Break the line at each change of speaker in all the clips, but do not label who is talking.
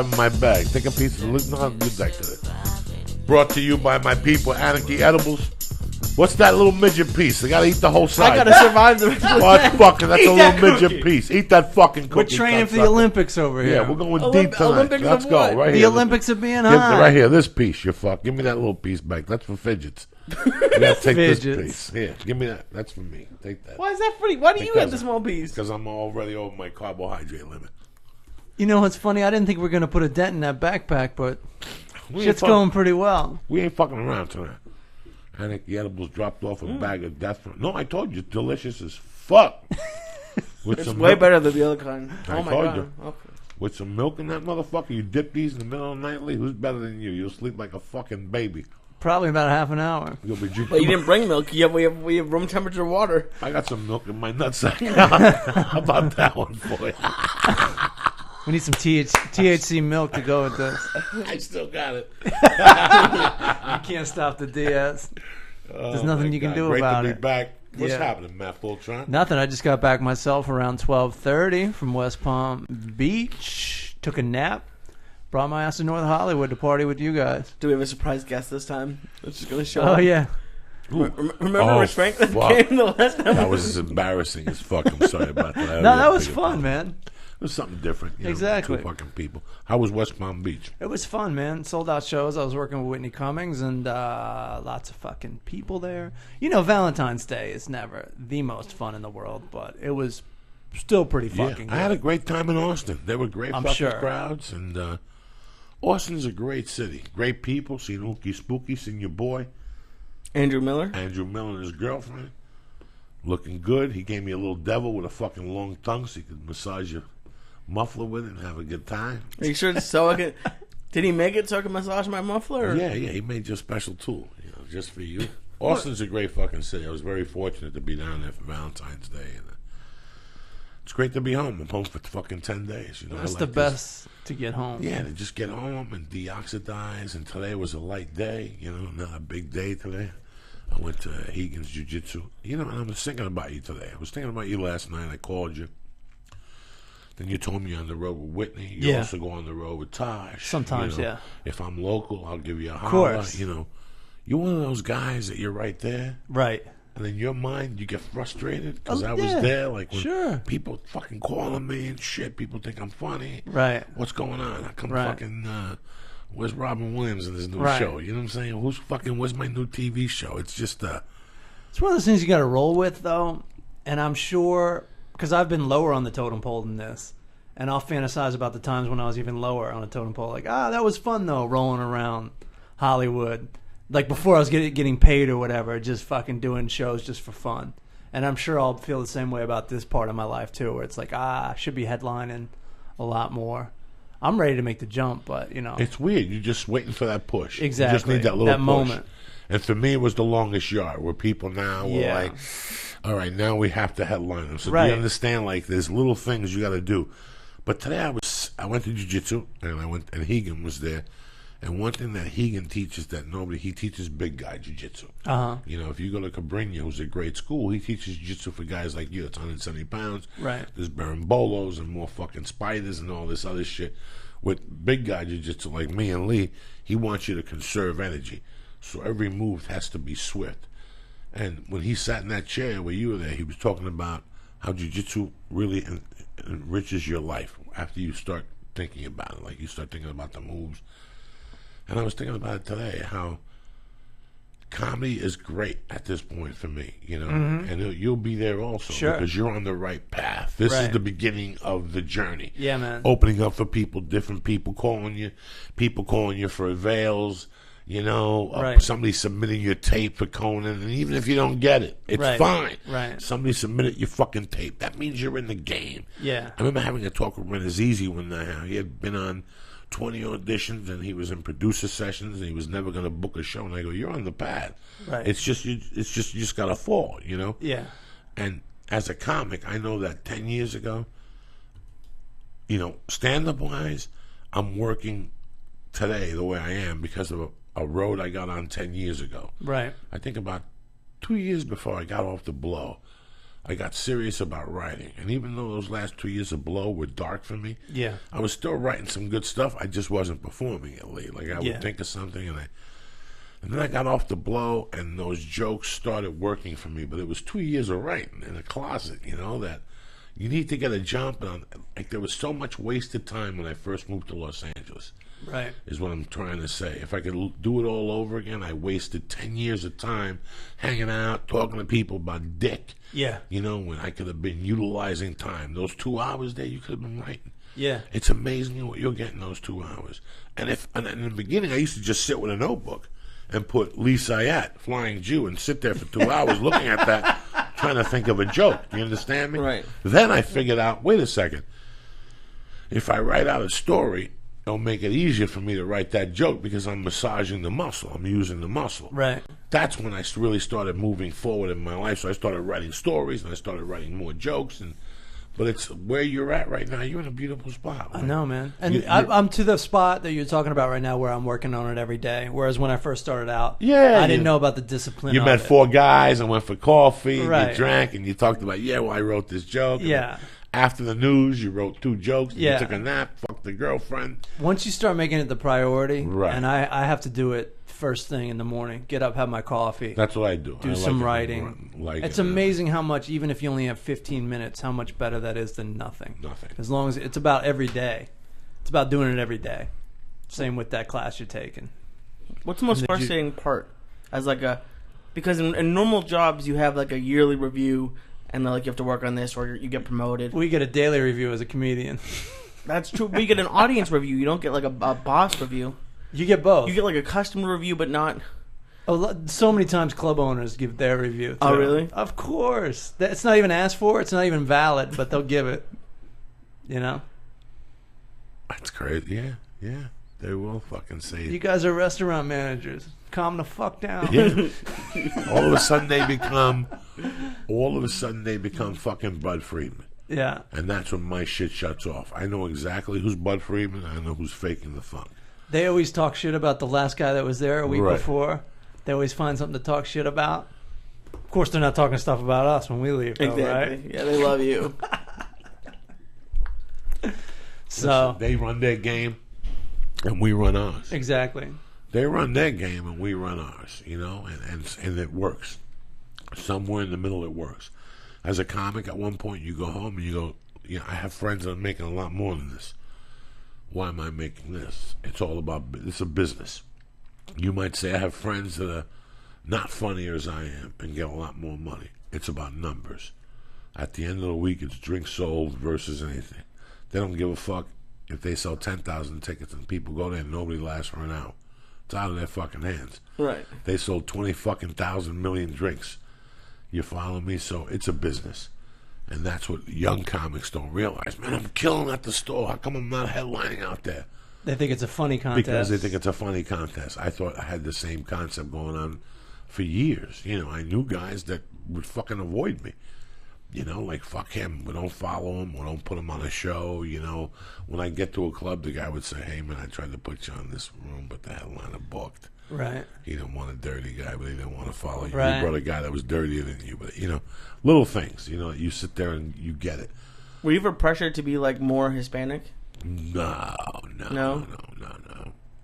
in my bag. Take a piece of the no, good day today. Brought to you by my people, Anarchy Edibles. What's that little midget piece? I gotta eat the whole side.
I gotta survive the.
What fucking? That's a little midget piece. Eat that fucking cookie.
We're training for the Olympics over here.
Yeah, we're going deep tonight.
Olympics
Let's go
what?
right
the
here.
The Olympics of being high.
Right here, this piece. You fuck. Give me that little piece back. That's for fidgets. You gotta take this piece. Here, give me that. That's for me. Take that.
Why is that funny? Why do you have the small piece?
Because I'm already over my carbohydrate limit.
You know what's funny? I didn't think we were gonna put a dent in that backpack, but shit's going pretty well.
We ain't fucking around tonight. Anarchy Edibles dropped off a bag of death. No, I told you, it's delicious as fuck.
It's way better than the other kind.
I told you. Okay. With some milk in that motherfucker, you dip these in the middle of the night. Who's better than you? You'll sleep like a fucking baby.
Probably about a half an hour.
You'll be drinking.
But you didn't bring milk. We have room temperature water.
I got some milk in my nutsack. How about that one for you?
We need some THC milk to go with this.
I still got it.
You can't stop the Diaz. There's nothing you can do about it.
Great to be back. What's happening, Matt Fulchiron?
Nothing. I just got back myself around 12:30 from West Palm Beach. Took a nap. Brought my ass to North Hollywood to party with you guys.
Do we have a surprise guest this time? That's just going to show
up.
Oh,
yeah.
Remember Rich Franklin came the last time?
That was embarrassing as fuck. I'm sorry about that.
No, that was fun, man.
It was something different.
Exactly.
Two fucking people. How was West Palm Beach?
It was fun, man. Sold out shows. I was working with Whitney Cummings and lots of fucking people there. You know, Valentine's Day is never the most fun in the world, but it was still pretty fucking good.
I had a great time in Austin. They were great fucking crowds. And Austin's a great city. Great people. Seen Ookie Spooky. Seen your boy.
Andrew Miller
and his girlfriend. Looking good. He gave me a little devil with a fucking long tongue so he could massage your muffler with it and have a good time.
Are you sure? Did he make it so I could massage my muffler? Or?
Yeah. He made you a special tool, just for you. Austin's a great fucking city. I was very fortunate to be down there for Valentine's Day, and it's great to be home. I'm home for fucking 10 days.
That's the best to get home.
Yeah, to just get home and deoxidize. And today was a light day. Not a big day today. I went to Higgins Jiu-Jitsu. And I was thinking about you today. I was thinking about you last night. I called you. Then you told me you're on the road with Whitney. You also go on the road with Tosh.
Sometimes, yeah.
If I'm local, I'll give you a holler.
Of course.
You're one of those guys that you're right there.
Right.
And in your mind, you get frustrated because I was there. Like when people fucking calling me and shit. People think I'm funny.
Right.
What's going on? How come fucking... where's Robin Williams in this new show? You know what I'm saying? Where's my new TV show? It's just
It's one of those things you got to roll with, though. And I'm sure, because I've been lower on the totem pole than this, and I'll fantasize about the times when I was even lower on a totem pole. Like, that was fun, though, rolling around Hollywood. Like, before I was getting paid or whatever, just fucking doing shows just for fun. And I'm sure I'll feel the same way about this part of my life, too, where it's like, I should be headlining a lot more. I'm ready to make the jump, but,
It's weird. You're just waiting for that push.
Exactly.
You just need that little push.
Moment.
And for me, it was the longest yard, where people now were like, all right, now we have to headline them. So do you understand, like, there's little things you got to do. But today I went to jiu-jitsu, and Hegan was there. And one thing that Hegan teaches that he teaches big guy jiu-jitsu.
Uh-huh.
If you go to Cabrini, who's a great school, he teaches jiu-jitsu for guys like you. It's 170 pounds.
Right.
There's berimbolos and more fucking spiders and all this other shit. With big guy jiu-jitsu like me and Lee, he wants you to conserve energy. So every move has to be swift. And when he sat in that chair where you were there, he was talking about how jiu-jitsu really enriches your life after you start thinking about it. Like, you start thinking about the moves. And I was thinking about it today, how comedy is great at this point for me, and you'll be there also because you're on the right path. This is the beginning of the journey.
Yeah, man.
Opening up for people, different people calling you for avails, somebody submitting your tape for Conan, and even if you don't get it, it's fine.
Right.
Somebody submitted your fucking tape. That means you're in the game.
Yeah.
I remember having a talk with Renazizi one night. He had been on 20 auditions, and he was in producer sessions, and he was never going to book a show. And I go, you're on the path.
Right.
It's just you just got to fall,
Yeah.
And as a comic, I know that 10 years ago, stand-up wise, I'm working today the way I am because of a road I got on 10 years ago.
Right.
I think about 2 years before I got off the blow, I got serious about writing. And even though those last 2 years of Blow were dark for me,
Yeah.
I was still writing some good stuff. I just wasn't performing it late. Like, I would think of something, and then I got off the Blow, and those jokes started working for me. But it was 2 years of writing in a closet, that you need to get a jump on. Like, there was so much wasted time when I first moved to Los Angeles.
Right.
Is what I'm trying to say. If I could do it all over again, I wasted 10 years of time hanging out, talking to people about dick.
Yeah.
When I could have been utilizing time. Those 2 hours there, you could have been writing.
Yeah.
It's amazing what you'll get in those 2 hours. And in the beginning, I used to just sit with a notebook and put Lee Syatt, Flying Jew, and sit there for 2 hours looking at that, trying to think of a joke. You understand me?
Right.
Then I figured out, wait a second. If I write out a story, it'll make it easier for me to write that joke because I'm massaging the muscle. I'm using the muscle.
Right.
That's when I really started moving forward in my life. So I started writing stories, and I started writing more jokes. But it's where you're at right now. You're in a beautiful spot.
I know, man. And I'm to the spot that you're talking about right now where I'm working on it every day. Whereas when I first started out, I didn't know about the discipline.
You
of
met
it.
4 guys and went for coffee,
Right.
and you drank, and you talked about, I wrote this joke.
Yeah.
After the news, you wrote 2 jokes.
Yeah.
You took a nap, fucked the girlfriend.
Once you start making it the priority,
Right.
and I have to do it first thing in the morning. Get up, have my coffee.
That's what I do.
Do
I
some
like
writing.
It.
It's amazing how much, even if you only have 15 minutes, how much better that is than nothing.
Nothing.
As long as it's about every day. It's about doing it every day. Same with that class you're taking.
What's the most frustrating part? Because in normal jobs you have like a yearly review, and you have to work on this, or you get promoted.
We get a daily review as a comedian.
That's true. But you get an audience review. You don't get like a boss review.
You get both.
You get like a customer review, but not.
So many times club owners give their review. Too.
Oh, really?
Of course. It's not even asked for. It's not even valid, but they'll give it.
That's crazy. Yeah. They will fucking say it.
You guys are restaurant managers. Calm the fuck down.
Yeah. all of a sudden they become fucking Bud Friedman.
Yeah.
And that's when my shit shuts off. I know exactly who's Bud Friedman. I know who's faking the funk.
They always talk shit about the last guy that was there a week
Right.
before. They always find something to talk shit about. Of course, they're not talking stuff about us when we leave, though,
Exactly.
right?
Yeah, they love you.
So
Listen, they run their game, and we run ours.
exactly.
They run their game, and we run ours. And it works. Somewhere in the middle, it works. As a comic, at one point, you go home and you go, I have friends that are making a lot more than this. Why am I making this? It's all about, it's a business. You might say, I have friends that are not funnier as I am and get a lot more money. It's about numbers. At the end of the week, it's drinks sold versus anything. They don't give a fuck if they sell 10,000 tickets and people go there and nobody lasts for an hour. It's out of their fucking hands.
Right.
They sold 20 fucking thousand million drinks. You follow me? So it's a business. And that's what young comics don't realize. Man, I'm killing at the store. How come I'm not headlining out there?
They think it's a funny contest.
Because they think it's a funny contest. I thought I had the same concept going on for years. I knew guys that would fucking avoid me. Like, fuck him. We don't follow him. We don't put him on a show. When I get to a club, the guy would say, hey, man, I tried to put you on this room, but the headliner booked.
Right.
He didn't want a dirty guy, but he didn't want to follow you.
Right.
He brought a guy that was dirtier than you. But, little things. You sit there and you get it.
Were you ever pressured to be like more Hispanic?
No.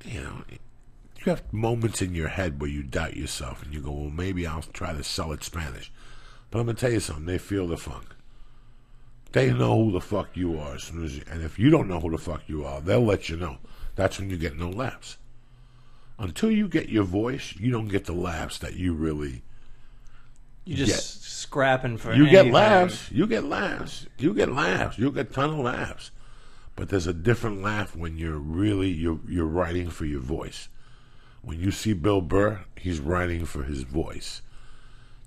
You have moments in your head where you doubt yourself and you go, well, maybe I'll try to sell it Spanish. But I'm going to tell you something. They feel the funk. They know who the fuck you are as soon as and if you don't know who the fuck you are, they'll let you know. That's when you get no laughs. Until you get your voice, you don't get the laughs that you really
You just scrapping for
You get
anything.
laughs. You get laughs. You get laughs. You get a ton of laughs. But there's a different laugh when you're writing for your voice. When you see Bill Burr, he's writing for his voice.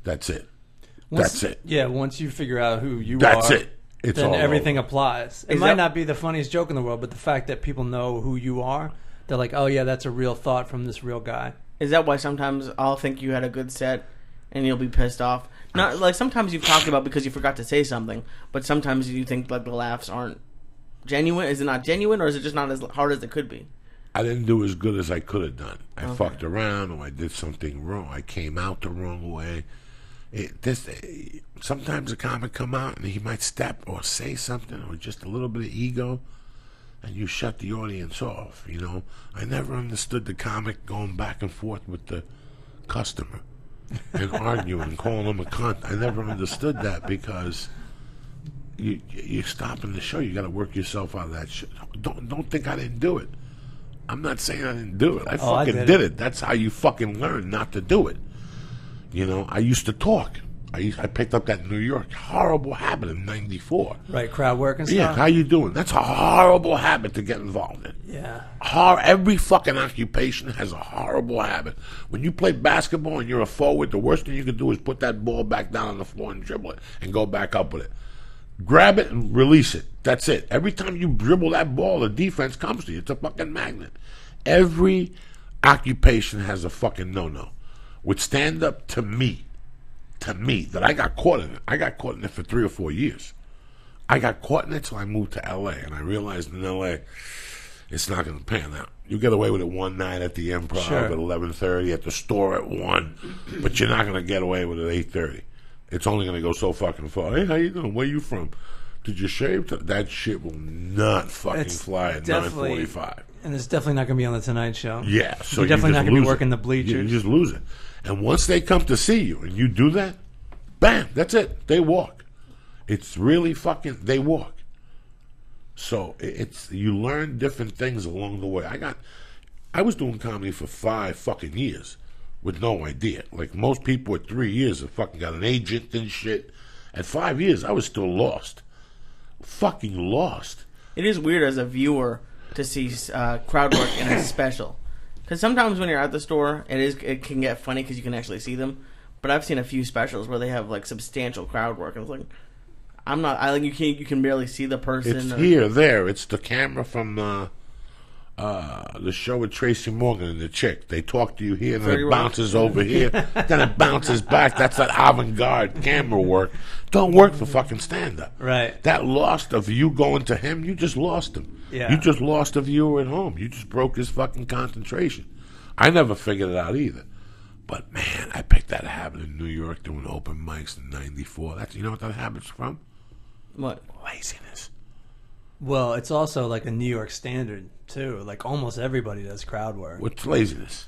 That's it. That's it.
Yeah, once you figure out who you
That's
are,
it. It's
then
all
everything
over.
applies. It
Is
might
that-
not be the funniest joke in the world, but the fact that people know who you are, they're like, oh yeah, that's a real thought from this real guy.
Is that why sometimes I'll think you had a good set and you'll be pissed off? Not like sometimes you've talked about because you forgot to say something, but sometimes you think like the laughs aren't genuine. Is it not genuine, or is it just not as hard as it could be?
I didn't do as good as I could have done. I fucked around, or I did something wrong. I came out the wrong way. Sometimes a comic come out and he might step or say something or just a little bit of ego, and you shut the audience off. You know, I never understood the comic going back and forth with the customer and arguing and calling him a cunt. I never understood that because you're stopping the show. You got to work yourself out of that shit. Don't think I didn't do it. I'm not saying I didn't do it. I fucking did it. That's how you fucking learn not to do it. You know, I used to talk. I picked up that New York horrible habit in '94.
Right, crowd work and stuff.
Yeah, how you doing? That's a horrible habit to get involved in.
Yeah.
Every fucking occupation has a horrible habit. When you play basketball and you're a forward, the worst thing you can do is put that ball back down on the floor and dribble it and go back up with it. Grab it and release it. That's it. Every time you dribble that ball, the defense comes to you. It's a fucking magnet. Every occupation has a fucking no-no. With stand-up, to me, that I got caught in it. I got caught in it for 3 or 4 years. I got caught in it till I moved to L.A., and I realized in L.A., it's not going to pan out. You get away with it one night at the Improv at 11:30, at the store at 1, but you're not going to get away with it at 8:30. It's only going to go so fucking far. Hey, how you doing? Where you from? Did you shave? That shit will not fucking fly at 9:45.
And it's definitely not going to be on the Tonight Show.
Yeah, so
you're definitely not going to be working
it.
the bleachers.
You just lose it. And once they come to see you and you do that, bam, that's it. They walk. It's really fucking, they walk. So it's, you learn different things along the way. I was doing comedy for 5 fucking years with no idea. Like most people at 3 years have fucking got an agent and shit. At 5 years, I was still lost. Fucking lost.
It is weird as a viewer to see crowd work in a special. Because sometimes when you're at the store, it can get funny because you can actually see them. But I've seen a few specials where they have like substantial crowd work. And it's like, you can barely see the person.
It's here, there. It's the camera from the show with Tracy Morgan and the chick. They talk to you here, and then it bounces over here. Then it bounces back. That's that avant-garde camera work. Don't work for fucking stand-up.
Right.
That lost of you going to him, you just lost him.
Yeah.
You just lost a viewer at home. You just broke his fucking concentration. I never figured it out either. But, man, I picked that habit in New York doing open mics in '94. You know what that habit's from?
What?
Laziness.
Well, it's also like a New York standard, too. Like almost everybody does crowd work.
What's laziness?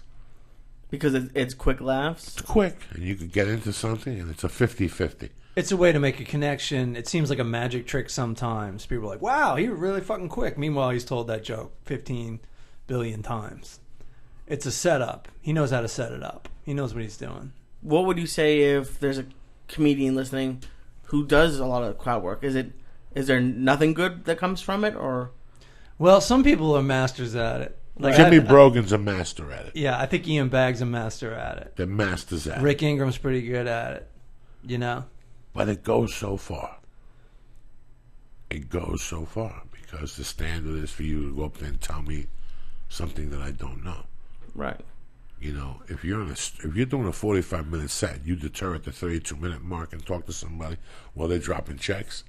Because it's quick laughs?
It's quick, and you could get into something, and it's a 50-50.
It's a way to make a connection. It seems like a magic trick sometimes. People are like, wow, he was really fucking quick. Meanwhile, he's told that joke 15 billion times. It's a setup. He knows how to set it up. He knows what he's doing.
What would you say if there's a comedian listening who does a lot of crowd work? Is there nothing good that comes from it, or?
Well, some people are masters at it. Like
Jimmy Brogan's a master at it.
Yeah, I think Ian Bagg's a master at it.
They're masters at it.
Rick Ingram's pretty good at it. You know?
But it goes so far. It goes so far because the standard is for you to go up there and tell me something that I don't know.
Right.
You know, if you're doing a 45-minute set, you deter at the 32-minute mark and talk to somebody while they're dropping checks.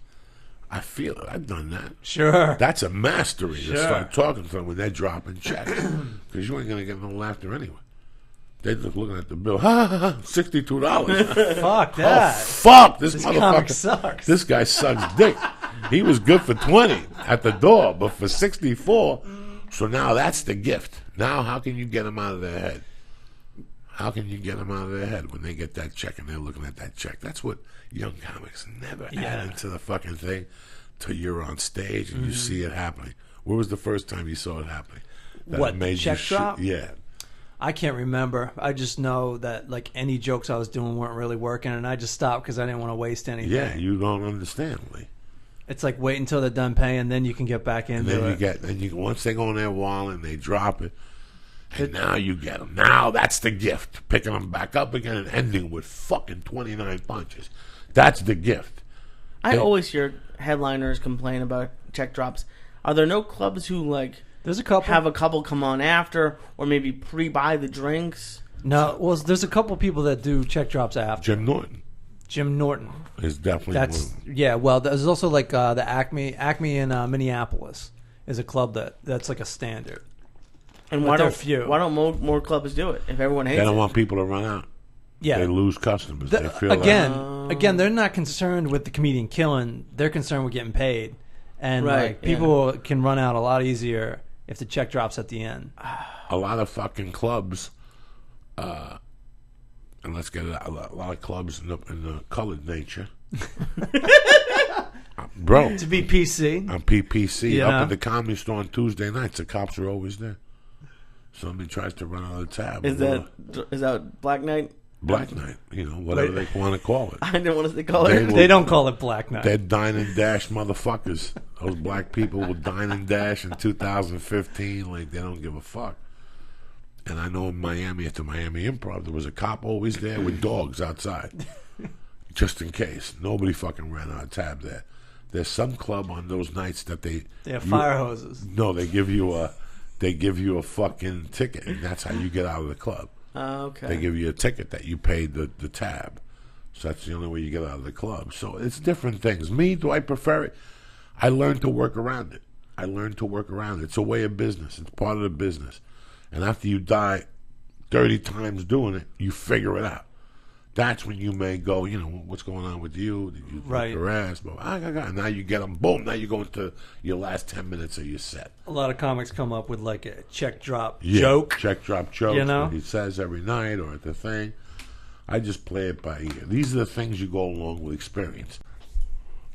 I feel it. I've done that.
Sure.
That's a mastery to start talking to them when they're dropping checks. Because you ain't going to get no laughter anyway. They're just looking at the bill. Ha ha ha, $62.
Fuck that.
Oh, fuck. This
comic
motherfucker
sucks.
This guy sucks dick. He was good for 20 at the door, but for 64. So now that's the gift. Now how can you get them out of their head? How can you get them out of their head when they get that check and they're looking at that check? That's what young comics never add into the fucking thing till you're on stage and you see it happening. Where was the first time you saw it happening? That
What,
it made
check drop?
Yeah.
I can't remember. I just know that like any jokes I was doing weren't really working, and I just stopped because I didn't want to waste anything.
Yeah, you don't understand, Lee.
It's like wait until they're done paying, then you can get back into it.
Once they go in their wallet and they drop it, and now you get them. Now that's the gift. Picking them back up again and ending with fucking 29 punches. That's the gift.
I always hear headliners complain about check drops. Are there no clubs who
There's a couple.
have a couple come on after, or maybe pre-buy the drinks?
No, well, there's a couple people that do check drops after.
Jim Norton is definitely one.
Yeah. Well, there's also like the Acme in Minneapolis is a club that's like a standard.
And
But
why
they're
don't
few.
Why don't more clubs do it if everyone hates it?
They don't want people to run out.
Yeah.
They lose customers. They feel
Again, they're not concerned with the comedian killing. They're concerned with getting paid. And people can run out a lot easier if the check drops at the end.
a lot of fucking clubs, and let's get it out, a lot of clubs in the colored nature. Bro,
To be PC.
on PPC,
You
up
know?
at the Comedy Store on Tuesday nights, the cops are always there. Somebody tries to run out of the tab.
Is that Black Knight?
Black Night? Whatever they want to call it.
I didn't want to call
They
it.
will-
They don't call it Black Knight.
They're dine and dash motherfuckers. Those black people will dine and dash in 2015 like they don't give a fuck. And I know in Miami, at the Miami Improv, there was a cop always there with dogs outside. Just in case. Nobody fucking ran out of tab there. There's some club on those nights that
They have fire hoses.
No, they give you a fucking ticket, and that's how you get out of the club.
Okay.
They give you a ticket that you paid the tab. So that's the only way you get out of the club. So it's different things. Me, do I prefer it? I learned to work around it. It's a way of business. It's part of the business. And after you die 30 times doing it, you figure it out. That's when you may go, what's going on with you? Did you
Right.
your ass? But now you get them. Boom. Now you go into your last 10 minutes of your set.
A lot of comics come up with like a check drop
Yeah,
joke.
check drop joke.
You know?
That he says every night or at the thing. I just play it by ear. These are the things you go along with experience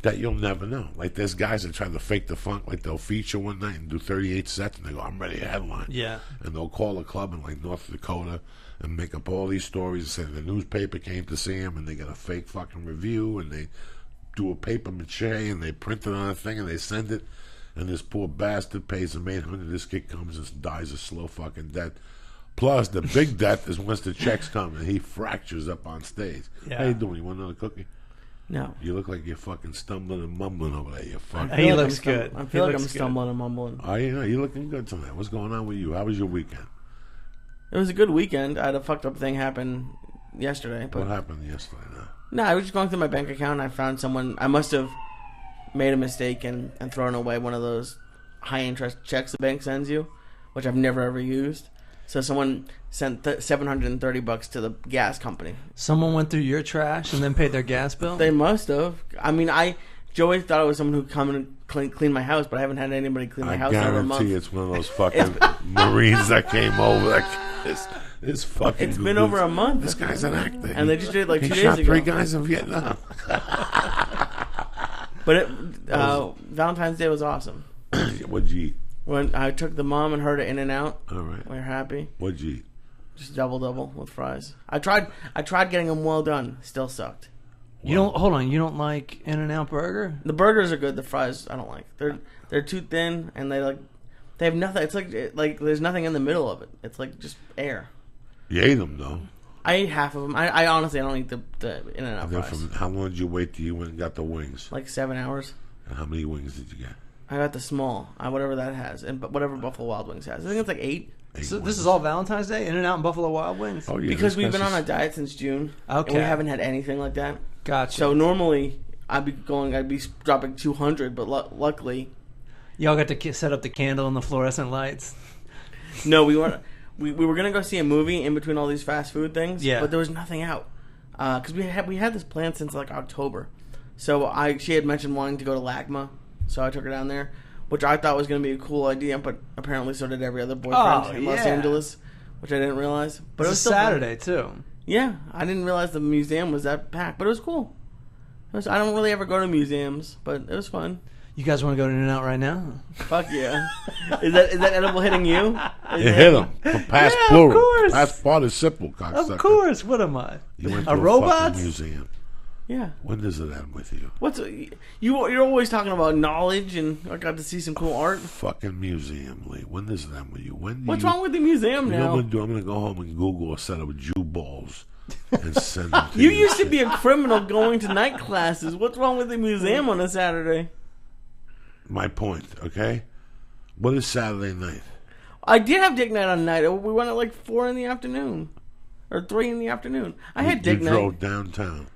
that you'll never know. Like there's guys that try to fake the funk. Like they'll feature one night and do 38 sets and they go, I'm ready to headline.
Yeah.
And they'll call a club in like North Dakota and make up all these stories and say the newspaper came to see him and they get a fake fucking review and they do a paper mache and they print it on a thing and they send it and this poor bastard pays him $800. This kid comes and dies a slow fucking death. Plus the big death is once the checks come and he fractures up on stage.
Yeah.
How you doing? You want another cookie?
No.
You look like you're fucking stumbling and mumbling over there. You fucking.
He looks good.
I
He
feel like
looks
I'm
good.
stumbling and mumbling.
Oh, you're looking good tonight. What's going on with you? How was your weekend?
It was a good weekend. I had a fucked up thing happen yesterday. But
What happened yesterday? Now?
no, I was just going through my bank account and I found someone. I must have made a mistake and thrown away one of those high interest checks the bank sends you, which I've never ever used. So someone sent $730 to the gas company.
Someone went through your trash and then paid their gas bill?
They must have. I mean, Joey thought it was someone who'd come and clean my house, but I haven't had anybody clean my
I
house in over a month.
guarantee it's one of those fucking Marines that came over. This fucking.
It's been over a month.
This guy's an actor.
And they just did it like
he
2
shot
days ago.
3 guys in Vietnam.
But Valentine's Day was awesome.
What'd you eat?
When I took the mom and her to In-N-Out,
All right.
we were happy.
What'd you eat?
Just double with fries. I tried getting them well done. Still sucked.
You don't like In-N-Out Burger?
The burgers are good. The fries I don't like. They're too thin and they have nothing. It's like there's nothing in the middle of it. It's like just air.
You ate them though.
I ate half of them. I honestly don't eat the In-N-Out
And then
fries.
how long did you wait till you went and got the wings?
Like 7 hours.
And how many wings did you get?
I got the small, whatever that has, and whatever Buffalo Wild Wings has. I think it's like 8.
8
So
wings.
this is all Valentine's Day? In-N-Out and Buffalo Wild Wings?
Oh yeah.
Because
this
we've been
guy's
on a diet since June.
Okay.
And we haven't had anything like that.
Gotcha.
So normally I'd be dropping 200, but luckily,
Y'all got to set up the candle and the fluorescent lights?
no, we weren't. We were gonna go see a movie in between all these fast food things.
Yeah.
But there was nothing out because we had this plan since like October. So she had mentioned wanting to go to LACMA, so I took her down there, which I thought was gonna be a cool idea, but apparently so did every other boyfriend in Los
yeah.
Angeles, which I didn't realize. But
It
it
was
was still fun.
Saturday, too.
Yeah, I didn't realize the museum was that packed, but it was cool. I don't really ever go to museums, but it was fun.
You guys want to go to In-N-Out right now?
Fuck yeah! Is that edible hitting you?
You hit him. Past
Yeah, of
plural.
course.
Past participle, cocksucker.
Of course. What am I?
You went
A
to
robot?
fucking museum.
Yeah.
When does it end with you?
You're always talking about knowledge, and I got to see some cool art.
Fucking museum, Lee. When does it end with you?
What's wrong with the museum
You know
now?
what I'm gonna do? I'm gonna go home and Google a set of Jew balls and send them to
You used to be a criminal going to night classes. What's wrong with the museum on a Saturday?
My point, okay? What is Saturday night?
I did have date night on night. We went at like 4 in the afternoon. Or 3 in the afternoon. I had date
You
night.
drove downtown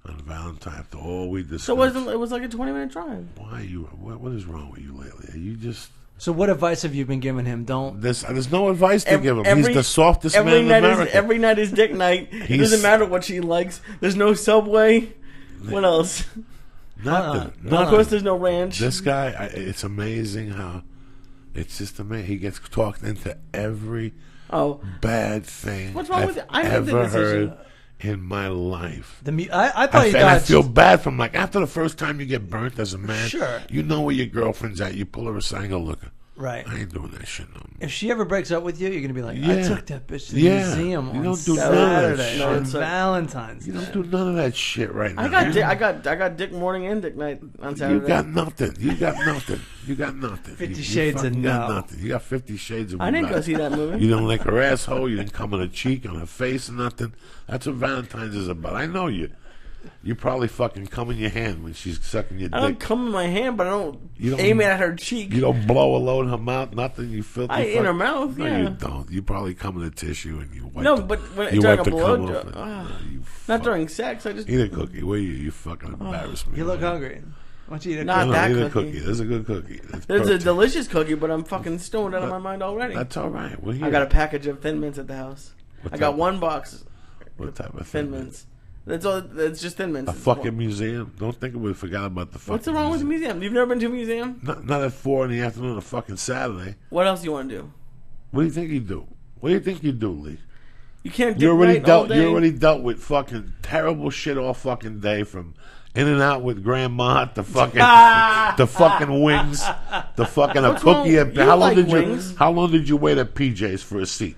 on Valentine after all we discussed.
So it was like a 20-minute drive.
Why are you? What is wrong with you lately? Are you just?
So what advice have you been giving him? Don't.
There's no advice to give him. He's the softest man in America.
Every night is dick night. It doesn't matter what she likes. There's no Subway. What else?
Nothing.
Of course, there's no ranch.
This guy, it's amazing how it's just amazing. He gets talked into every bad thing
What's wrong with it? I
ever heard in my life.
I thought you
I feel bad from after the first time you get burnt as a man.
Sure.
You know where your girlfriend's at. You pull her aside and go, look.
Right.
I ain't doing that shit no more.
If she ever breaks up with you, you're gonna be like,
Yeah.
I took that bitch to the
Yeah.
museum
You
on
don't do none of that
Saturday
shit.
on Valentine's
You
Day.
don't do none of that shit right now.
I got dick morning and dick night on Saturday.
You got nothing. You got nothing.
50 Shades of
You
No.
got nothing. You got 50 Shades of
I didn't
No.
go see that movie.
You didn't lick her asshole. You didn't come on her cheek, on her face, or nothing. That's what Valentine's is about. I know you. You probably fucking come in your hand when she's sucking your dick.
I don't come in my hand, but I don't
You don't-
aim it at her cheek.
You don't blow a load in her mouth, nothing. You filthy
In her mouth,
No,
yeah.
you don't. You probably come in the tissue and you wipe
No,
the,
but when,
you
during
wipe
a
the
blow
cum
job.
off. You
Not
fuck.
during sex. I just
Eat a cookie. Where you fucking embarrass me.
You look hungry. Why don't you eat a
Not
cookie?
that
eat a
cookie.
cookie. There's a good cookie.
There's a
protein.
delicious cookie, but I'm fucking stoned out of my mind already.
That's all right. We're here.
I got a package of Thin Mints at the house.
What
I got
type?
one box.
What type of
Thin Mints. That's all. It's just Thin Mints.
A
It's
fucking
one.
museum. Don't think we forgot about the fucking.
What's wrong with the museum? You've never been to a museum?
Not at 4 in the afternoon on a fucking Saturday.
What else do you want to do?
What do you think you do? What do you think you do, Lee?
You can't
You
dick
already
night all
dealt.
day.
You already dealt with fucking terrible shit all fucking day, from In and Out with Grandma to fucking the fucking wings, the fucking a
What's wrong?
cookie.
You
How long
like
did
wings.
you? How long did you wait at PJ's for a seat?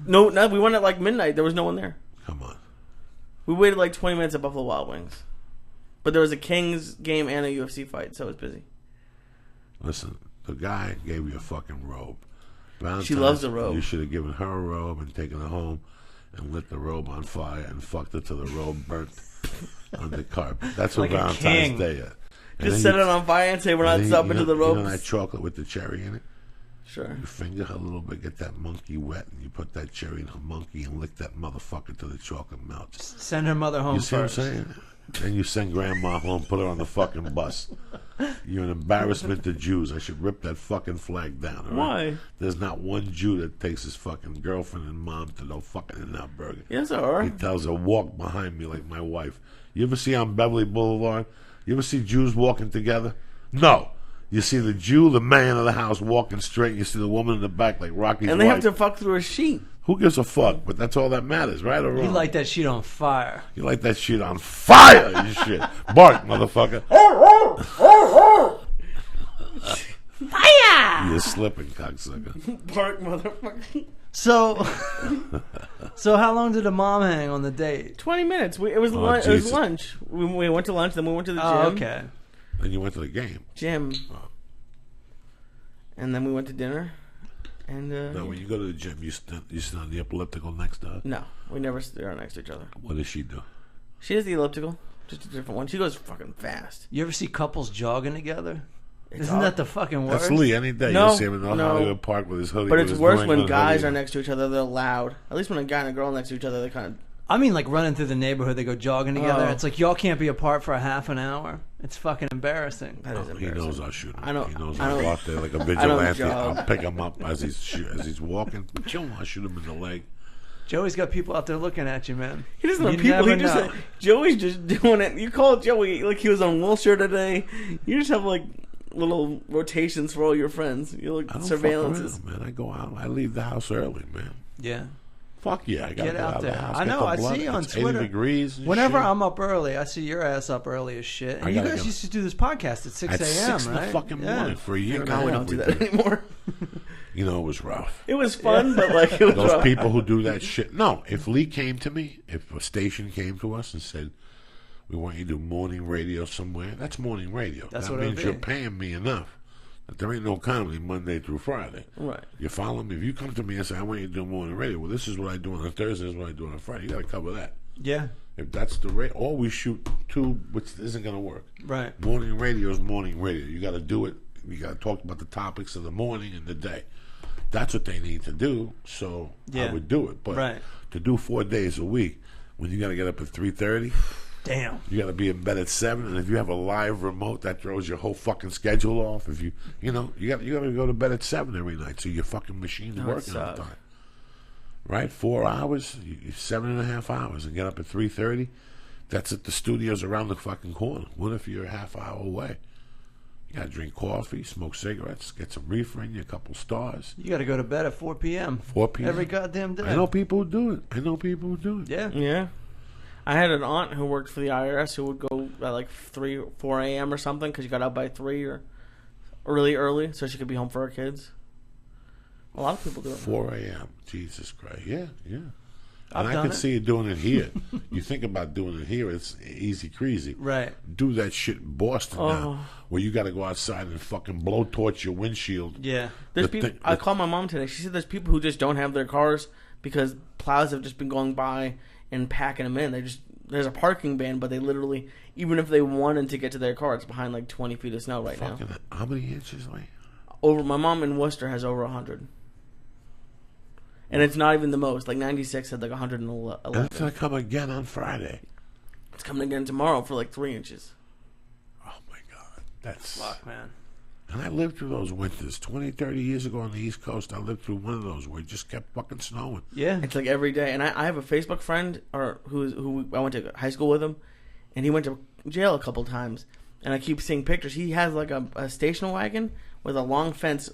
No, we went at like midnight. There was no one there.
Come on.
We waited like 20 minutes at Buffalo Wild Wings. But there was a Kings game and a UFC fight, so it was busy.
Listen, the guy gave you a fucking robe. Valentine's,
She loves the robe.
You should have given her a robe and taken her home and lit the robe on fire and fucked her till the robe burnt on the carpet. That's what
Like a
Valentine's
king.
Day is. And
Just
then
set it on fire and say we're not
and then
stopping
you
to the
know
ropes.
that chocolate with the cherry in it?
Sure.
You finger her a little bit, get that monkey wet, and you put that cherry in her monkey and lick that motherfucker till the chocolate melts.
Send her mother home
You see
first.
what I'm saying? Then you send Grandma home, put her on the fucking bus. You're an embarrassment to Jews. I should rip that fucking flag down. All right?
Why?
There's not one Jew that takes his fucking girlfriend and mom to no fucking In-N-Out Burger.
Yes, there are.
He tells her, walk behind me like my wife. You ever see on Beverly Boulevard? You ever see Jews walking together? No. You see the Jew, the man of the house, walking straight. You see the woman in the back like Rocky's
And they
wife.
have to fuck through a sheet.
Who gives a fuck? But that's all that matters, right or wrong?
You like that shit on fire.
You like that shit on fire, you shit. Bark, motherfucker.
Fire!
You're slipping, cocksucker.
Bark, motherfucker.
So, so how long did the mom hang on the date?
20 minutes. It was lunch. It
Jesus.
was lunch. We went to lunch, then we went to the gym.
Oh, okay.
Then you went to the game.
Gym. And then we went to dinner. And
Now, when you go to the gym, you stand on the elliptical next to her.
no, we never are next to each other.
What does she do?
She does the elliptical, just a different one. She goes fucking fast.
You ever see couples jogging together?
It's
Isn't
all-
that the fucking worst?
That's Lee any day.
No,
you see him in the
no.
Hollywood Park with his hoodie.
But
with
it's
his
worse
New
when
England
guys
hoodie.
are next to each other. They're loud. At least when a guy and a girl are next to each other, they kind of.
I mean, like running through the neighborhood, they go jogging together.
Oh.
It's like y'all can't be apart for a half an hour. It's fucking embarrassing.
That is
He
embarrassing.
knows I'll shoot him.
I know-
He knows
I
I'll
don't-
go out there like a
don't
vigilante.
jog.
I'll pick him up as he's walking. I'll shoot him in the leg.
Joey's got people out there looking at you, man.
He doesn't have
You
people. He
never
just
know.
Joey's just doing it. You call Joey like he was on Wilshire today. You just have like little rotations for all your friends. You look
I don't
surveillances.
fuck around, man. I go out. I leave the house early, man.
Yeah.
Fuck yeah, I gotta
Get
get
out
out of
there.
the house.
I
get
know,
the
I
blood.
see you on
It's
Twitter.
80 degrees. and
Whenever
shit.
I'm up early, I see your ass up early as shit. And
I
you
gotta
guys
go.
used to do this podcast at 6
at
a.m.,
6 in
right?
the fucking morning for a year
Thank
and a
God we
half,
don't do
we
that
did.
anymore.
You know, it was rough.
It was fun, but like it was
Those
rough.
people who do that shit. No, if Lee came to me, if a station came to us and said, we want you to do morning radio somewhere, that's morning radio.
That's
that
what it'll
means you're
be.
paying me enough that there ain't no comedy Monday through Friday.
Right.
You follow me? If you come to me and say, I want you to do morning radio, well, this is what I do on a Thursday, this is what I do on a Friday. You got to cover that.
Yeah.
If that's the rate, or we shoot two, which isn't going to work.
Right.
Morning radio is morning radio. You got to do it. You got to talk about the topics of the morning and the day. That's what they need to do. So
Yeah.
I would do it. But
Right.
to do 4 days a week, when you got to get up at 3:30,
Damn.
You got to be in bed at 7, and if you have a live remote, that throws your whole fucking schedule off. If you got to go to bed at 7 every night, so your fucking machine's working all the time. Right, 4 hours, 7.5 hours, and get up at 3:30. That's at the studios around the fucking corner. What if you're a half hour away? You got to drink coffee, smoke cigarettes, get some reefer in you, a couple stars.
You got to go to bed at 4 p.m.
4 p.m.
every goddamn day.
I know people who do it.
Yeah.
Yeah. I had an aunt who worked for the IRS who would go at like 3 or 4 a.m. or something because she got out by 3 or really early so she could be home for her kids. A lot of people do it.
4 a.m. Jesus Christ. Yeah.
I've
And I
done
can
it.
see you doing it here. You think about doing it here, it's easy crazy.
Right.
Do that shit in Boston now, where you got to go outside and fucking blowtorch your windshield.
Yeah.
There's
The
people.
thing-
I called my mom today. She said there's people who just don't have their cars because plows have just been going by and packing them in. There's a parking ban, but they literally, even if they wanted to get to their car, it's behind like 20 feet of snow right now.
How many inches, like?
Over my mom in Worcester has over 100. And it's not even the most. Like 96 had like 111.
And it's going to come again on Friday.
It's coming again tomorrow for like 3 inches.
Oh, my God. That's...
Fuck, man.
And I lived through those winters. 20, 30 years ago on the East Coast, I lived through one of those where it just kept fucking snowing.
Yeah.
It's like every day. And I have a Facebook friend who I went to high school with him, and he went to jail a couple times. And I keep seeing pictures. He has like a station wagon with a long fence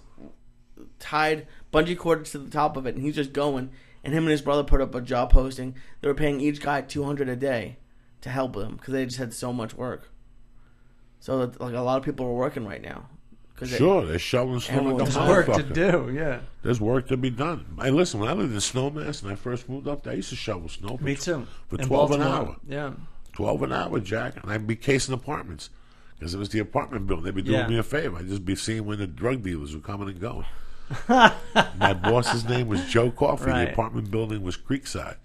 tied bungee cords to the top of it, and he's just going. And him and his brother put up a job posting. They were paying each guy $200 a day to help them because they just had so much work. So that, like, a lot of people are working right now.
Sure, they're shoveling snow like a
There's work to
motherfucker.
do, yeah.
There's work to be done. Hey, listen, when I lived in Snowmass and I first moved up there, I used to shovel snow.
Me too.
For
In
12 an
Baltimore.
hour.
Yeah.
12 an hour, Jack. And I'd be casing apartments because it was the apartment building. They'd be doing
Yeah.
me a favor. I'd just be seeing when the drug dealers were coming and going. My boss's name was Joe Coffey.
Right.
The apartment building was Creekside.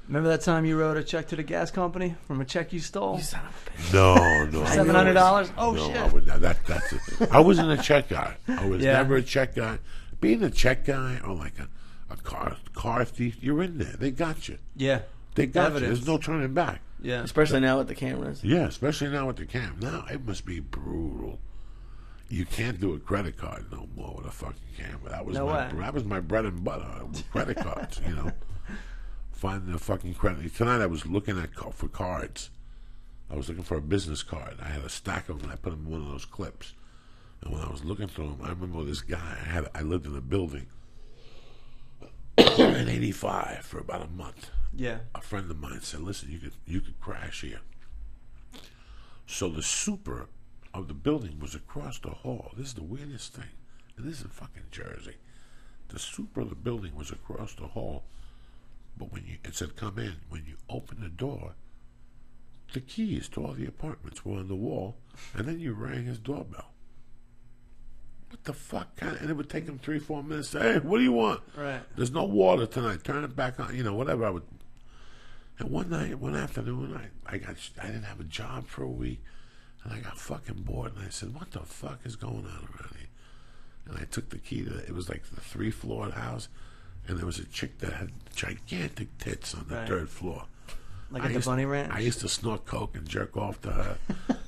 Remember that time you wrote a check to the gas company from a check you stole?
You son of a bitch.
No.
$700? Oh,
No,
shit.
I would not. That's it. I wasn't a check guy. I was
Yeah.
never a check guy. Being a check guy or like a car thief, you're in there. They got you.
Yeah.
They got
Evidence.
you. There's no turning back.
Yeah.
Especially now with the cameras.
Yeah, especially now with the cam. Now it must be brutal. You can't do a credit card no more with a fucking camera. That was that was my bread and butter with credit cards. You know, finding a fucking credit. Tonight I was looking for cards. I was looking for a business card. I had a stack of them. And I put them in one of those clips. And when I was looking through them, I remember this guy. I lived in a building in '85 for about a month.
Yeah.
A friend of mine said, "Listen, you could crash here." So the super of the building was across the hall. This is the weirdest thing. And this is in fucking Jersey. The super of the building was across the hall. But it said, "Come in." When you open the door, the keys to all the apartments were on the wall. And then you rang his doorbell. What the fuck? And it would take him 3-4 minutes to say, "Hey, what do you want?"
Right.
"There's no water tonight. Turn it back on." Whatever I would. And one afternoon, I didn't have a job for a week. And I got fucking bored, and I said, "What the fuck is going on around here?" And I took the key to it was like the 3-floored house, and there was a chick that had gigantic tits on the
Right.
3rd floor.
Like at the Bunny Ranch?
I used to snort coke and jerk off to her.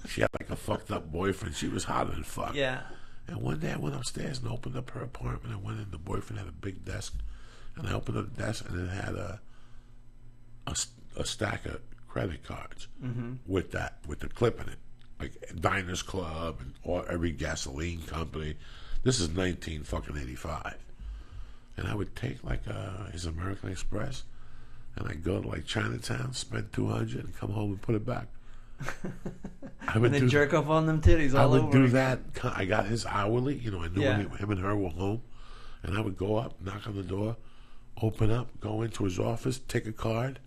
She had like a fucked up boyfriend. She was hotter than fuck.
Yeah.
And one day I went upstairs and opened up her apartment and went in. The boyfriend had a big desk, and I opened up the desk and it had a stack of credit cards with the clip in it. Like Diners Club and every gasoline company. This is 1985. And I would take like his American Express, and I'd go to like Chinatown, spend $200, and come home and put it back. I would
And then jerk off on them titties all
I
over
would do
again.
that. I got his hourly. I knew
Yeah.
when him and her were home, and I would go up, knock on the door, open up, go into his office, take a card,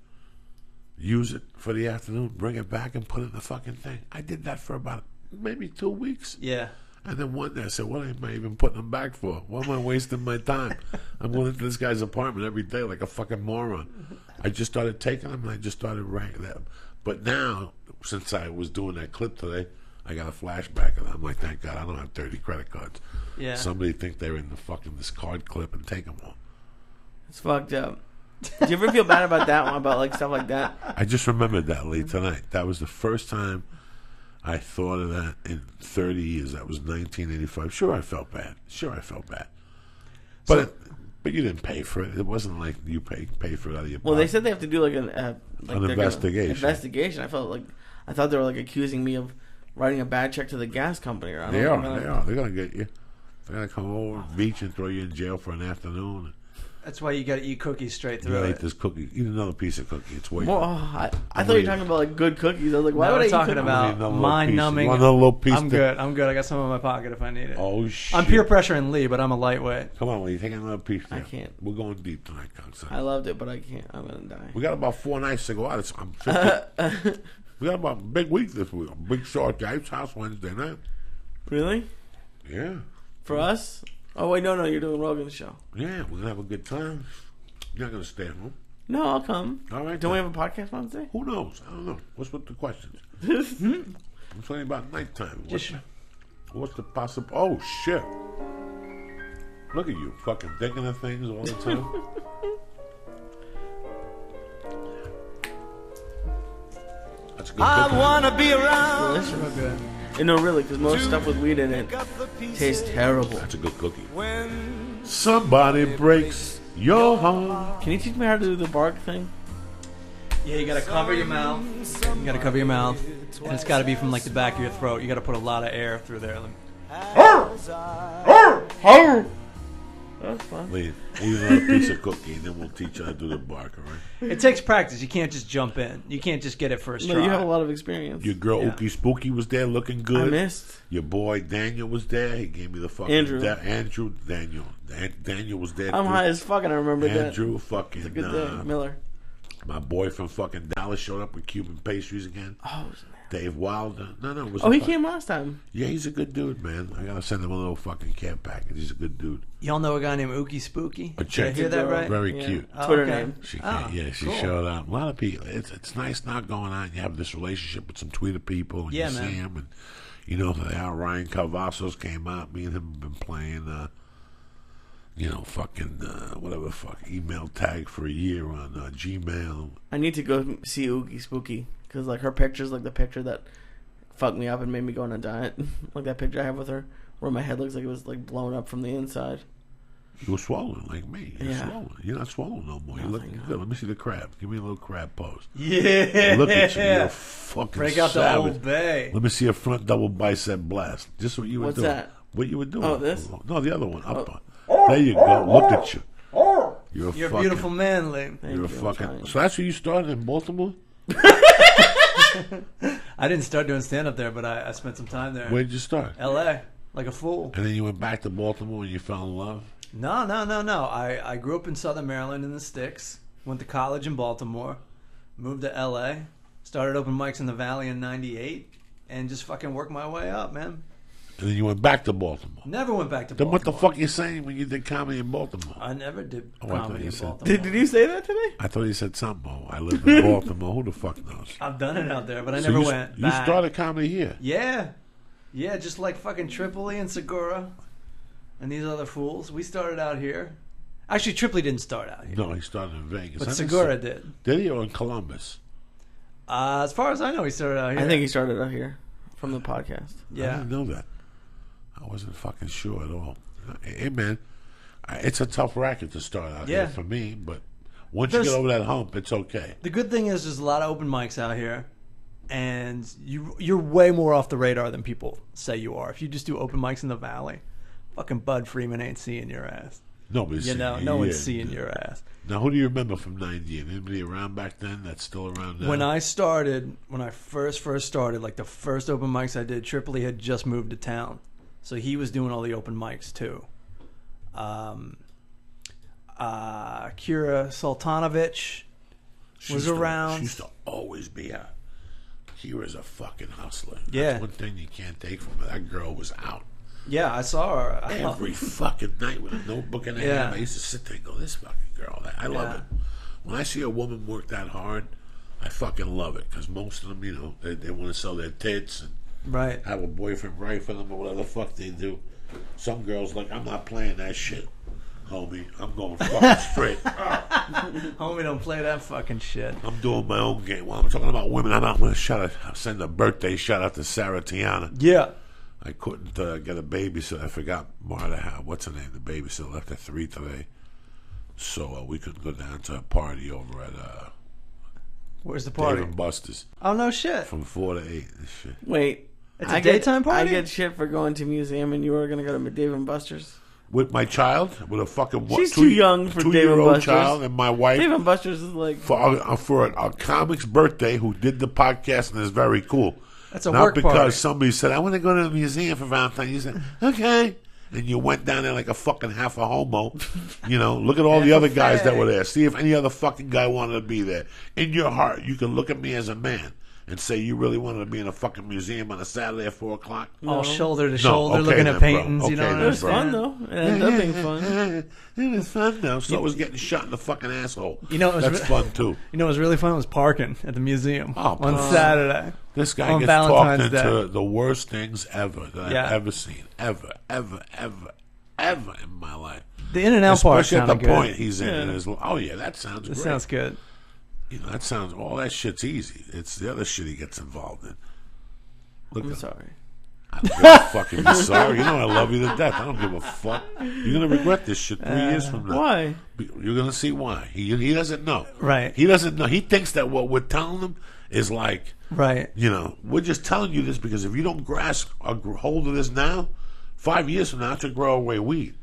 use it for the afternoon, bring it back, and put it in the fucking thing. I did that for about maybe 2 weeks.
Yeah.
And then one day I said, "What am I even putting them back for? Why am I wasting my time? I'm going into this guy's apartment every day like a fucking moron." I just started taking them, and I just started ranking them. But now, since I was doing that clip today, I got a flashback, and I'm like, thank God I don't have 30 credit cards.
Yeah.
Somebody think they're in this card clip and take them all.
It's fucked up. Do you ever feel bad about that one, about like stuff like that?
I just remembered that, Lee, tonight. That was the first time I thought of that in 30 years. That was 1985. Sure, I felt bad. But you didn't pay for it. It wasn't like you pay for it out of your pocket.
Well, they said they have to do like an
investigation.
Investigation. I thought they were like accusing me of writing a bad check to the gas company. Or
They are. They're gonna get you. They're gonna come over, beat you, and throw you in jail for an afternoon.
That's why you got to eat cookies straight
You
through
gotta
it.
eat this cookie. Eat another piece of cookie. It's way.
Well, I thought you were talking about like good cookies. I was like, why
No,
would I
we're
eat
talking
cookies?
about mind-numbing.
One little piece.
I'm good. I got some in my pocket if I need it.
Oh shit!
I'm peer pressuring Lee, but I'm a lightweight.
Come on, Lee. Take another piece.
I
Now.
can't.
We're going deep tonight, Coxon.
I loved it, but I can't. I'm gonna die.
We got about 4 nights to go out. I'm 50. We got about a big week this week. A big short Guys House Wednesday night.
Really?
Yeah.
For us? Oh wait, no, you're doing Rogan's show.
Yeah, we're gonna have a good time. You're not gonna stay at home.
No, I'll come.
All right.
Don't we have a podcast Wednesday?
Who knows? I don't know. What's with the questions? I'm talking about nighttime. What's the possible? Oh shit! Look at you, fucking thinking of things all the time. That's a good.
I wanna be around.
Delicious. Oh, good. And no, really, because most stuff with weed in it tastes terrible.
That's a good cookie. Somebody breaks your heart.
Can you teach me how to do the bark thing?
Yeah, you got to cover your mouth. You got to cover your mouth, and it's got to be from like the back of your throat. You got to put a lot of air through there.
That's fun.
Leave. Eat another piece of cookie, and then we'll teach you how to do the bark. All right.
It takes practice. You can't just jump in. You can't just get it first try.
No, you have a lot of experience.
Your girl
Yeah.
Ookie Spooky was there, looking good.
I missed.
Your boy Daniel was there. He gave me the fucking
Andrew.
Daniel. Daniel was there.
I'm
too.
high as fuck, and I remember that.
Andrew fucking.
It's a good day. Miller.
My boy from fucking Dallas showed up with Cuban pastries again.
Oh,
Dave Wilder. No. It was
he came last time.
Yeah, he's a good dude, man. I gotta send him a little fucking care package. He's a good dude.
Y'all know a guy named Ookie Spooky?
A
Did I
chick.
hear that right?
Very
Yeah.
cute.
Oh,
Twitter
okay.
name.
She
Oh,
she
cool.
showed up. A lot of people. It's nice now going on. You have this relationship with some Twitter people, and
Yeah,
you
man.
see them, and you know how Ryan Cavazos came out. Me and him have been playing, whatever fuck email tag for a year on Gmail.
I need to go see Oogie Spooky because like her picture's like the picture that fucked me up and made me go on a diet. Like that picture I have with her, where my head looks like it was like blown up from the inside.
You were swollen like me. You're
Yeah.
swollen. You're not swollen no more. You're looking
thank
good. Let me see the crab. Give me a little crab pose.
Yeah.
Look at you. You're a fucking
Break out the
savage.
Old Bay.
Let me see a front double bicep blast. Just what you were
What's
doing.
that?
What you were doing.
Oh, this?
No, the other one. Up. There you go. Look at you. You're a
You're a
fucking,
beautiful man, Lee.
Thank
You're a
you, I'm
fucking.
trying.
So that's where you started in Baltimore?
I didn't start doing stand-up there, but I spent some time there.
Where'd you start?
L.A. Like a fool.
And then you went back to Baltimore and you fell in love?
No. I grew up in Southern Maryland in the sticks. Went to college in Baltimore. Moved to L.A. Started open mics in the Valley in '98, and just fucking worked my way up, man.
And then you went back to Baltimore.
Never went back to
Then
Baltimore.
what the fuck you saying when you did comedy in Baltimore?
I never did
Oh, I thought
comedy
you
in
said-
Baltimore.
Did you say that today?
I thought you said something. Oh, I live in Baltimore. Who the fuck knows?
I've done it out there, but I
So
never
you,
went
You
back.
started comedy here.
Yeah, just like fucking Tripoli and Segura and these other fools. We started out here. Actually, Tripoli didn't start out here,
No, he started in Vegas.
but
I think
Segura
so.
did.
Did he or in Columbus?
As far as I know, he started out here.
I think he started out here from the podcast.
I
Yeah.
didn't know that. I wasn't fucking sure at all. Hey, man, it's a tough racket to start out
Yeah.
here for me, but once
There's-
you get over that hump, it's okay.
The good thing is there's a lot of open mics out here, and you're way more off the radar than people say you are. If you just do open mics in the Valley, fucking Bud Freeman ain't seeing your ass.
Nobody's
You know,
seeing
no
you.
one's
Yeah.
seeing your ass.
Now, who do you remember from 90? Anybody around back then that's still around now?
When I first started, like the first open mics I did, Tripoli had just moved to town. So he was doing all the open mics too. Kira Sultanovich was around.
She used to always be out. Kira's a fucking hustler.
Yeah.
That's one thing you can't take from her. That girl was out.
Yeah, I saw her.
Every fucking night with a notebook in her
Yeah.
hand. I used to sit there and go, this fucking girl. I love
Yeah.
it. When I see a woman work that hard, I fucking love it. Because most of them, you know, they want to sell their tits and
Right.
have a boyfriend write for them or whatever the fuck they do. Some girls like, I'm not playing that shit, homie. I'm going fucking straight.
Homie, don't play that fucking shit.
I'm doing my own game. While I'm talking about women, I'm going to send a birthday shout out to Sarah Tiana.
Yeah.
I couldn't get a babysitter. I forgot Marta. What's her name? The babysitter left at 3 today. So we couldn't go down to a party over at
Where's the party?
Dave and Buster's.
Oh, no shit.
From 4 to 8 and shit.
Wait.
It's a daytime party?
I get shit for going to museum and you were going to go to Dave and Buster's?
With my child? With a fucking...
She's too young for Dave and
two-year-old
Buster's.
child and my wife.
Dave and Buster's is like...
For a comic's birthday who did the podcast and is very cool.
That's a
Not
work
because
party.
somebody said, I want to go to the museum for Valentine. You said, okay. And you went down there like a fucking half a homo. You know, look at all the other guys that were there. See if any other fucking guy wanted to be there. In your heart, you can look at me as a man and say you really wanted to be in a fucking museum on a Saturday at 4 o'clock.
All shoulder to shoulder,
okay
looking
then,
at paintings.
bro.
You know
Okay
what
then,
I'm
It was
bro.
fun, though. It ended up being fun.
It was fun, though. So it was getting shot in the fucking asshole.
You know, it was
That's fun, too.
You know what was really fun? Was parking at the museum
Oh,
on
please.
Saturday.
This guy
On
gets
Valentine's
talked into
Day.
the worst things ever that
Yeah.
I've ever seen. Ever in my life.
The In-N-Out part
Especially at the
sounded good.
point he's in. And his, oh, yeah, that sounds
This
great.
sounds good.
You know, that sounds, all that shit's easy. It's the other shit he gets involved in. Look,
I'm sorry.
I don't give a fucking be sorry. You know I love you to death. I don't give a fuck. You're going to regret this shit 3 years from now.
Why?
You're going to see why. He doesn't know.
Right.
He doesn't know. He thinks that what we're telling him is like,
Right.
you know, we're just telling you this because if you don't grasp a hold of this now, 5 years from now, it's going to grow away weed.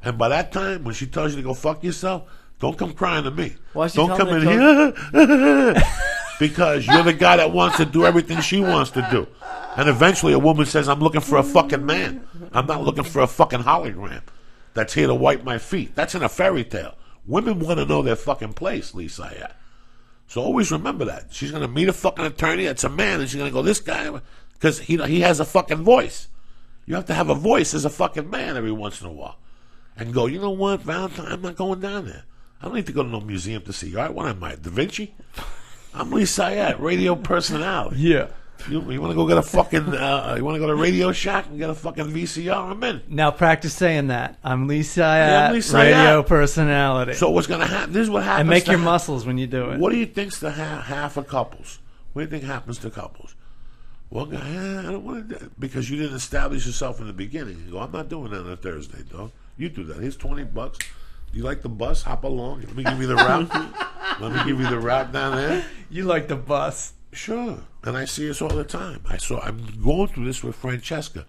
And by that time, when she tells you to go fuck yourself, don't come crying to me.
Why is she
Don't come
telling
in
me
here because you're the guy that wants to do everything she wants to do. And eventually a woman says, I'm looking for a fucking man. I'm not looking for a fucking hologram that's here to wipe my feet. That's in a fairy tale. Women want to know their fucking place, Lee Syatt. So always remember that. She's going to meet a fucking attorney that's a man, and she's going to go, this guy, because he has a fucking voice. You have to have a voice as a fucking man every once in a while. And go, you know what, Valentine, I'm not going down there. I don't need to go to no museum to see you. All right, what am I, Da Vinci? I'm Lee Syatt, radio personality.
Yeah.
You want to go get a fucking, you want to go to Radio Shack and get a fucking VCR? I'm in.
Now practice saying that. I'm Lee Syatt,
Yeah, I'm Lee Syatt.
radio personality.
So what's going to happen? This is what happens.
And make
to
your muscles when you do it.
What do you think's the half of couples? What do you think happens to couples? Well, I don't want to, because you didn't establish yourself in the beginning. You go, I'm not doing that on a Thursday, dog. You do that. Here's $20. You like the bus? Hop along. Let me give you the route. Let me give you the route down there.
You like the bus.
Sure. And I see this all the time. I'm going through this with Francesca,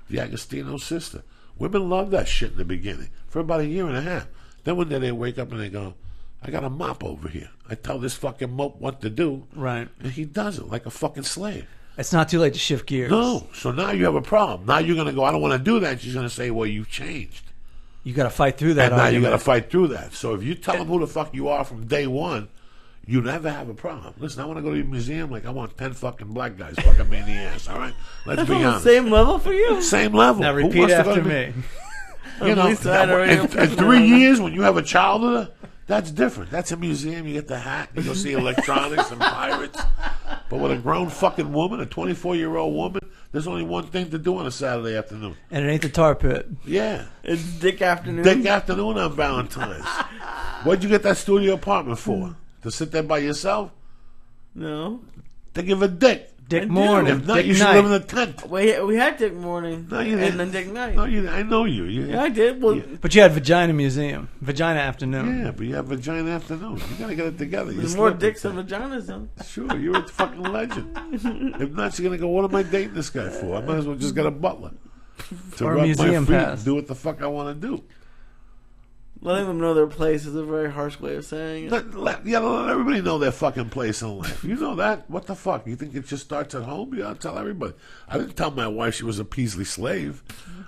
the Agostino's sister. Women love that shit in the beginning for about a year and a half. Then one day they wake up and they go, I got a mop over here. I tell this fucking mope what to do.
Right.
And he does it like a fucking slave.
It's not too late to shift gears.
No. So now you have a problem. Now you're going to go, I don't want to do that. She's going to say, well, you've changed.
You got to fight through that
And now you
argument.
got to fight through that. So if you tell them who the fuck you are from day one, you never have a problem. Listen, I want to go to the museum like I want 10 fucking black guys fucking me in the ass, all right? Let's
That's
be
on the
honest.
same level for you?
Same level.
Now
Who
repeat
wants to go
after
to
me.
You know,
Lisa had a radio
in 3 years when you have a child with her, that's different. That's a museum. You get the hat. You go see electronics and pirates. But with a grown fucking woman, a 24-year-old woman, there's only one thing to do on a Saturday afternoon.
And it ain't the tar pit.
Yeah.
It's Dick Afternoon.
Dick afternoon on Valentine's. What'd you get that studio apartment for? To sit there by yourself?
No.
To give a dick.
Dick
I do.
morning.
If not,
Dick
you should
night.
live in a tent.
We had Dick Morning.
No, you
and
didn't.
then Dick Night.
No, I know you.
Yeah, I did. Well,
But you had Vagina Museum. Vagina Afternoon.
Yeah, but you have vagina afternoon. You gotta get it together.
there's
You
more
slip
dicks
it.
than vaginas, though.
Sure, you're a fucking legend. If not, you're gonna go, what am I dating this guy for? I might as well just get a butler to
Or a
rub
museum
my feet
pass.
and do what the fuck I want to do.
Letting them know their place is a very harsh way of saying it.
Let everybody know their fucking place in life. You know that? What the fuck? You think it just starts at home? You gotta tell everybody. I didn't tell my wife she was a Peasley slave.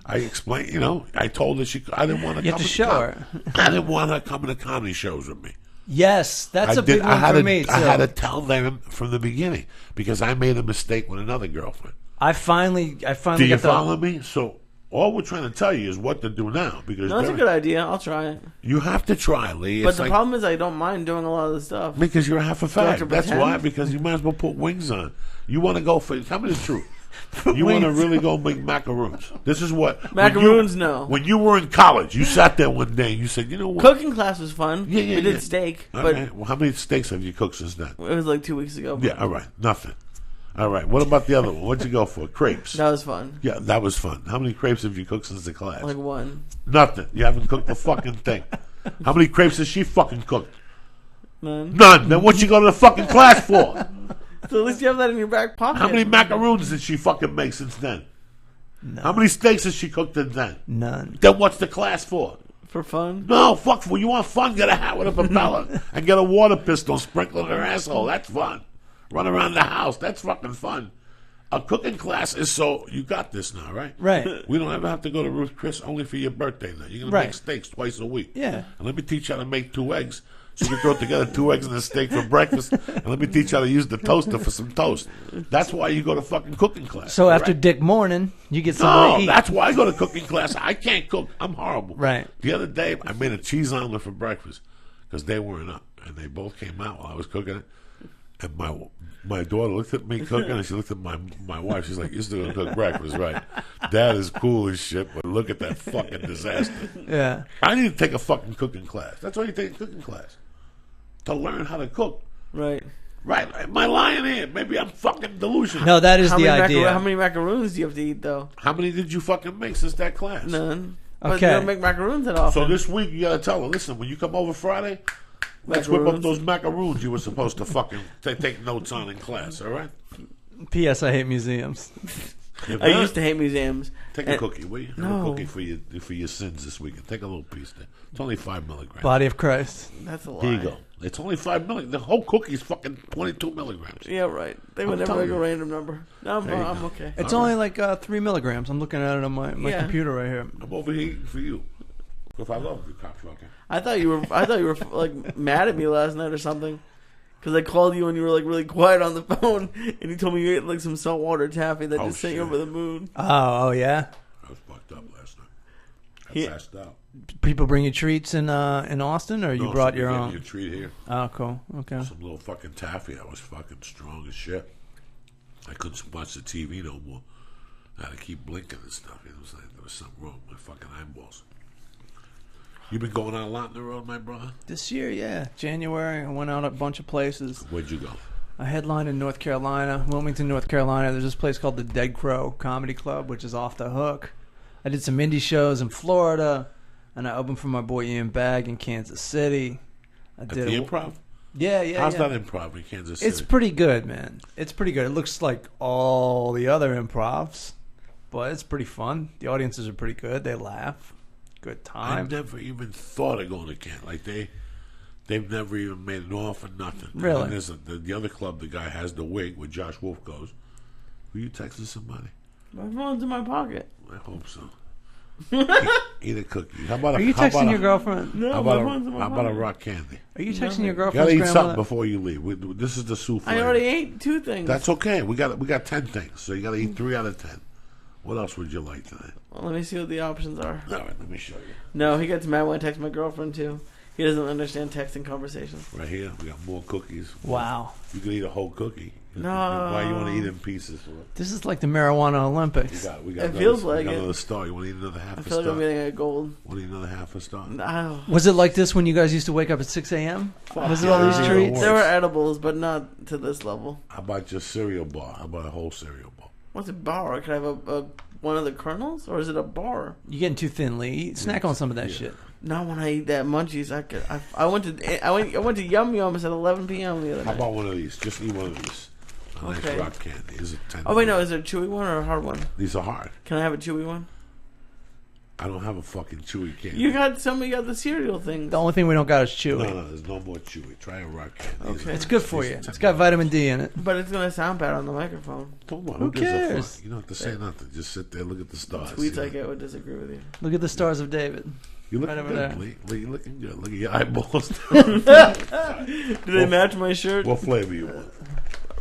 I explained, I told her I didn't want her
You have to show her.
I didn't want her coming to comedy shows with me.
Yes, that's a big one for me, too.
I had to tell them from the beginning because I made a mistake with another girlfriend.
I finally
Do you
got the...
follow me? So all we're trying to tell you is what to do now because
No, that's a good idea. I'll try it.
you have to try, Lee.
But
It's
the
like-
problem is I don't mind doing a lot of the stuff.
because you're half a
Do I have to
fag. That's
pretend?
why. Because you might as well put wings on. You want to go for? Tell me the truth. You want to really go make macaroons. This is what...
Macaroons, no.
When you were in college, you sat there one day and you said, you know what?
Cooking class was fun.
Yeah,
we did steak.
Okay.
But
Well, how many steaks have you cooked since then?
it was like 2 weeks ago.
Yeah, all right. Nothing. All right. What about the other one? What'd you go for? Crepes.
That was fun.
Yeah, that was fun. How many crepes have you cooked since the class?
Like one.
Nothing. You haven't cooked a fucking thing. How many crepes has she fucking cooked?
None.
None. Then what'd you go to the fucking class for?
So at least you have that in your back pocket.
How many macaroons did she fucking make since then?
None.
How many steaks has she cooked since then?
None.
Then what's the class for?
For fun?
No, fuck. For you want fun? Get a hat with a propeller and get a water pistol, sprinkle in her asshole. That's fun. Run around the house. That's fucking fun. A cooking class is so you got this now, right?
Right.
We don't ever have to go to Ruth Chris only for your birthday now. You're gonna
Right.
make steaks twice a week.
Yeah.
And let me teach you how to make 2 eggs. So you can throw together 2 eggs and a steak for breakfast. And let me teach you how to use the toaster for some toast. That's why you go to fucking cooking class.
So after
right?
Dick Morning, you get something
No,
to eat.
that's why I go to cooking class. I can't cook. I'm horrible.
Right.
The other day, I made a cheese omelet for breakfast because they weren't up. And they both came out while I was cooking it. And my daughter looked at me cooking, and she looked at my wife. She's like, "You're still gonna cook breakfast, right? Dad is cool as shit, but look at that fucking disaster."
Yeah.
I need to take a fucking cooking class. That's why you take a cooking class. To learn how to cook.
Right.
Right. Am I lying here? Maybe I'm fucking delusional.
No, that is
How
the
many
idea.
how many macaroons do you have to eat, though?
How many did you fucking make since that class?
None. But
Okay.
you don't make macaroons that often.
So this week you gotta tell her, listen, when you come over Friday, let's whip up
Macaroons.
those macaroons you were supposed to fucking take notes on in class, all right?
P.S. I hate museums.
If
I
not,
used to hate museums.
take a cookie, will you? Have
No.
a cookie for your sins this weekend. Take a little piece there. It's only 5 milligrams.
Body of Christ.
That's a lie.
Here you go. It's only 5 milligrams. The whole cookie's fucking 22 milligrams.
Yeah, right. They would
I'm
never
telling
make a
you.
random number. No,
There you
I'm
go.
okay.
It's
All
only like 3 milligrams. I'm looking at it on my
Yeah.
computer right here.
I'm over here eating for you. If I love you, cocksucker.
I thought you were like mad at me last night or something. Because I called you and you were like really quiet on the phone, and you told me you ate like some saltwater taffy that
Oh,
just sent you
shit.
over the moon.
Oh, yeah.
I was fucked up last night. I
Yeah.
passed out.
People bring you treats in Austin, or you
No,
brought
so
your
gave
own?
me a treat here.
Oh, cool. Okay.
Some little fucking taffy. I was fucking strong as shit. I couldn't watch the TV no more. I had to keep blinking and stuff. You know what I'm saying? There was something wrong with my fucking eyeballs. You been going out a lot in the road, my brother?
This year, yeah. January, I went out a bunch of places.
Where'd you go?
I headlined in North Carolina, Wilmington, North Carolina. There's this place called the Dead Crow Comedy Club, which is off the hook. I did some indie shows in Florida, and I opened for my boy Ian Bagg in Kansas City. I
At
did
the
a-
Improv?
Yeah, yeah,
How's
yeah.
that improv in Kansas City?
It's pretty good, man. It's pretty good. It looks like all the other improvs, but it's pretty fun. The audiences are pretty good. They laugh. Good
I
time.
never even thought of going to Kansas. Like they've never even made an offer, nothing.
Really?
And there's the other club, the guy has the wig where Josh Wolf goes. Were you texting somebody?
My phone's in my pocket.
I hope so. Eat a cookie. How about
Are you texting your girlfriend?
No,
How
my
about,
phone's in my
how about a
pocket.
rock candy?
Are you texting your
You gotta
girlfriend's
eat something
grandmother?
before you leave. This is the souffle.
I already ate 2 things.
That's okay. We got 10 things, so you got to eat 3 out of 10. What else would you like tonight?
Well, let me see what the options are.
All right, let me show you.
No, he gets mad when I text my girlfriend too. He doesn't understand texting conversations.
Right here, we got more cookies.
Wow.
You can eat a whole cookie.
No.
Why you want to eat in pieces? For?
This is like the marijuana Olympics.
We got
It
another,
feels
we
like
got
it.
another star. You want to eat another half
I
a
feel like
star?
I'm getting a gold.
Want to eat another half a star?
No.
Was it like this when you guys used to wake up at 6 a.m.? Was it all these
Yeah.
treats?
There were edibles, but not to this level.
How about just cereal bar? How about a whole cereal bar?
What's a bar? Can I have a one of the kernels, or is it a bar?
You're getting too thin, Lee. Snack on some of that
Yeah.
shit.
Not when I eat that munchies. I went to Yum Yums at 11 p.m. the other
How
night.
about one of these? Just eat one of these. A nice
Okay.
rock candy. Is it 10?
Oh wait, no, is it a chewy one or a hard one?
These are hard.
Can I have a chewy one?
I don't have a fucking chewy candy.
You got the cereal thing.
The only thing we don't got is chewy.
No, there's no more chewy. Try a rock candy.
Okay.
It's good for
These
you.
are
It's got vitamin D in it.
But it's gonna sound bad on the microphone.
Come on,
Who
gives a
cares?
fuck? You don't have to say nothing. Just sit there, look at the stars.
Tweets
you
I
know?
get would disagree with you.
Look at the stars of David.
You looking
right over
good,
there.
Lee. Lee, you looking good. Look at your eyeballs.
Do they match my shirt?
What flavor you want?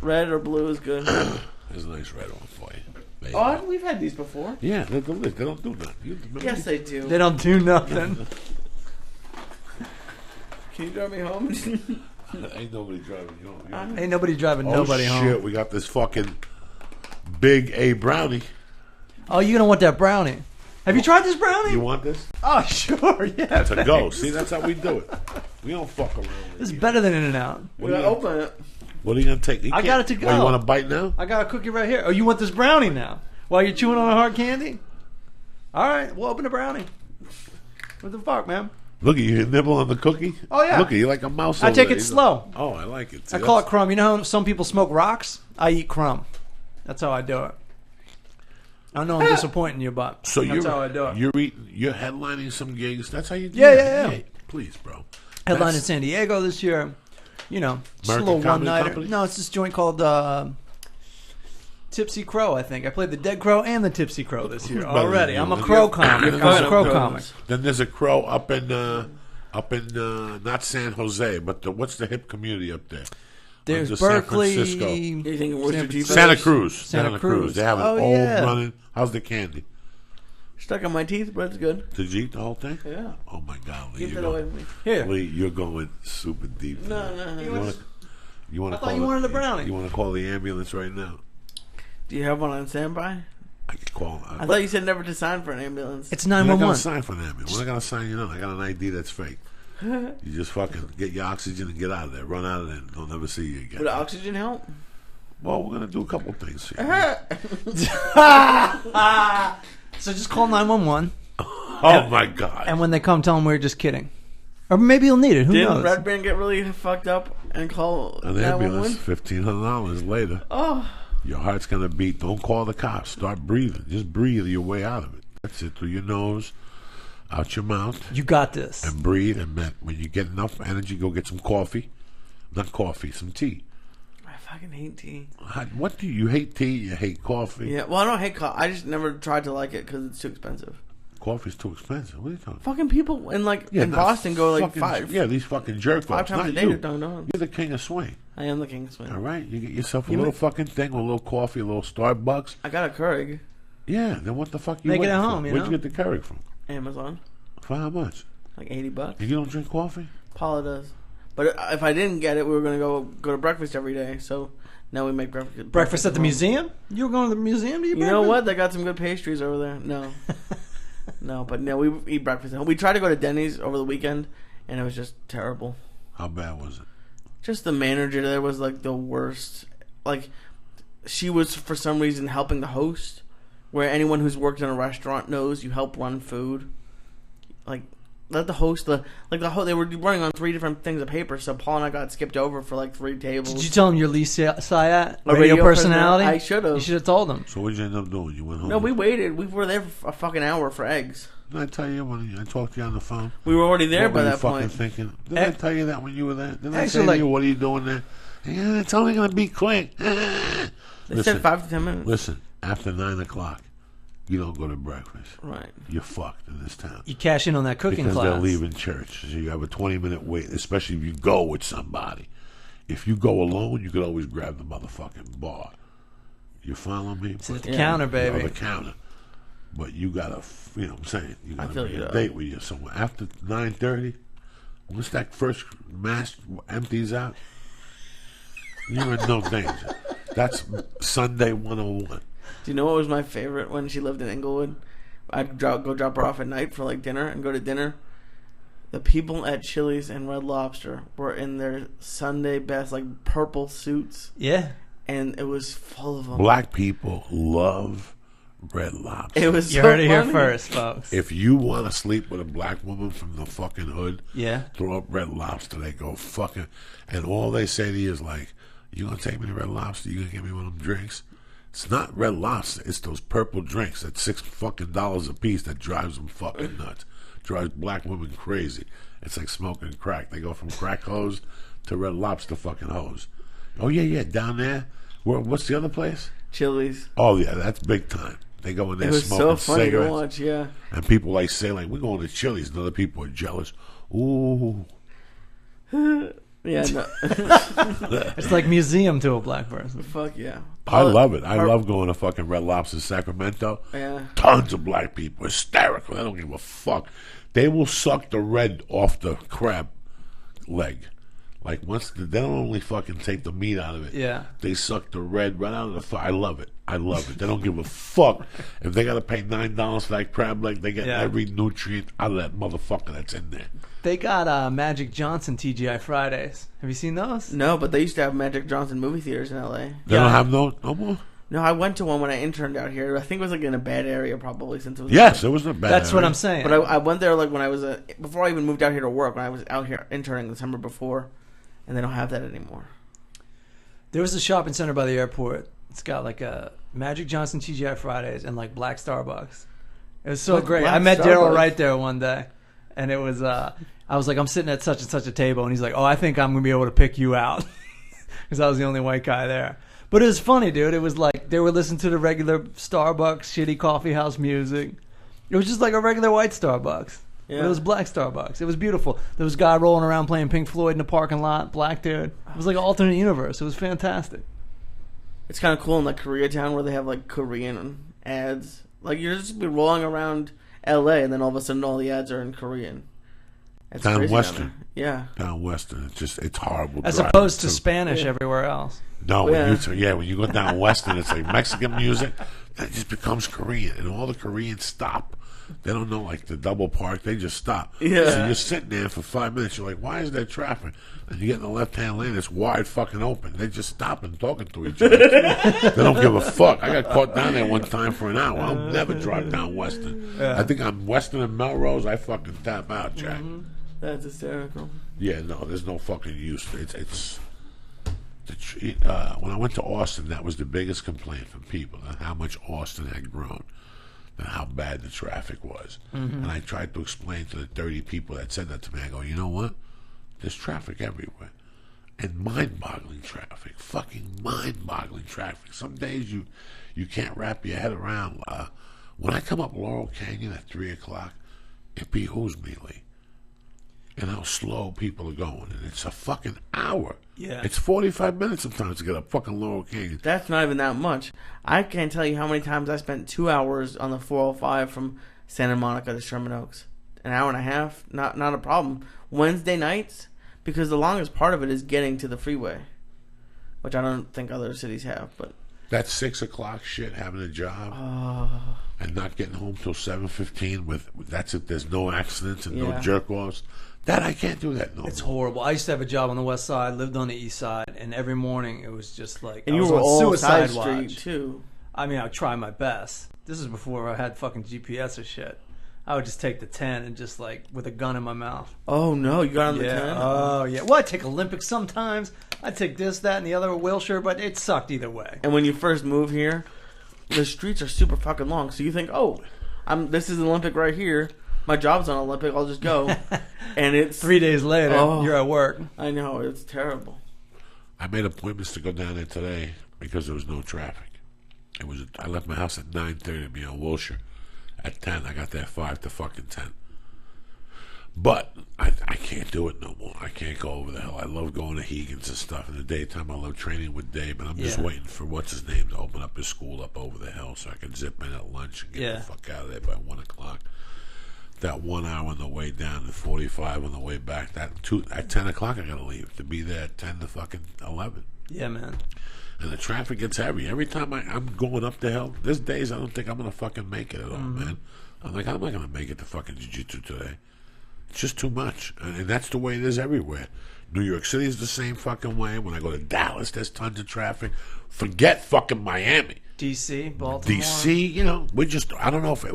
Red or blue is good.
There's a nice red one for you. There you
Oh,
go.
we've had these before.
Yeah, they're delicious. They don't do nothing. You remember
Yes,
these?
they do.
They don't do nothing.
Can you drive me home?
Ain't nobody driving you home.
Ain't nobody driving
Oh,
nobody
shit.
home.
We got this fucking Big A brownie.
Oh, you're gonna want that brownie. Have you tried this brownie?
You want this?
Oh, sure. Yeah.
To go. See, that's how we do it. We don't fuck around.
This is better than In-N-Out.
We gotta open it.
What are you gonna take? You
I got it to go.
Oh, you want a bite now?
I got a cookie right here. Oh, you want this brownie now? While you're chewing on a hard candy? All right, we'll open the brownie. What the fuck, man?
Look at you nibble on the cookie.
Oh, yeah.
Look at you like a mouse.
I
over
take
there.
it slow.
Oh, I like it. See,
I call it crumb. You know how some people smoke rocks? I eat crumb. That's how I do it. I know I'm disappointing you, but
So
that's how I do it.
You're headlining some gigs. That's how you do
Yeah,
it.
yeah.
Please, bro.
Headline in San Diego this year. You know, just a
American
little
Comedy
one-nighter.
Company?
No, it's this joint called Tipsy Crow, I think. I played the Dead Crow and the Tipsy Crow this year
Who's better
already.
than
I'm
you?
a crow comic.
You're
I'm a
kind
crow
of
comic.
Then there's a crow up in not San Jose, but what's the hip community up there?
There's
Just San
Berkeley.
Francisco.
You think Rooster Teeth?
Santa Cruz.
Santa Cruz.
They have an
Oh,
old
yeah.
running. How's the candy?
Stuck on my teeth, but it's good.
Did you eat the whole thing?
Yeah.
Oh my God, Lee,
Keep
you're
it away
going,
from me.
Here.
Lee, you're going super deep.
No.
You want
I
to
thought
call
you wanted a brownie.
You want to call the ambulance right now?
Do you have one on standby?
I can call.
I thought you said never to sign for an ambulance.
It's
We're not gonna
911.
sign for an ambulance. We're not gonna sign you nothing. I got an ID that's fake. You just fucking get your oxygen and get out of there. Run out of there. They'll never see you again.
Would oxygen help?
Well, we're gonna do a couple things here.
So just call 911,
Oh my God!
and when they come, tell them we're just kidding. Or maybe you'll need it. Who
Didn't
knows?
Red Band get really fucked up and call
An
911?
ambulance, $1,500 later.
Oh,
Your heart's gonna beat. Don't call the cops. Start breathing. Just breathe your way out of it. That's it. Through your nose, out your mouth,
You got this.
and breathe. And then when you get enough energy, go get some coffee. Not coffee, some tea.
I fucking hate tea.
What do you hate? Tea? You hate coffee?
Yeah, well, I don't hate coffee. I just never tried to like it because it's too expensive.
Coffee's too expensive. What are you talking?
Fucking people in
Yeah,
in
not
Boston go like
fucking-
five.
Yeah, these fucking jerk
Five
offs.
times
Not
a day
you.
to Dunkin' Donuts.
You're the king of swing.
I am the king of swing.
All right, you get yourself a
You
little
ma-
fucking thing with a little coffee, a little Starbucks.
I got a Keurig.
Yeah, then what the fuck you
Make it
waiting
at
for?
home, you
Where'd
know?
you get the Keurig from?
Amazon.
For how much?
Like $80.
And you don't drink coffee?
Paula does. But if I didn't get it, we were going to go to breakfast every day. So now we make
Breakfast at the
home.
museum? You were going to the museum to eat
You
breakfast?
know what? They got some good pastries over there. No. No, we eat breakfast at home. We tried to go to Denny's over the weekend, and it was just terrible.
How bad was it?
Just the manager there was like the worst. Like, she was for some reason helping the host, where anyone who's worked in a restaurant knows you help run food. Like, let the host they were running on 3 different things of paper, so Paul and I got skipped over for like 3 tables.
Did you tell him you're Lee Syatt,
A
radio personality?
I should
You
have.
should have told him.
So what did you end up doing? You went home?
No, we waited. We were there for a fucking hour for eggs.
Didn't I tell you when I talked to you on the phone?
We were already there
What
by
were you
that
fucking
point.
thinking? Didn't
Eh,
I tell you that when you were there? Didn't I
actually,
say to
like-
you, what are you doing there? Yeah, it's only going to be quick.
They said 5 to 10 minutes.
Listen, after 9 o'clock, you don't go to breakfast.
Right.
You're fucked in this town.
You cash in on that cooking
Because
class.
they're leaving church. So you have a 20-minute wait, especially if you go with somebody. If you go alone, you could always grab the motherfucking bar. You following me?
Sit at the
Yeah.
counter,
Or
baby.
the counter. But you gotta, you know what I'm saying? You gotta
feel
make
you,
a
though.
date with you somewhere. After 9:30, once that first mass empties out, you're in no danger. That's Sunday 101.
Do you know what was my favorite when she lived in Inglewood? I'd go drop her off at night for like dinner and go to dinner. The people at Chili's and Red Lobster were in their Sunday best, like purple suits,
Yeah.
and it was full of them.
Black people love Red Lobster.
It was
You
so
heard it here
funny.
first, folks.
If you want to sleep with a black woman from the fucking hood,
Yeah.
throw up Red Lobster. They go fucking, and all they say to you is like, "You gonna take me to Red Lobster? You gonna give me one of them drinks?" It's not Red Lobster. It's those purple drinks at $6 fucking a piece that drives them fucking nuts. Drives black women crazy. It's like smoking crack. They go from crack hose to Red Lobster fucking hose. Oh yeah, down there. What's the other place?
Chili's.
Oh yeah, that's big time. They go in there
It was
smoking
so funny
cigarettes.
to watch. Yeah.
And people like say like, we're going to Chili's, and other people are jealous. Ooh.
Yeah. No.
It's like museum to a black person.
Fuck yeah.
I love it. I love going to fucking Red Lobster Sacramento.
Yeah.
Tons of black people. Hysterical. They don't give a fuck. They will suck the red off the crab leg. Like they don't only fucking take the meat out of it.
Yeah.
They suck the red right out of the. I love it. I love it. They don't give a fuck if they got to pay $9 for that crab leg. They get every nutrient out of that motherfucker that's in there.
They got Magic Johnson TGI Fridays. Have you seen those?
No, but they used to have Magic Johnson movie theaters in L.A.
They don't have no more?
No, I went to one when I interned out here. I think it was like in a bad area probably since it was.
Yes, it was a bad
That's
area.
what I'm saying.
But I went there like when I was before I even moved out here to work. When I was out here interning the summer before, and they don't have that anymore.
There was a shopping center by the airport. It's got like a Magic Johnson TGI Fridays and like Black Starbucks. It was so
What's
great.
Black
I met Daryl
Starbucks?
right there one day, and it was. I was like, I'm sitting at such and such a table, and he's like, oh, I think I'm gonna be able to pick you out because I was the only white guy there. But it was funny, dude. It was like they were listening to the regular Starbucks shitty coffee house music. It was just like a regular white Starbucks.
Yeah.
But it was Black Starbucks. It was beautiful. There was a guy rolling around playing Pink Floyd in the parking lot. Black dude. It was like an alternate universe. It was fantastic.
It's kind of cool in like Koreatown where they have like Korean ads. Like you're just be rolling around L.A. and then all of a sudden all the ads are in Korean. It's
Down
crazy
Western.
Yeah.
Down Western. It's horrible.
As
driving,
opposed to
too.
Spanish everywhere else.
No,
Yeah.
when you go down Western, it's like Mexican music. That just becomes Korean, and all the Koreans stop. They don't know like the double park. They just stop.
Yeah.
So you're sitting there for 5 minutes. You're like, why is there traffic? And you get in the left-hand lane. It's wide fucking open. They just stop and talking to each other. They don't give a fuck. I got caught down there one time for an hour. I'll never drive down Western.
Yeah.
I think on Western and Melrose, I fucking tap out, Jack.
That's hysterical.
Yeah, no, there's no fucking use. When I went to Austin, that was the biggest complaint from people, on how much Austin had grown and how bad the traffic was. And I tried to explain to the 30 people that said that to me, I go, you know what? There's traffic everywhere. And mind-boggling traffic. Fucking mind-boggling traffic. Some days you can't wrap your head around. When I come up Laurel Canyon at 3 o'clock, it behooves me, Lee. And how slow people are going. And it's a fucking hour.
Yeah.
It's 45 minutes sometimes to get up fucking Laurel Canyon.
That's not even that much. I can't tell you how many times I spent 2 hours on the 405 from Santa Monica to Sherman Oaks. An hour and a half, not a problem. Wednesday nights, because the longest part of it is getting to the freeway, which I don't think other cities have. But
That 6 o'clock shit, having a job and not getting home till 7:15 that's if there's no accidents and no
Yeah.
jerk-offs. That I can't do that no
It's
more.
horrible. I used to have a job on the west side, lived on the east side, and every morning it was just like
and
I
you
was
were
on
all
suicide
side street
watch.
too.
I mean, I would try my best. This is before I had fucking GPS or shit. I would just take the 10 and just like with a gun in my mouth.
Oh no, you got on the
Yeah.
10.
Oh yeah. Well, I take Olympics sometimes. I take this, that, and the other Wilshire, but it sucked either way.
And when you first move here, the streets are super fucking long. So you think, oh, this is an Olympic right here. My job's on Olympic. I'll just go. And it's
3 days later,
Oh.
you're at work.
I know, it's terrible.
I made appointments to go down there today because there was no traffic. I left my house at 9:30 to be on Wilshire. At 10, I got there 5 to fucking 10. But I can't do it no more. I can't go over the hill. I love going to Hegan's and stuff in the daytime. I love training with Dave, but I'm just
Yeah.
waiting for what's his name to open up his school up over the hill so I can zip in at lunch and get
Yeah.
the fuck out of there by 1 o'clock. That 1 hour on the way down and 45 on the way back. At 10 o'clock I gotta leave to be there at 10 to fucking 11.
Yeah, man.
And the traffic gets heavy. Every time I'm going up the hill, there's days I don't think I'm going to fucking make it at all, man. I'm like, I'm not going to make it to fucking jiu-jitsu today. It's just too much. And that's the way it is everywhere. New York City is the same fucking way. When I go to Dallas, there's tons of traffic. Forget fucking Miami.
DC, Baltimore.
DC, we're just, I don't know if,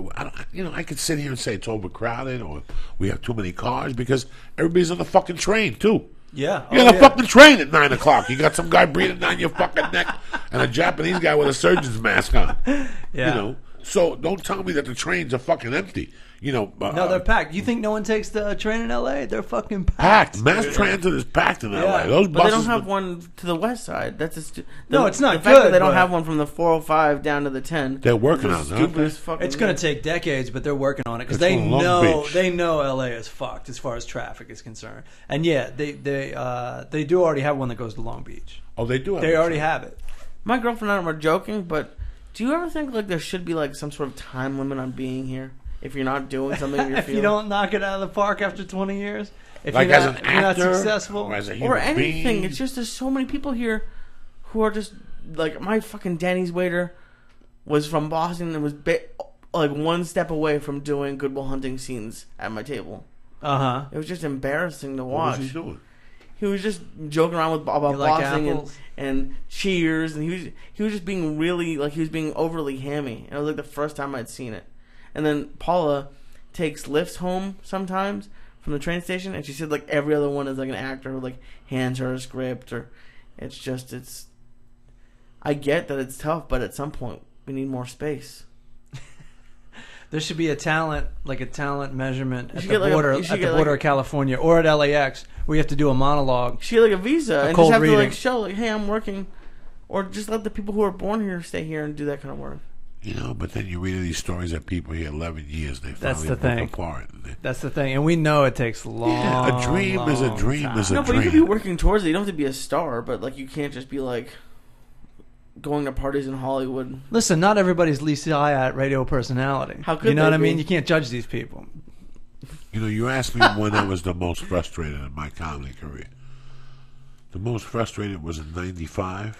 I could sit here and say it's overcrowded or we have too many cars because everybody's on the fucking train, too.
Yeah.
You're on a fucking train at 9 o'clock. You got some guy breathing down your fucking neck and a Japanese guy with a surgeon's mask on.
Yeah.
So don't tell me that the trains are fucking empty.
No, they're packed. You think no one takes the train in LA? They're fucking
packed. Mass transit is packed in LA.
Yeah.
Those
But they
buses.
don't have one to the west side. That's
No, it's not
the fact that
good,
they don't
but-
have one from the 405 down to the 10.
They're working on
is
that.
stupidest fucking.
It's going to take decades, but they're working on it because
It's
they
on Long
know
Beach.
they know LA is fucked as far as traffic is concerned. And yeah, they do already have one that goes to Long Beach.
Oh, they do.
They already have it.
My girlfriend and I were joking, but do you ever think like there should be like some sort of time limit on being here? If you're not doing something, you're
If you don't knock it out of the park after 20 years, If
Like
you're
as
not,
an
you're not
actor,
successful,
or as a
or
human
anything.
being.
It's just there's so many people here who are just like my fucking Danny's waiter was from Boston and was like one step away from doing Good Will Hunting scenes at my table. It was just embarrassing to watch.
What was he doing?
He was just joking around with about
You like
boxing
apples?
and Cheers, and he was just being really like he was being overly hammy. And it was like the first time I'd seen it. And then Paula takes lifts home sometimes from the train station, and she said like every other one is like an actor who like hands her a script, or it's. I get that it's tough, but at some point we need more space.
there should be a talent measurement at the
get like
border of California or at LAX where you have to do a monologue.
She get like a visa and
cold
just have
reading.
to like show like, hey, I'm working, or just let the people who are born here stay here and do that kind of work.
You know, but then you read these stories that people here 11 years, they
That's
finally
the
broke
thing.
apart.
That's the thing, and we know it takes long.
Yeah, a dream is a
long
dream
time.
is a
No, but
dream.
you could be working towards it. You don't have to be a star, but like you can't just be like going to parties in Hollywood.
Listen, not everybody's Lee Syatt radio personality.
How could
you know
they
what I mean?
be?
You can't judge these people.
You know, you asked me when I was the most frustrated in my comedy career. The most frustrated was in 95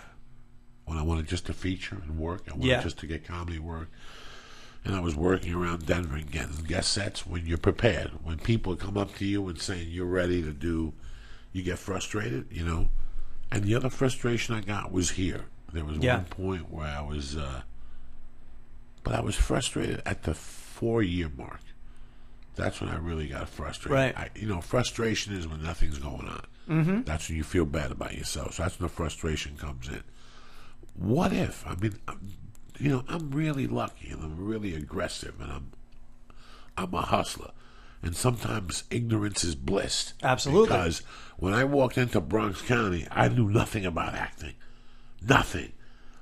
when I wanted just to feature and work. I wanted just to get comedy work. And I was working around Denver and getting guest sets when you're prepared. When people come up to you and saying you're ready to do, you get frustrated, you know. And the other frustration I got was here. There was one point where I was, but I was frustrated at the 4-year mark. That's when I really got frustrated.
Right.
Frustration is when nothing's going on. Mm-hmm. That's when you feel bad about yourself. So that's when the frustration comes in. What if? I mean, I'm really lucky and I'm really aggressive and I'm a hustler. And sometimes ignorance is bliss.
Absolutely.
Because when I walked into Bronx County, I knew nothing about acting. Nothing.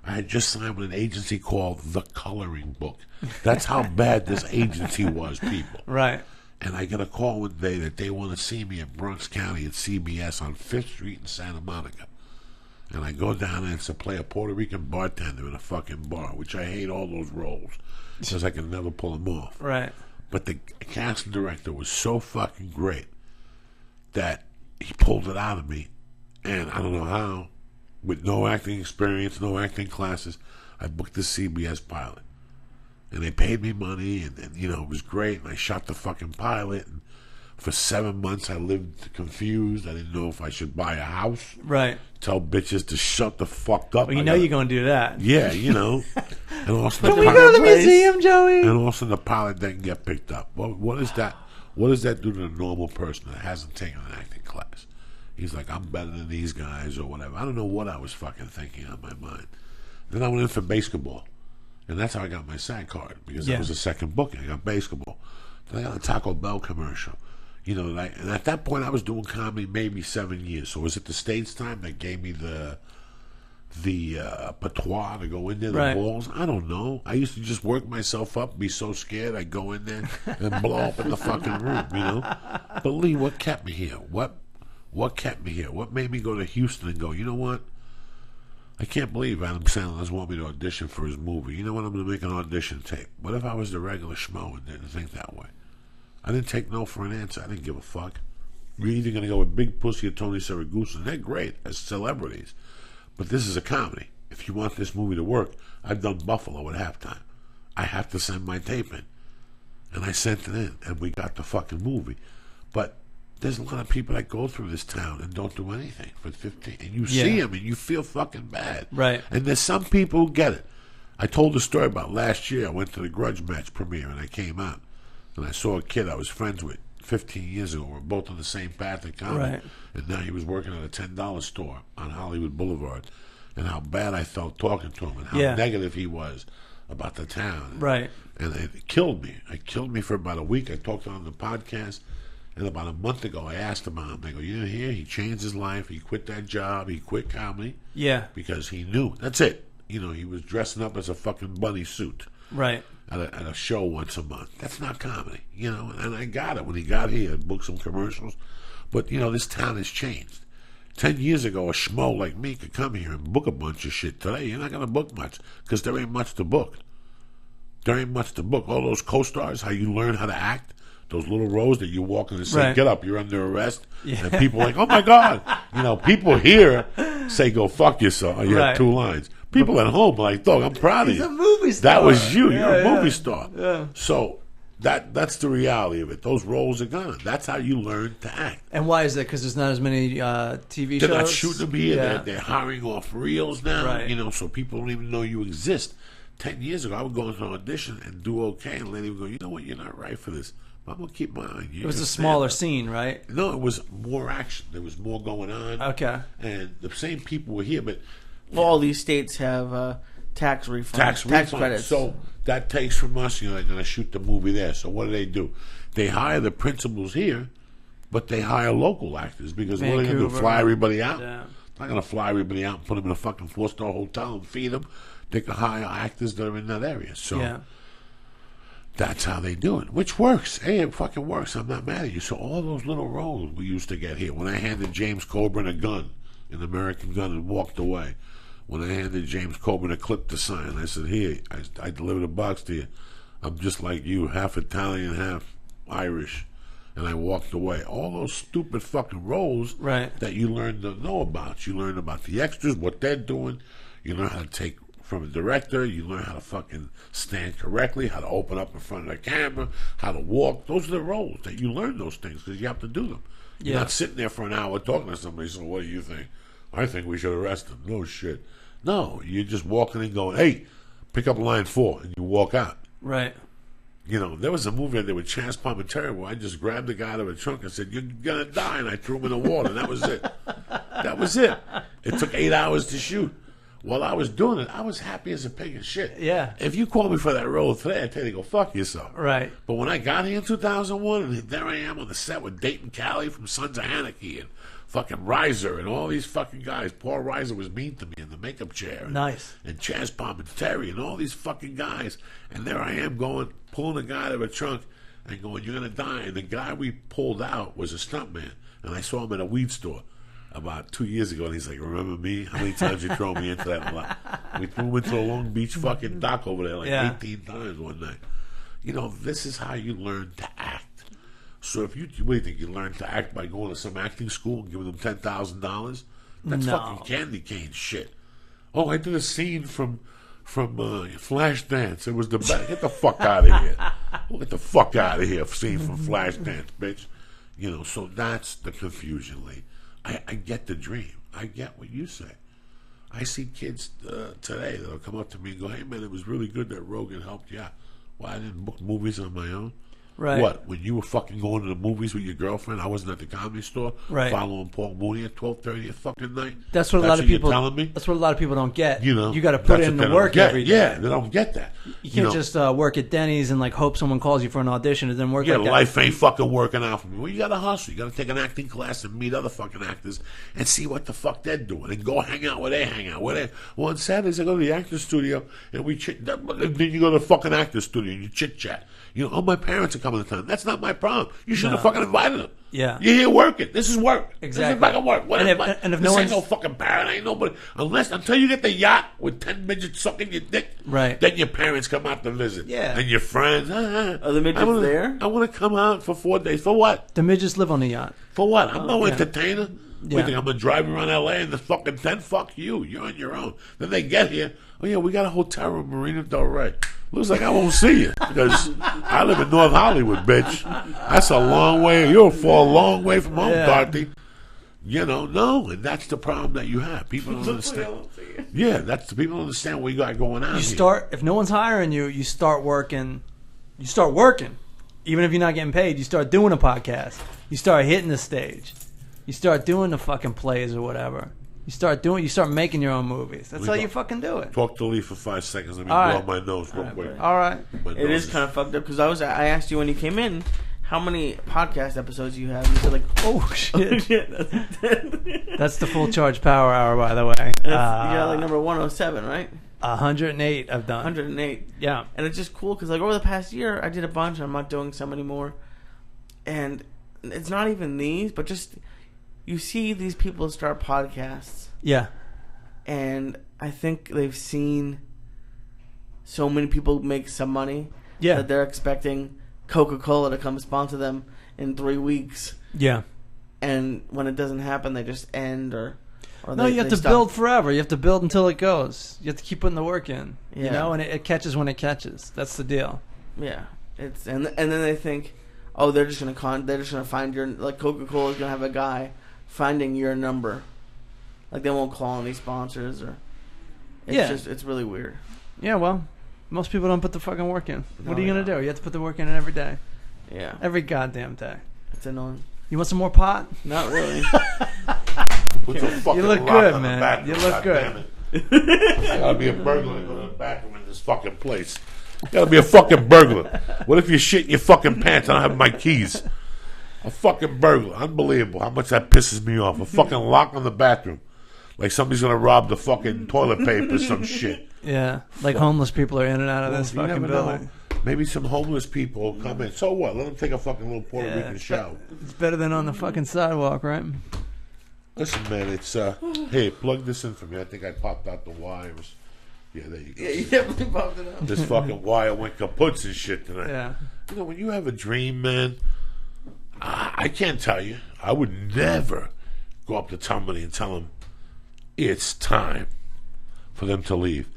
I had just signed with an agency called The Coloring Book. That's how bad this agency was, people.
Right.
And I get a call one day that they want to see me in Bronx County at CBS on 5th Street in Santa Monica. And I go down there to play a Puerto Rican bartender in a fucking bar, which I hate all those roles because I can never pull them off.
Right.
But the casting director was so fucking great that he pulled it out of me. And I don't know how, with no acting experience, no acting classes, I booked the CBS pilot. And they paid me money, and it was great. And I shot the fucking pilot. And for 7 months, I lived confused. I didn't know if I should buy a house.
Right.
Tell bitches to shut the fuck up.
Well, you're going to do that.
Yeah, And also
Can we go to the museum, Joey?
And also the pilot didn't get picked up. What is that? What does that do to a normal person that hasn't taken an acting class? He's like, I'm better than these guys or whatever. I don't know what I was fucking thinking on my mind. Then I went in for basketball. And that's how I got my SAG card, because that was the second booking. I got basketball. Then I got a Taco Bell commercial. And at that point I was doing comedy maybe 7 years. So was it the States time that gave me the patois to go in there, the balls? I don't know. I used to just work myself up, be so scared I'd go in there and blow up in the fucking room, But Lee, what kept me here? What kept me here? What made me go to Houston and go, you know what? I can't believe Adam Sandler doesn't want me to audition for his movie. You know what? I'm going to make an audition tape. What if I was the regular schmo and didn't think that way? I didn't take no for an answer. I didn't give a fuck. You're either going to go with Big Pussy or Tony Saragusa. They're great as celebrities. But this is a comedy. If you want this movie to work, I've done Buffalo at halftime. I have to send my tape in. And I sent it in, and we got the fucking movie. But there's a lot of people that go through this town and don't do anything for 15. And you see them and you feel fucking bad.
Right.
And there's some people who get it. I told the story about last year. I went to the Grudge Match premiere and I came out. And I saw a kid I was friends with 15 years ago. We're both on the same path in comedy.
Right.
And now he was working at a $10 store on Hollywood Boulevard. And how bad I felt talking to him and how negative he was about the town.
Right.
And it killed me. It killed me for about a week. I talked to him on the podcast. And about a month ago, I asked him, I go, you didn't hear? He changed his life. He quit that job. He quit comedy.
Yeah.
Because he knew. That's it. He was dressing up as a fucking bunny suit.
Right.
At a show once a month. That's not comedy. And I got it when he got here. I booked some commercials. But, this town has changed. 10 years ago, a schmo like me could come here and book a bunch of shit. Today, you're not going to book much because there ain't much to book. There ain't much to book. All those co-stars, how you learn how to act, those little rows that you walk in and say,
Right.
get up, you're under arrest.
Yeah.
And people are like, oh my God. People here say, go fuck yourself. You
Right.
have 2 lines. People at home are like, dog, I'm proud of
He's
you.
a movie star.
That was you.
Yeah,
You're a
yeah.
movie star.
Yeah.
So that's the reality of it. Those roles are gone. That's how you learn to act.
And why is that? Because there's not as many TV
They're
shows?
not shooting them here.
Yeah.
They're hiring off reels now.
Right.
So people don't even know you exist. 10 years ago, I would go into an audition and do okay, and lady would go, you know what, you're not right for this. But I'm going to keep my eye on you.
It was a
Just
smaller
stand
scene, right?
up. No, it was more action. There was more going on.
Okay.
And the same people were here, but
Well, all these states have tax refunds,
tax refunds.
credits.
So that takes from us, they're going to shoot the movie there. So what do? They hire the principals here, but they hire local actors because what are they going to do?
Vancouver.
Fly everybody out?
Yeah.
They're not going to fly everybody out and put them in a fucking 4-star hotel and feed them. They can hire actors that are in that area. So
Yeah.
that's how they do it, which works. Hey, it fucking works. I'm not mad at you. So all those little roles we used to get here. When I handed James Coburn a gun, an American gun, and walked away. When I handed James Coburn a clip to sign, I said, here, I delivered a box to you. I'm just like you, half Italian, half Irish. And I walked away. All those stupid fucking roles
Right.
that you learn to know about. You learn about the extras, what they're doing. You learn how to take from a director. You learn how to fucking stand correctly, how to open up in front of the camera, how to walk. Those are the roles that you learn those things because you have to do them. You're
Yeah.
not sitting there for an hour talking to somebody, so what do you think? I think we should arrest him. No shit. No, you're just walking and going, hey, pick up line 4, and you walk out.
Right.
There was a movie I did with Chance Palminteri where I just grabbed the guy out of a trunk and said, you're going to die, and I threw him in the water, and that was it. That was it. It took 8 hours to shoot. While I was doing it, I was happy as a pig and shit.
Yeah.
If you call me for that role today, I tell you to go fuck yourself.
Right.
But when I got here in 2001, and there I am on the set with Dayton Cali from Sons of Anarchy and fucking Reiser and all these fucking guys. Paul Reiser was mean to me in the makeup chair.
Nice.
And Chaz Palminteri and all these fucking guys. And there I am going, pulling a guy out of a trunk and going, you're going to die. And the guy we pulled out was a stuntman. And I saw him at a weed store about 2 years ago, and he's like, remember me? How many times you throw me into that lot? We threw him into the Long Beach fucking dock over there like 18 times one night. This is how you learn to act. So if what do you think? You learn to act by going to some acting school and giving them $10,000? That's
No.
fucking candy cane shit. Oh, I did a scene from Flashdance. It was the best. Get the fuck out of here. Get the fuck out of here. Scene from Flashdance, bitch. So that's the confusion, Lee. I get the dream. I get what you say. I see kids today that'll come up to me and go, hey, man, it was really good that Rogan helped you out. Well, I didn't book movies on my own.
Right.
What? When you were fucking going to the movies with your girlfriend, I wasn't at the Comedy Store
Right.
following Paul Mooney at 12:30 at fucking night.
That's what a lot of
you're
people.
telling me?
That's what a lot of people don't get.
You
got to put
that's
in
what
the
they
work
don't get.
every day.
Yeah, they don't get that.
You can't just work at Denny's and hope someone calls you for an audition. It doesn't work like that.
Life ain't fucking working out for me. Well, you got to hustle. You got to take an acting class and meet other fucking actors and see what the fuck they're doing and go hang out where they hang out. Well, on Saturdays I go to the actor studio and we chit. Then you go to the fucking actor studio and you chit chat. My parents are coming to town. That's not my problem. You should have fucking invited them.
Yeah.
You're here working. This is work.
Exactly.
This is fucking work. What
And
am
if-
I-
and if
this
no
ain't
one's-
no fucking parent. Ain't nobody. Until you get the yacht with 10 midgets sucking your dick.
Right.
Then your parents come out to visit.
Yeah.
And your friends.
Are the midgets there?
I want to come out for 4 days. For what?
The midgets live on the yacht.
For what? I'm no
yeah.
entertainer. What do
Yeah.
you think I'm gonna drive around LA in the fucking tent? Fuck you. You're on your own. Then they get here. Oh yeah, we got a hotel room, Marina Del Rey. Looks like I won't see you because I live in North Hollywood, bitch. That's a long way. You'll fall a long way from home,
Yeah.
Dorothy. No, and that's the problem that you have. People don't understand. Yeah, that's the people don't understand what you got going on.
You
here.
start if no one's hiring you, you start working. You start working, even if you're not getting paid. You start doing a podcast. You start hitting the stage. You start doing the fucking plays or whatever. You start making your own movies. That's how you fucking do it.
Talk to Lee for 5 seconds. Let me
All
blow
right.
my nose real quick.
All right.
My
It
nose
is kind of fucked up because I asked you when you came in how many podcast episodes you have. You said
Oh shit.
that's
That's the full charge power hour, by the way.
you got like number 107, right?
108 I've done.
108.
Yeah.
And it's just cool because over the past year I did a bunch and I'm not doing some anymore. And it's not even these, but just you see these people start podcasts.
Yeah.
And I think they've seen so many people make some money
Yeah.
that they're expecting Coca-Cola to come sponsor them in 3 weeks.
Yeah.
And when it doesn't happen, they just end or
no, you have to build forever. You have to build until it goes. You have to keep putting the work in.
Yeah.
You know, and it catches when it catches. That's the deal.
Yeah. And then they think, oh, they're just gonna find your, like, Coca-Cola is gonna have a guy finding your number. Like, they won't call any sponsors or. It's really weird.
Yeah, well, most people don't put the fucking work in. What are you
No,
gonna do? You have to put the work in every day.
Yeah.
Every goddamn day.
It's annoying.
You want some more pot?
Not really.
Put some fucking
You look
rock
good,
on the
man.
bathroom,
You look
God
good.
damn it. I gotta be a burglar to go to the bathroom in this fucking place. Gotta be a fucking burglar. What if you shit in your fucking pants and I don't have my keys? A fucking burglar. Unbelievable how much that pisses me off. A fucking lock on the bathroom. Like somebody's gonna rob the fucking toilet paper or some shit.
Yeah, like homeless people are in and out of this
You
fucking
never
building.
know. Maybe some homeless people will come in. So what? Let them take a fucking little Puerto Rican shower.
It's better than on the fucking sidewalk, right?
Listen, man, it's hey, plug this in for me. I think I popped out the wires. Yeah, there you go.
Yeah, you definitely popped it up.
This fucking wire went kaputs and shit tonight.
Yeah.
You know, when you have a dream, man, I can't tell you. I would never go up to somebody and tell them it's time for them to leave.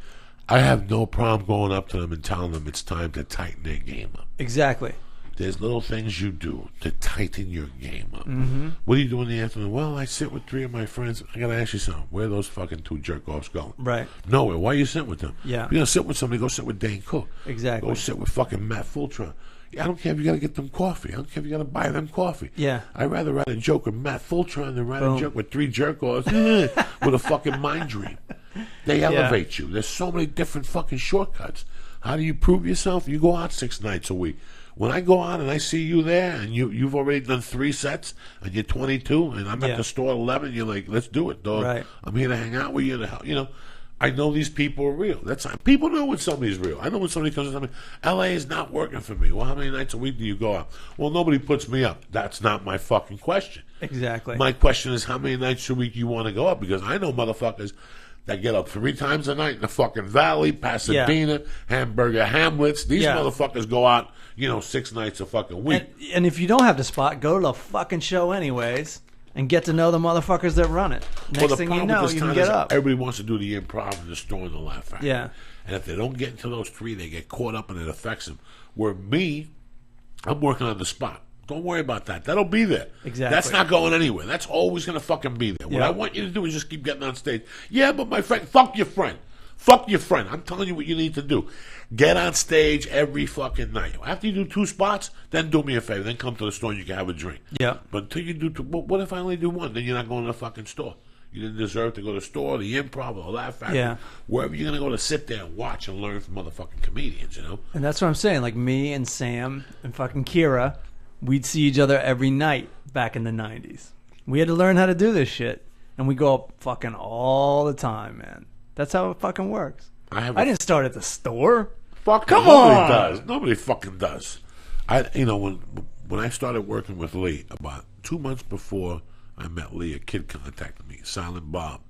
I have no problem going up to them and telling them it's time to tighten their game up.
Exactly.
There's little things you do to tighten your game up.
Mm-hmm.
What do you do in the afternoon? Well, I sit with 3 of my friends. I gotta ask you something. Where are those fucking 2 jerk-offs going?
Right.
Nowhere. Why are you sitting with them?
Yeah.
You're gonna sit with somebody, go sit with Dane Cook.
Exactly.
Go sit with fucking Matt Fulchiron. I don't care if you gotta get them coffee. I don't care if you gotta buy them coffee.
Yeah.
I'd rather write a joke with Matt Fulchiron than write a
Boom.
joke with 3 jerk-offs with a fucking mind dream. They elevate you. There's so many different fucking shortcuts. How do you prove yourself? You go out 6 nights a week. When I go out and I see you there and you've already done 3 sets and you're 22 and I'm at the store at 11, you're like, let's do it, dog.
Right.
I'm here to hang out with you. To help. You know, I know these people are real. People know when somebody's real. I know when somebody comes to me, LA is not working for me. Well, how many nights a week do you go out? Well, nobody puts me up. That's not my fucking question.
Exactly.
My question is how many nights a week you want to go up, because I know motherfuckers that get up 3 times a night in the fucking Valley, Pasadena, Hamburger Hamlets. These motherfuckers go out, 6 nights a fucking week.
And if you don't have the spot, go to the fucking show anyways and get to know the motherfuckers that run it. Next thing you know, you can get up.
Everybody wants to do the improv in the store and the Laugh Factory.
Yeah.
And if they don't get into those 3, they get caught up and it affects them. Where me, I'm working on the spot. Don't worry about that. That'll be there.
Exactly.
That's not going anywhere. That's always going to fucking be there. What I want you to do is just keep getting on stage. Yeah, but my friend, fuck your friend. Fuck your friend. I'm telling you what you need to do. Get on stage every fucking night. After you do 2 spots, then do me a favor. Then come to the store and you can have a drink.
Yeah.
But until you do 2, what if I only do 1? Then you're not going to the fucking store. You didn't deserve to go to the store, the improv, or the Laugh Factory. Wherever you're going to go to sit there and watch and learn from motherfucking comedians,
And that's what I'm saying. Like me and Sam and fucking Kira, we'd see each other every night back in the 90s. We had to learn how to do this shit. And we go up fucking all the time, man. That's how it fucking works. I didn't start at the store.
Come on! Does. Nobody fucking does. When I started working with Lee, about 2 months before I met Lee, a kid contacted me, Silent Bob,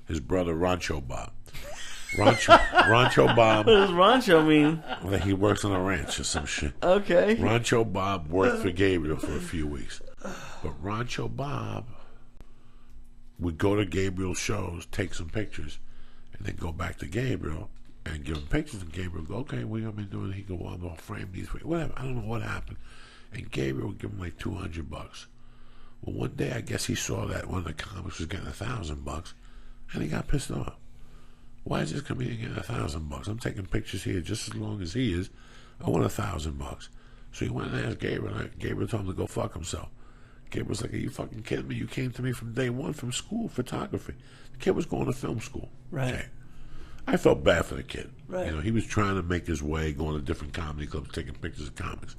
his brother Rancho Bob. Rancho Bob.
What does Rancho mean?
Well, he works on a ranch or some shit.
Okay.
Rancho Bob worked for Gabriel for a few weeks. But Rancho Bob would go to Gabriel's shows, take some pictures, and then go back to Gabriel and give him pictures. And Gabriel would go, okay, what are you going to be doing? He'd go, well, I'm going to frame these. Whatever. I don't know what happened. And Gabriel would give him like $200. Well, one day I guess he saw that one of the comics was getting $1,000, and he got pissed off. Why is this comedian getting $1,000? I'm taking pictures here just as long as he is. I want $1,000. So he went and asked Gabriel. And Gabriel told him to go fuck himself. Gabriel was like, "Are you fucking kidding me? You came to me from day one from school, photography." The kid was going to film school.
Right.
Okay. I felt bad for the kid.
Right.
He was trying to make his way, going to different comedy clubs, taking pictures of comics.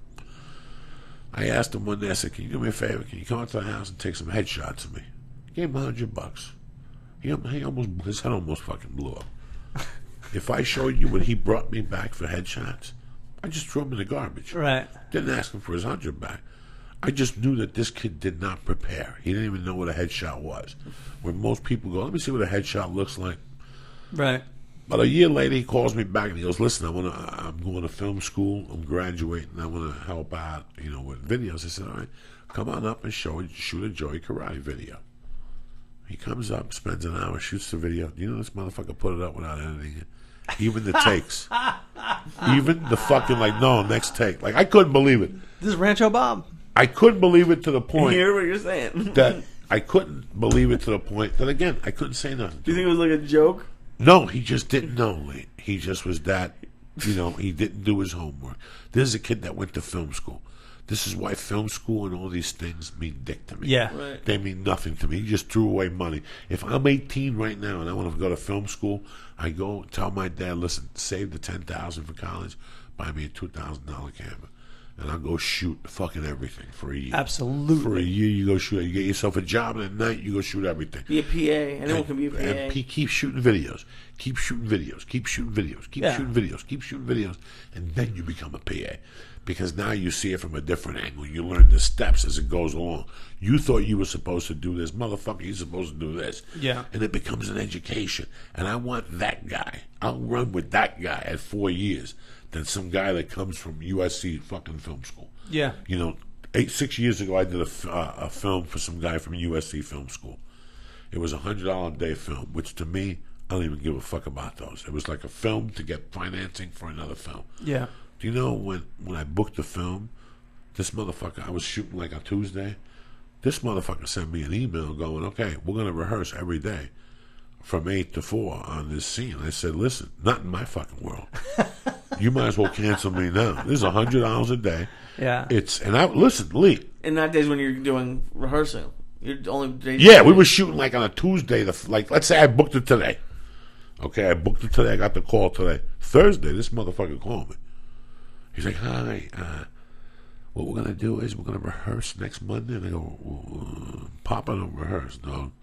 I asked him one day, I said, "Can you do me a favor? Can you come out to the house and take some headshots of me?" He gave him $100. His head almost fucking blew up. If I showed you what he brought me back for headshots, I just threw him in the garbage.
Right.
Didn't ask him for his 100 back. I just knew that this kid did not prepare. He didn't even know what a headshot was. When most people go, let me see what a headshot looks like.
Right.
But a year later, he calls me back and he goes, "Listen, I'm going to film school. I'm graduating. I want to help out, with videos." I said, "All right, come on up and shoot a Joey Karate video." He comes up, spends an hour, shoots the video. You know, this motherfucker put it up without editing it. Even the takes. Even the fucking, next take. I couldn't believe it.
This is Rancho Bob.
I couldn't believe it to the point.
You hear what you're saying?
That I couldn't believe it to the point that, again, I couldn't say nothing.
Do you think it was like a joke?
No, he just didn't know, Lee. He just was that, he didn't do his homework. This is a kid that went to film school. This is why film school and all these things mean dick to me.
Yeah.
Right.
They mean nothing to me. He just threw away money. If I'm 18 right now and I want to go to film school, I go tell my dad, "Listen, save the $10,000 for college, buy me a $2,000 camera, and I'll go shoot fucking everything for a year."
Absolutely.
For a year, you go shoot. You get yourself a job, and at night you go shoot everything.
Be a PA. Anyone can be a PA.
And keep shooting videos. Keep shooting videos. Keep shooting videos. Keep shooting videos. Keep shooting videos. And then you become a PA. Because now you see it from a different angle. You learn the steps as it goes along. You thought you were supposed to do this. Motherfucker, you're supposed to do this.
Yeah.
And it becomes an education. And I want that guy. I'll run with that guy at 4 years than some guy that comes from USC fucking film school.
Yeah.
6 years ago, I did a film for some guy from USC film school. It was $100 a day film, which to me, I don't even give a fuck about those. It was like a film to get financing for another film.
Yeah.
Do you know when I booked the film, this motherfucker, I was shooting like a Tuesday. This motherfucker sent me an email going, "Okay, we're going to rehearse every day from 8 to 4 on this scene." I said, "Listen, not in my fucking world. You might as well cancel me now. This is $100 a day."
Yeah.
Listen, Lee.
In that days when you're doing rehearsal, you're only days.
Yeah, we were shooting like on a Tuesday. Let's say I booked it today. Okay, I booked it today. I got the call today. Thursday, this motherfucker called me. He's like, "Hi, what we're going to do is we're going to rehearse next Monday." And I go, "Papa, don't rehearse. No,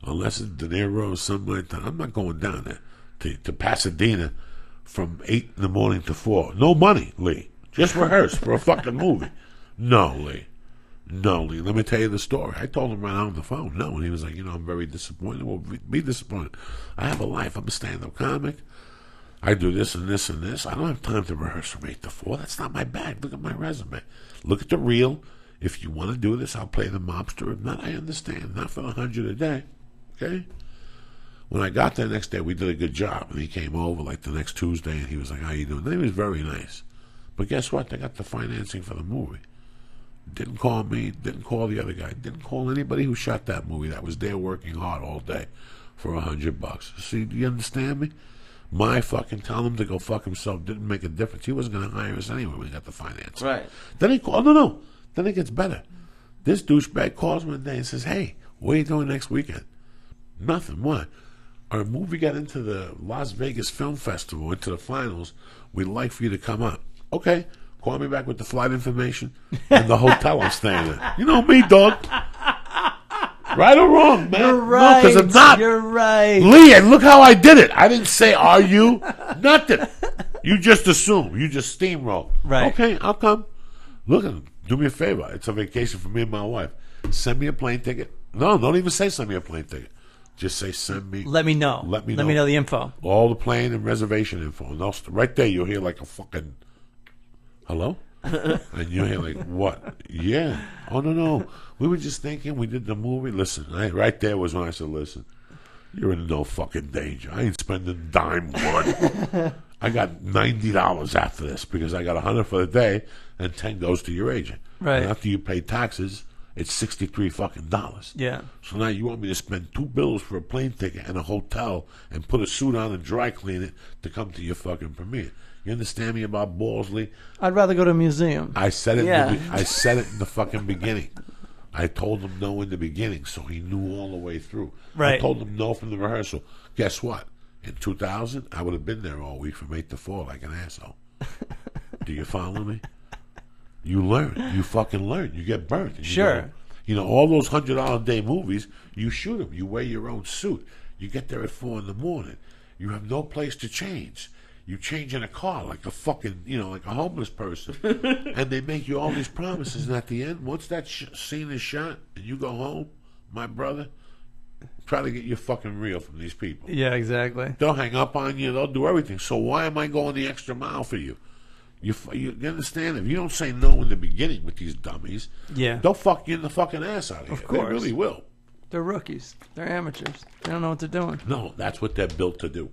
unless it's De Niro or something like that. I'm not going down there to Pasadena from 8 in the morning to 4. No money, Lee. Just rehearse for a fucking movie." No, Lee. Let me tell you the story. I told him right on the phone. No, and he was like, "I'm very disappointed." Well, be disappointed. I have a life. I'm a stand-up comic. I do this and this and this. I don't have time to rehearse from 8 to 4. That's not my bag. Look at my resume. Look at the reel. If you want to do this, I'll play the mobster. If not, I understand. Not for $100 a day. Okay? When I got there next day, we did a good job. And he came over like the next Tuesday, and he was like, "How you doing?" And he was very nice. But guess what? They got the financing for the movie. Didn't call me. Didn't call the other guy. Didn't call anybody who shot that movie that was there working hard all day for $100. See, do you understand me? My fucking telling him to go fuck himself didn't make a difference. He wasn't going to hire us anyway when he got the financing.
Right.
Then he called. No. Then it gets better. This douchebag calls me one day and says, "Hey, what are you doing next weekend?" "Nothing. What?" "Our movie got into the Las Vegas Film Festival, into the finals. We'd like for you to come up." "Okay." Call me back with the flight information and the hotel I'm staying at. You know me, dog. Right or wrong, man?
You're right.
No, because I'm not.
You're right.
Lee, and look how I did it. I didn't say, "Are you?" Nothing. You just assume. You just steamroll.
Right.
Okay, I'll come. Look, do me a favor. It's a vacation for me and my wife. Send me a plane ticket. No, don't even say send me a plane ticket. Just say send me.
Let me know.
Let me
Let me know the info.
All the plane and reservation info. And right there, you'll hear like a fucking, "Hello?" And you'll hear like, "What?" "Yeah." "Oh, no. We were just thinking we did the movie." Listen, right there was when I said, "Listen, you're in no fucking danger. I ain't spending dime one. I got $90 after this because I got $100 for the day and $10 goes to your agent.
Right.
And after you pay taxes, it's $63 fucking dollars.
Yeah.
So now you want me to spend $2 for a plane ticket and a hotel and put a suit on and dry clean it to come to your fucking premiere. You understand me about balls, Lee?
I'd rather go to a museum.
I said it.
Yeah.
I said it in the fucking beginning. I told him no in the beginning, so he knew all the way through.
Right.
I told him no from the rehearsal. Guess what? In 2000, I would have been there all week from 8 to 4 like an asshole. Do you follow me? You learn. You fucking learn. You get burnt. And
Sure.
All those $100 a day movies, you shoot them. You wear your own suit. You get there at 4 in the morning. You have no place to change. You change in a car like a fucking, like a homeless person. And they make you all these promises. And at the end, once that scene is shot and you go home, my brother, try to get your fucking reel from these people.
Yeah, exactly.
They'll hang up on you. They'll do everything. So why am I going the extra mile for you? You understand? If you don't say no in the beginning with these dummies, they'll fuck you in the fucking ass out of here.
Of course.
They really will.
They're rookies. They're amateurs. They don't know what they're doing.
No, that's what they're built to do.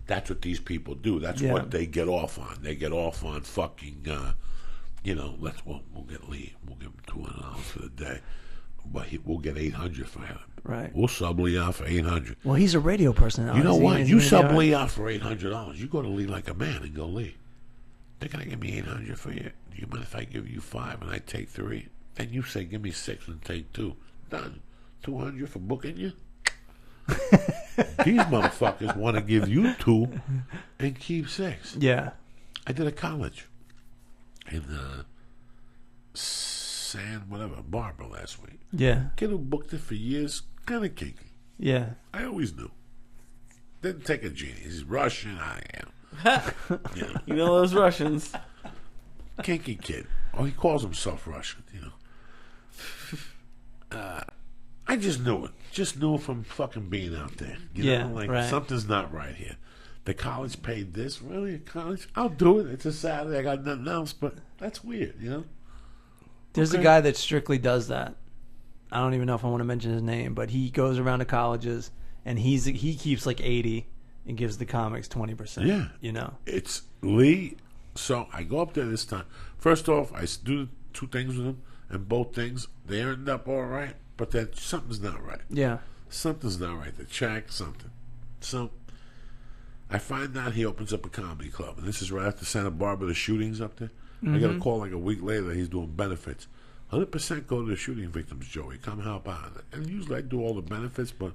That's what these people do. That's what they get off on. They get off on fucking, we'll get Lee. We'll give him $200 for the day. But we'll get $800 for him.
Right.
We'll sub Lee out for $800.
Well, he's a radio personality.
You know what? You sub Lee out for $800. You go to Lee like a man and go, Lee, they're going to give me $800 for you. Do you mind if I give you 5 and I take 3? Then you say, give me 6 and take 2. Done. $200 for booking you? These motherfuckers want to give you 2 and keep 6.
Yeah.
I did a college in Barbara last week.
Yeah.
Kid who booked it for years, kind of kinky.
Yeah.
I always knew. Didn't take a genie. He's Russian. I am.
You know those Russians.
Kinky kid. Oh, he calls himself Russian, I just knew it. Just knew it from fucking being out there. Something's not right here. The college paid this. Really? College? I'll do it. It's a Saturday. I got nothing else, but that's weird,
There's a guy that strictly does that. I don't even know if I want to mention his name, but he goes around to colleges and he keeps like 80 and gives the comics 20%.
Yeah. It's Lee. So I go up there this time. First off, I do 2 things with him, and both things, they end up all right, but then something's not right.
Yeah.
Something's not right. The check, something. So I find out he opens up a comedy club, and this is right after Santa Barbara, the shootings up there. I got a call like a week later that he's doing benefits. 100% go to the shooting victims, Joey. Come help out. And usually I do all the benefits, but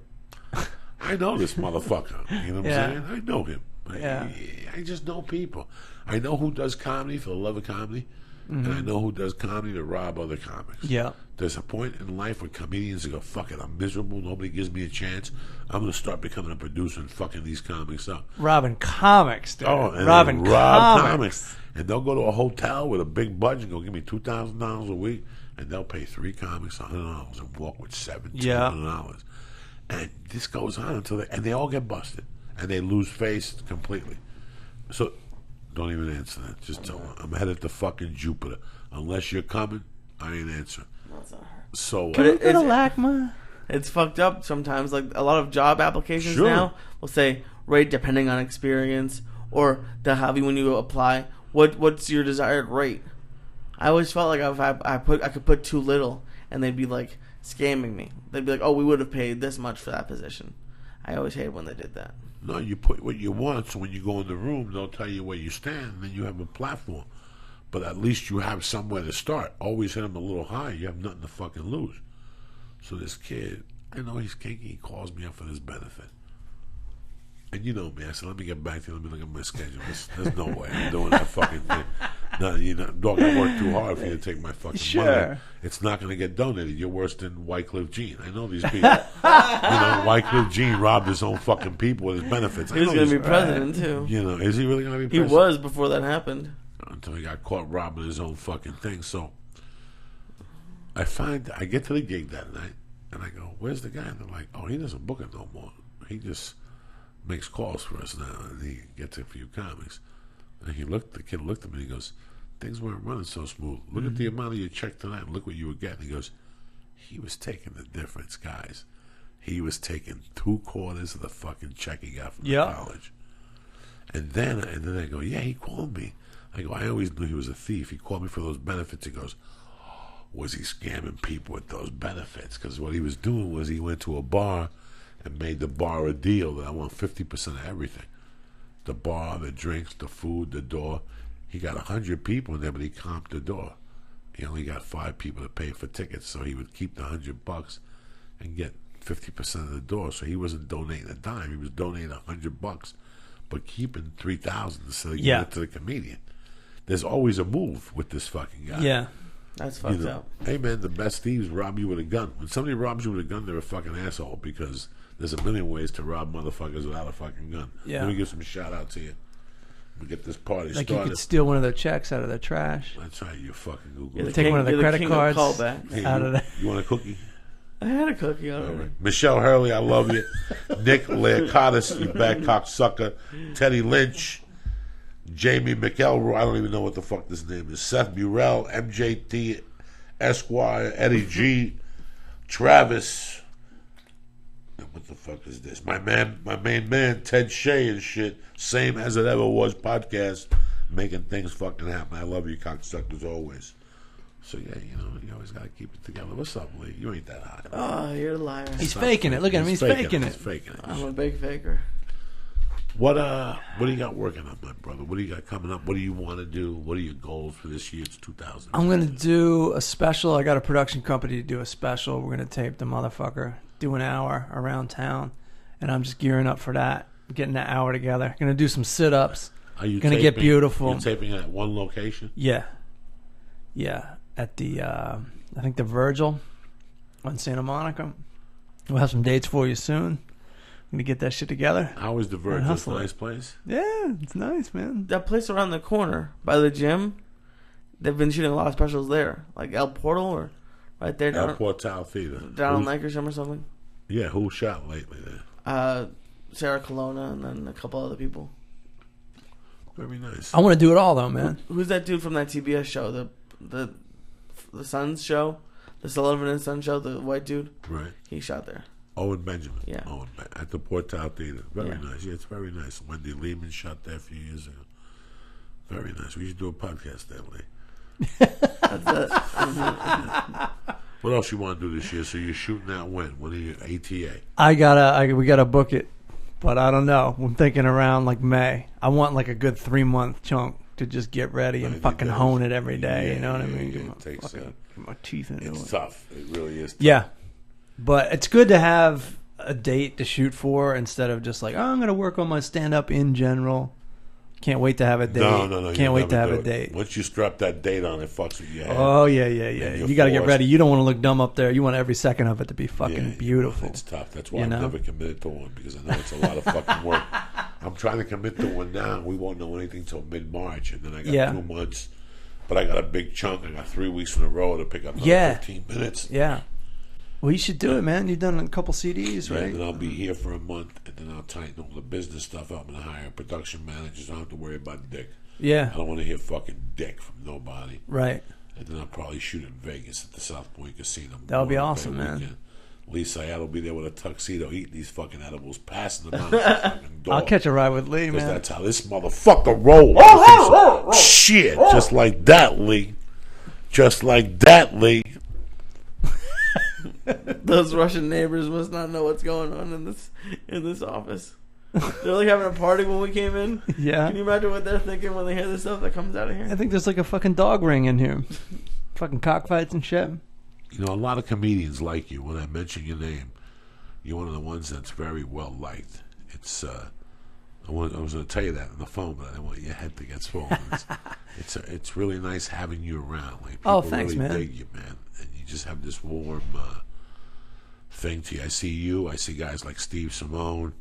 I know this motherfucker. You know what I'm saying? I know him. I just know people. I know who does comedy for the love of comedy, and I know who does comedy to rob other comics.
Yeah.
There's a point in life where comedians go, fuck it, I'm miserable, nobody gives me a chance. I'm going to start becoming a producer and fucking these comics up.
Robbing comics, dude.
Oh, and
robbing
comics. And they'll go to a hotel with a big budget and go, give me $2,000 a week, and they'll pay 3 comics $100 and walk with $1,700. And this goes on until they all get busted. And they lose face completely. So, don't even answer that. Just tell them, I'm headed to fucking Jupiter. Unless you're coming, I ain't answering. So,
it's fucked up sometimes. Like, a lot of job applications now will say, rate depending on experience, or they'll have you when you apply, what's your desired rate? I always felt like if I could put too little, and they'd be like scamming me. They'd be like, oh, we would have paid this much for that position. I always hated when they did that.
No, you put what you want, so when you go in the room, they'll tell you where you stand, and then you have a platform. But at least you have somewhere to start. Always hit them a little high. You have nothing to fucking lose. So this kid, I know he's kinky. He calls me up for this benefit. And you know me. I said, let me get back to you. Let me look at my schedule. There's no way I'm doing that fucking thing. No, dog, I work too hard for you to take my fucking money. It's not going to get donated. You're worse than Wycliffe Jean. I know these people. Wycliffe Jean robbed his own fucking people with his benefits.
He was going to be president, too.
Is he really going to be president?
He was before that happened.
Until he got caught robbing his own fucking thing. So I get to the gig that night, and I go, where's the guy? And they're like, oh, he doesn't book it no more. He just makes calls for us now, and he gets a few comics. And the kid looked at me, and he goes, things weren't running so smooth. Look at the amount of your check tonight, and look what you were getting. He goes, he was taking the difference, guys. He was taking 3/4 of the fucking check he got from the college. And then I go, yeah, he called me. I go, I always knew he was a thief. He called me for those benefits. He goes, was he scamming people with those benefits? Because what he was doing was he went to a bar and made the bar a deal that I want 50% of everything. The bar, the drinks, the food, the door. He got 100 people in there, but he comped the door. He only got 5 people to pay for tickets, so he would keep the $100 and get 50% of the door. So he wasn't donating a dime. He was donating $100, but keeping $3,000 instead of giving it to the comedian. There's always a move with this fucking guy.
Yeah.
That's fucked up.
Hey, man, the best thieves rob you with a gun. When somebody robs you with a gun, they're a fucking asshole because there's a million ways to rob motherfuckers without a fucking gun. Yeah. Let me give some shout-outs here. We get this party started.
Like you could steal one of their checks out of their trash.
That's right, you fucking Google.
Take one of their credit cards out of there.
You want a cookie?
I had a cookie
All
already.
right. Michelle Hurley, I love you. Nick Leocatis, you bad cocksucker. Teddy Lynch. Jamie McElroy, I don't even know what the fuck this name is. Seth Burrell, MJT Esquire, Eddie G, Travis. What the fuck is this? My main man, Ted Shea and shit. Same as it ever was podcast. Making things fucking happen. I love you, cocksuckers, always. So, yeah, you always got to keep it together. What's up, Lee? You ain't that hot.
Oh, you're a liar.
He's faking it. Look at him. He's faking it.
He's faking it.
I'm a big faker.
What do you got working on, my brother? What do you got coming up? What do you want to do? What are your goals for this year? It's 2000.
I'm going to do a special. I got a production company to do a special. We're going to tape the motherfucker, do an hour around town, and I'm just gearing up for that, getting that hour together. Going to do some sit-ups.
Are you
going to get beautiful.
You're taping at one location?
Yeah. At the, I think the Virgil on Santa Monica. We'll have some dates for you soon. I'm going to get that shit together.
How is the Virgil? It's a nice place?
Yeah, it's nice, man.
That place around the corner by the gym, they've been shooting a lot of specials there. Like El Portal or right there.
El Portal Theater.
Down on Lankershim or something.
Yeah, who shot lately there?
Sarah Colonna and then a couple other people.
Very nice.
I want to do it all, though, man.
Who's that dude from that TBS show? The Sons show? The Sullivan and Sons show? The white dude?
Right.
He shot there.
Owen Benjamin.
Yeah.
At the Portal Theater. Very
Yeah.
nice. Yeah, it's very nice. Wendy Lehman shot there a few years ago. Very nice. We should do a podcast there, Lee. What else you want to do this year? So you're shooting that when? When are you ATA?
We gotta book it, but I don't know. I'm thinking around like May. I want like a good 3-month chunk to just get ready and
90
fucking
days.
hone it every day.
Yeah,
you know what I
yeah,
mean?
yeah,
Get my
it takes,
fucking- get my teeth into
It's
it.
tough. It really is tough.
Yeah, but it's good to have a date to shoot for instead of just like, oh, I'm gonna work on my stand up in general. Can't wait to have a date.
No.
Can't wait to have a date.
Once you strap that date on, it fucks with your head.
Oh yeah.
you're
You got to get
forced.
ready. You don't want to look dumb up there. You want every second of it to be fucking
Yeah,
beautiful.
It's tough. That's why
You
I've
know?
never committed to one, because I know it's a lot of fucking work. I'm trying to commit to one now. We won't know anything till mid-March, and then I got 2 months. But I got a big chunk. I got 3 weeks in a row to pick up another 15 minutes.
Yeah. Well, you should do it, man. You've done a couple CDs,
Yeah,
right?
and then I'll be here for a month, and then I'll tighten all the business stuff up and hire a production manager. So I don't have to worry about dick.
Yeah.
I don't want to hear fucking dick from nobody.
Right.
And then I'll probably shoot in Vegas at the South Point Casino.
That would be
Memorial
awesome,
Day
man.
weekend. Lee Syatt will be there with a tuxedo eating these fucking edibles, passing them out the fucking door.
I'll catch a ride with Lee,
Because
man.
that's how this motherfucker rolls. Shit. Just like that, Lee. Just like that, Lee.
Those Russian neighbors must not know what's going on in this office. They're like having a party when we came in.
Yeah.
Can you imagine what they're thinking when they hear the stuff that comes out of here?
I think there's like a fucking dog ring in here. Fucking cockfights and shit.
You know, a lot of comedians like you. When I mention your name, you're one of the ones that's very well liked. It's I was going to tell you that on the phone, but I didn't want your head to get swollen. It's really nice having you around. Like, people
thanks,
really
man.
dig you, man, and you just have this warm thing to you. I see you. I see guys like Steve Simone.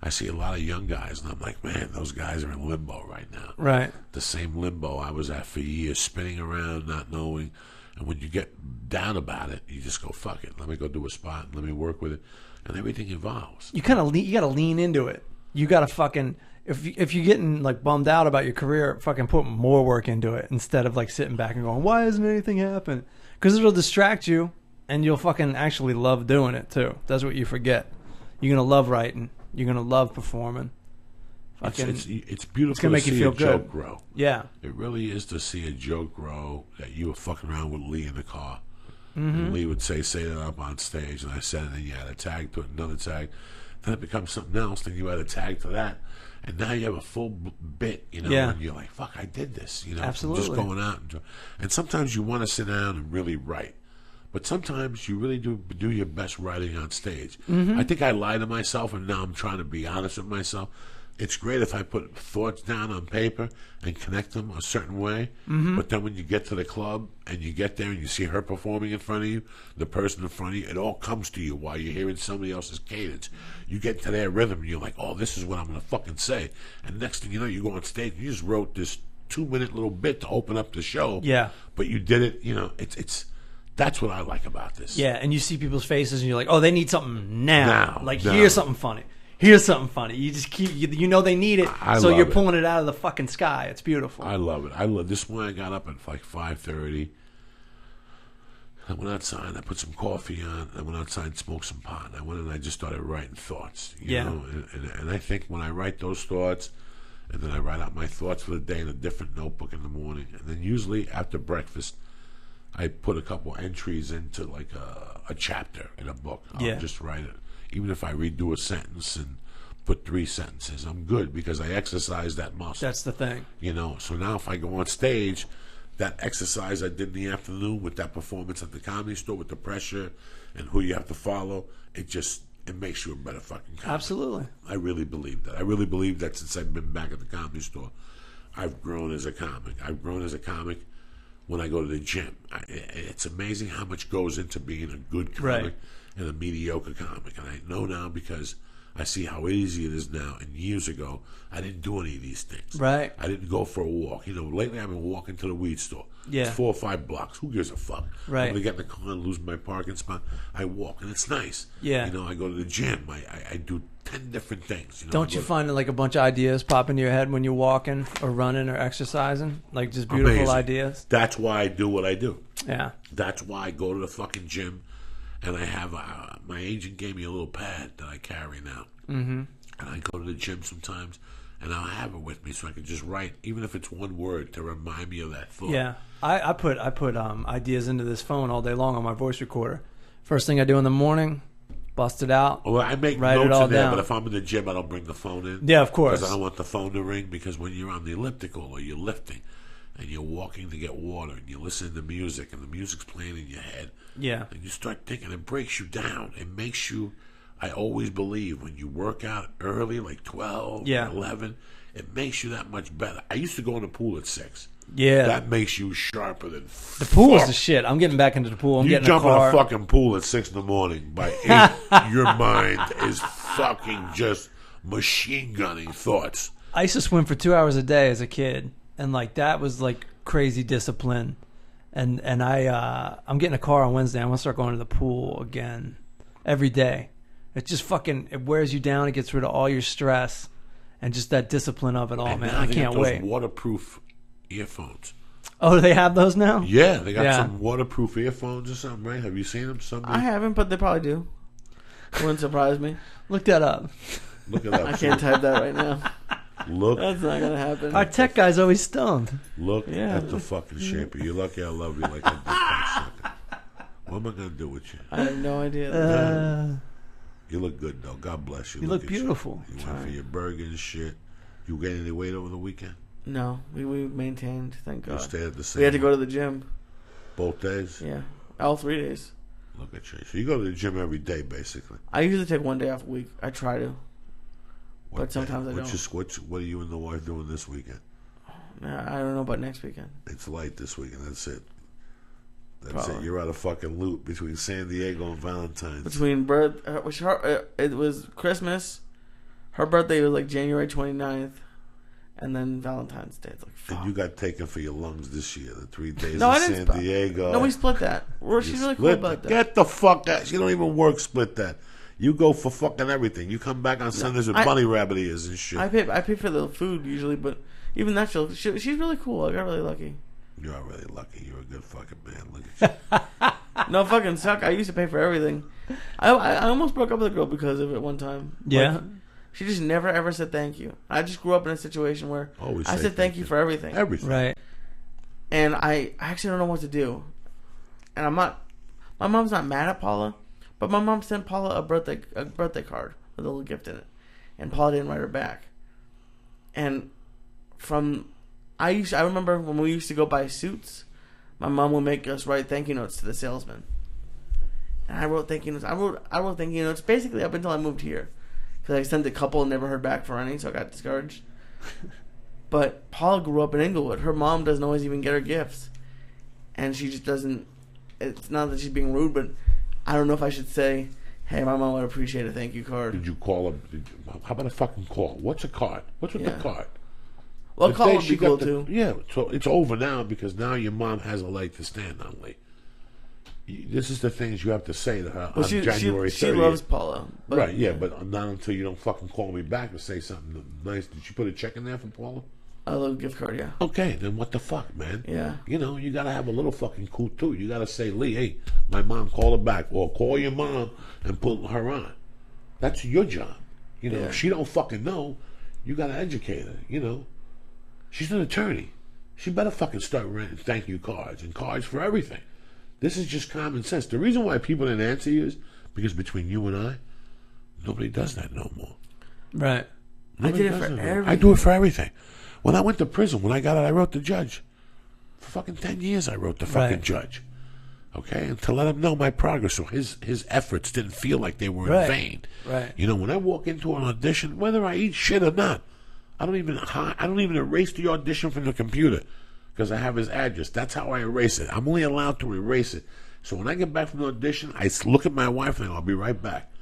I see a lot of young guys, and I'm like, man, those guys are in limbo right now.
Right.
The same limbo I was at for years, spinning around, not knowing. And when you get down about it, you just go, fuck it. Let me go do a spot and let me work with it. And everything evolves.
You kind of you got to lean into it. You got to fucking if you're getting like bummed out about your career, fucking put more work into it instead of like sitting back and going, why isn't anything happening? Because it'll distract you, and you'll fucking actually love doing it too. That's what you forget. You're gonna love writing. You're gonna love performing. Fucking,
It's beautiful
it's gonna make
to
you
see
feel
a
good.
joke grow.
Yeah.
It really is to see a joke grow that you were fucking around with Lee in the car. And Lee would say that up on stage, and I said it, and you had a tag to it, another tag. Then it becomes something else, then you add a tag to that. And now you have a full bit, you know,
Yeah.
and you're like, fuck, I did this, you know.
Absolutely.
Just going out. And sometimes you want to sit down and really write. But sometimes you really do your best writing on stage. I think I lie to myself, and now I'm trying to be honest with myself. It's great if I put thoughts down on paper and connect them a certain way. But then when you get to the club and you get there and you see her performing in front of you, the person in front of you, it all comes to you while you're hearing somebody else's cadence. You get to their rhythm and you're like, oh, this is what I'm going to fucking say. And next thing you know, you go on stage and you just wrote this 2-minute little bit to open up the show.
Yeah.
But you did it, you know, it's That's what I like about this.
Yeah, and you see people's faces, and you're like, oh, they need something now.
Now.
Here's something funny. Here's something funny. You just keep, you know they need it, so you're pulling it out of the fucking sky. It's beautiful.
I love it. I love this morning. I got up at like 5:30. I went outside. I put some coffee on. I went outside and smoked some pot. I went and I just started writing thoughts. You know? And I think when I write those thoughts, and then I write out my thoughts for the day in a different notebook in the morning, and then usually after breakfast, I put a couple entries into like a chapter in a book. I'll just write it. Even if I redo a sentence and put 3 sentences, I'm good because I exercise that muscle.
That's the thing. You
know, so now if I go on stage, that exercise I did in the afternoon with that performance at the Comedy Store with the pressure and who you have to follow, it makes you a better fucking comic.
Absolutely.
I really believe that. I really believe that since I've been back at the Comedy Store, I've grown as a comic. I've grown as a comic when I go to the gym. It's amazing how much goes into being a good comic and a mediocre comic. And I know now because I see how easy it is now. And years ago, I didn't do any of these things.
Right.
I didn't go for a walk. You know, lately I've been walking to the weed store.
Yeah.
It's 4 or 5 blocks. Who gives a fuck?
Right.
I'm going to get in the car and lose my parking spot. I walk, and it's nice.
Yeah.
You know, I go to the gym. I do 10 different things. You know,
don't you find that like a bunch of ideas pop into your head when you're walking or running or exercising? Like just beautiful ideas?
That's why I do what I do.
Yeah.
That's why I go to the fucking gym, and I have my agent gave me a little pad that I carry now. Mm-hmm. And I go to the gym sometimes, and I'll have it with me so I can just write, even if it's one word, to remind me of that thought.
Yeah, I put ideas into this phone all day long on my voice recorder. First thing I do in the morning, bust it out.
Well, I make
write
notes
it all
in there,
down.
but if I'm in the gym, I don't bring the phone in.
Yeah, of course.
Because I don't want the phone to ring, because when you're on the elliptical or you're lifting and you're walking to get water and you're listening to music and the music's playing in your head, and you start thinking, it breaks you down. It makes you... I always believe when you work out early, like 12 or 11, it makes you that much better. I used to go in the pool at 6.
Yeah.
That makes you sharper than
the pool is the shit. I'm getting back into the pool. I'm getting
jump
a car.
in a fucking pool at 6 in the morning. By 8, your mind is fucking just machine gunning thoughts.
I used to swim for 2 hours a day as a kid, and like that was like crazy discipline. And I'm getting a car on Wednesday. I'm gonna start going to the pool again every day. It just fucking, it wears you down. It gets rid of all your stress and just that discipline of it all, man. I can't wait.
Waterproof earphones.
Oh, do they have those now?
Yeah, they got some waterproof earphones or something, right? Have you seen them?
I haven't, but they probably do. Wouldn't surprise me.
Look that up.
Look it up.
I can't type that right now.
Look.
That's not going to happen.
Our tech guy's always stoned.
Look at the fucking shape. You're lucky I love you like I did. What am I going to do with you?
I have no idea.
You look good, though. God bless you.
You look beautiful.
You went for your burger and shit. You gain any weight over the weekend?
No. We maintained, thank God.
You stayed at the same.
We had to go to the gym.
Both days?
Yeah. All 3 days.
Look at you. So you go to the gym every day, basically.
I usually take 1 day off a week. I try to. But sometimes I don't.
What are you and the wife doing this weekend?
I don't know about next weekend.
It's light this weekend. That's it. That's
Probably.
it. You're out of fucking loop between San Diego and Valentine's.
Between it was Christmas. Her birthday was like January 29th. And then Valentine's Day. It's like, fuck.
And you got taken for your lungs this year. The 3 days
No,
in
I didn't
San Diego.
No, we split that. She's really cool about that.
Get the fuck out. She don't even work split that. You go for fucking everything. You come back on Sundays with bunny rabbit ears and shit.
I pay for the food usually, but even that she's really cool. I got really lucky.
You are really lucky. You're a good fucking man. Look at you.
No fucking suck. I used to pay for everything. I almost broke up with a girl because of it one time.
Yeah.
Like, she just never ever said thank you. I just grew up in a situation where
Always
I said thank you for everything.
Everything.
Right.
And I actually don't know what to do. And I'm not. My mom's not mad at Paula, but my mom sent Paula a birthday card with a little gift in it, and Paula didn't write her back. And I remember when we used to go buy suits, my mom would make us write thank you notes to the salesman. And I wrote thank you notes. I wrote thank you notes basically up until I moved here, because I sent a couple and never heard back for any, so I got discouraged. But Paula grew up in Inglewood. Her mom doesn't always even get her gifts, and she just doesn't. It's not that she's being rude, but I don't know if I should say, "Hey, my mom would appreciate a thank you card."
Did you call her? How about a fucking call? What's a card? What's with the card?
Well, a call would be cool too.
Yeah, so it's over now because now your mom has a leg to stand on, Lee. This is the things you have to say to her
Well,
on January 30th.
she loves Paula. But,
Right, yeah, but not until you don't fucking call me back and say something nice. Did you put a check in there for Paula?
I love gift card, yeah.
Okay, then what the fuck, man?
Yeah.
You know, you gotta have a little fucking cool too. You gotta say, Lee, hey, my mom, call her back. Or call your mom and put her on. That's your job. You know, if she don't fucking know, you gotta educate her, you know. She's an attorney. She better fucking start renting thank you cards and cards for everything. This is just common sense. The reason why people didn't answer you is because between you and I, nobody does that no more.
Right.
I did it for everything.
I do it for everything. When I went to prison, when I got out, I wrote the judge. For fucking 10 years, I wrote the fucking judge. Okay? And to let him know my progress, so his efforts didn't feel like they were in vain.
Right.
You know, when I walk into an audition, whether I eat shit or not, I don't even erase the audition from the computer because I have his address. That's how I erase it. I'm only allowed to erase it. So when I get back from the audition, I look at my wife and I'll be right back.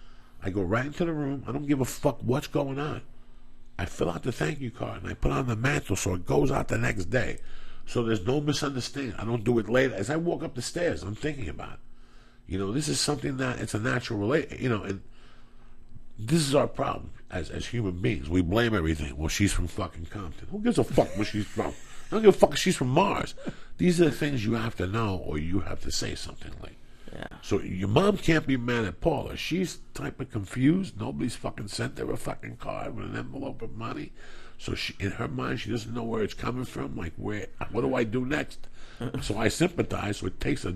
I go right into the room. I don't give a fuck what's going on. I fill out the thank you card and I put it on the mantle so it goes out the next day. So there's no misunderstanding. I don't do it later. As I walk up the stairs, I'm thinking about it. You know, this is something that it's a natural relate. You know, and this is our problem as human beings. We blame everything. Well, she's from fucking Compton. Who gives a fuck where she's from? I don't give a fuck if she's from Mars. These are the things you have to know, or you have to say something like.
Yeah.
So your mom can't be mad at Paula. She's type of confused. Nobody's fucking sent her a fucking card with an envelope of money. So she, in her mind, she doesn't know where it's coming from. Like, what do I do next? So I sympathize. So it takes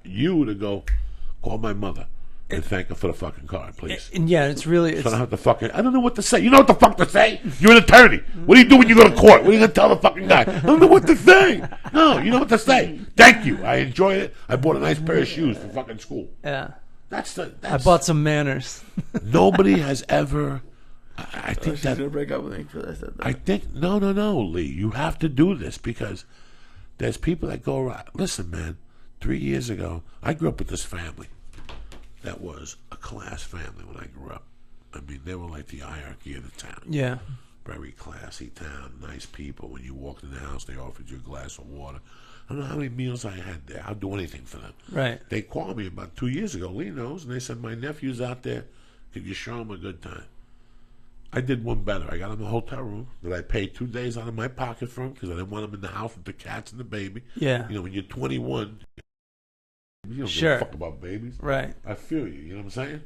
you to go call my mother and thank her for the fucking card, please.
And yeah, it's really.
So I don't have to fucking. I don't know what to say. You know what the fuck to say? You're an attorney. What do you do when you go to court? What are you gonna tell the fucking guy? I don't know what to say. No, you know what to say. Thank you. I enjoyed it. I bought a nice pair of shoes for fucking school.
Yeah.
That's
I bought some manners.
Nobody has ever. I think
she's
that.
gonna break up with me because I said that.
I think no, Lee. You have to do this because there's people that go around. Listen, man. 3 years ago, I grew up with this family. That was a class family when I grew up. I mean, they were like the hierarchy of the town.
Yeah.
Very classy town, nice people. When you walked in the house, they offered you a glass of water. I don't know how many meals I had there. I'll do anything for them.
Right.
They called me about 2 years ago, Lee knows, and they said, my nephew's out there. Could you show him a good time? I did one better. I got him a hotel room that I paid 2 days out of my pocket for him because I didn't want him in the house with the cats and the baby.
Yeah.
You know, when you're 21, you don't give
Sure.
a fuck about babies.
Right.
I feel you. You know what I'm saying?